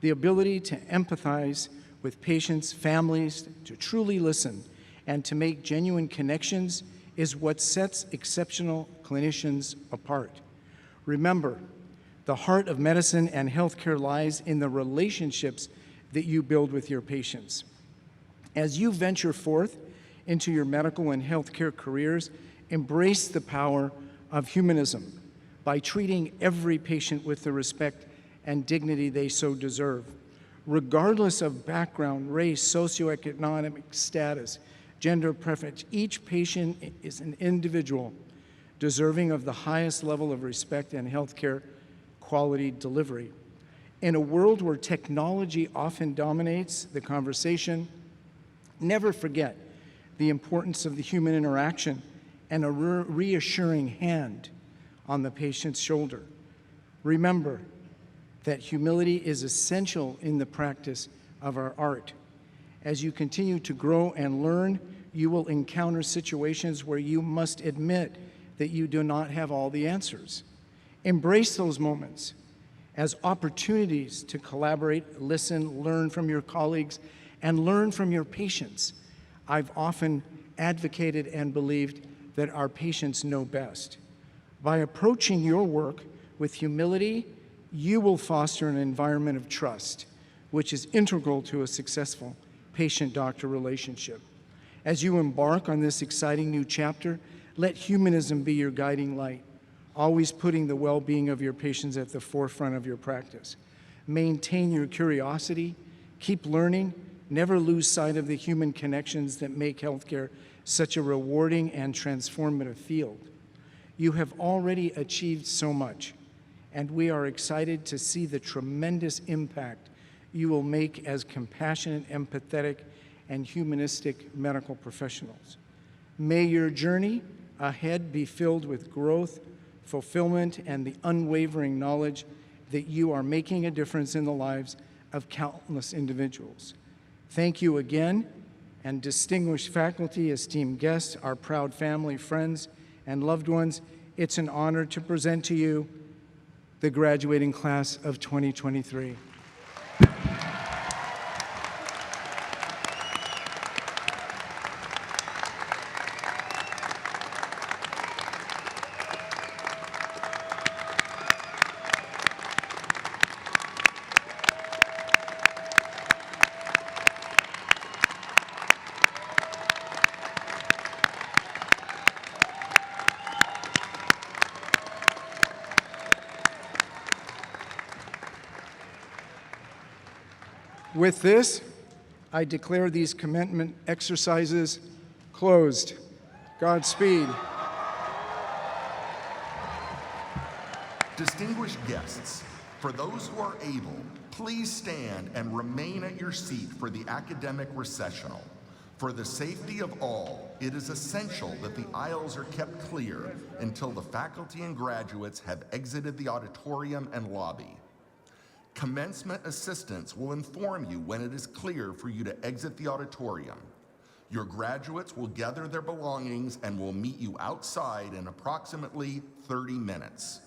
The ability to empathize with patients, families, to truly listen, and to make genuine connections is what sets exceptional clinicians apart. Remember, the heart of medicine and healthcare lies in the relationships that you build with your patients. As you venture forth into your medical and healthcare careers, embrace the power of humanism by treating every patient with the respect and dignity they so deserve. Regardless of background, race, socioeconomic status, gender preference, each patient is an individual deserving of the highest level of respect and healthcare quality delivery. In a world where technology often dominates the conversation, never forget the importance of the human interaction and a reassuring hand on the patient's shoulder. Remember that humility is essential in the practice of our art. As you continue to grow and learn, you will encounter situations where you must admit that you do not have all the answers. Embrace those moments as opportunities to collaborate, listen, learn from your colleagues, and learn from your patients. I've often advocated and believed that our patients know best. By approaching your work with humility, you will foster an environment of trust, which is integral to a successful patient-doctor relationship. As you embark on this exciting new chapter, let humanism be your guiding light, always putting the well-being of your patients at the forefront of your practice. Maintain your curiosity, keep learning, never lose sight of the human connections that make healthcare such a rewarding and transformative field. You have already achieved so much, and we are excited to see the tremendous impact you will make as compassionate, empathetic, and humanistic medical professionals. May your journey ahead be filled with growth, fulfillment, and the unwavering knowledge that you are making a difference in the lives of countless individuals. Thank you again, and distinguished faculty, esteemed guests, our proud family, friends, and loved ones, it's an honor to present to you the graduating class of 2023. With this, I declare these commencement exercises closed. Godspeed. Distinguished guests, for those who are able, please stand and remain at your seat for the academic recessional. For the safety of all, it is essential that the aisles are kept clear until the faculty and graduates have exited the auditorium and lobby. Commencement assistants will inform you when it is clear for you to exit the auditorium. Your graduates will gather their belongings and will meet you outside in approximately 30 minutes.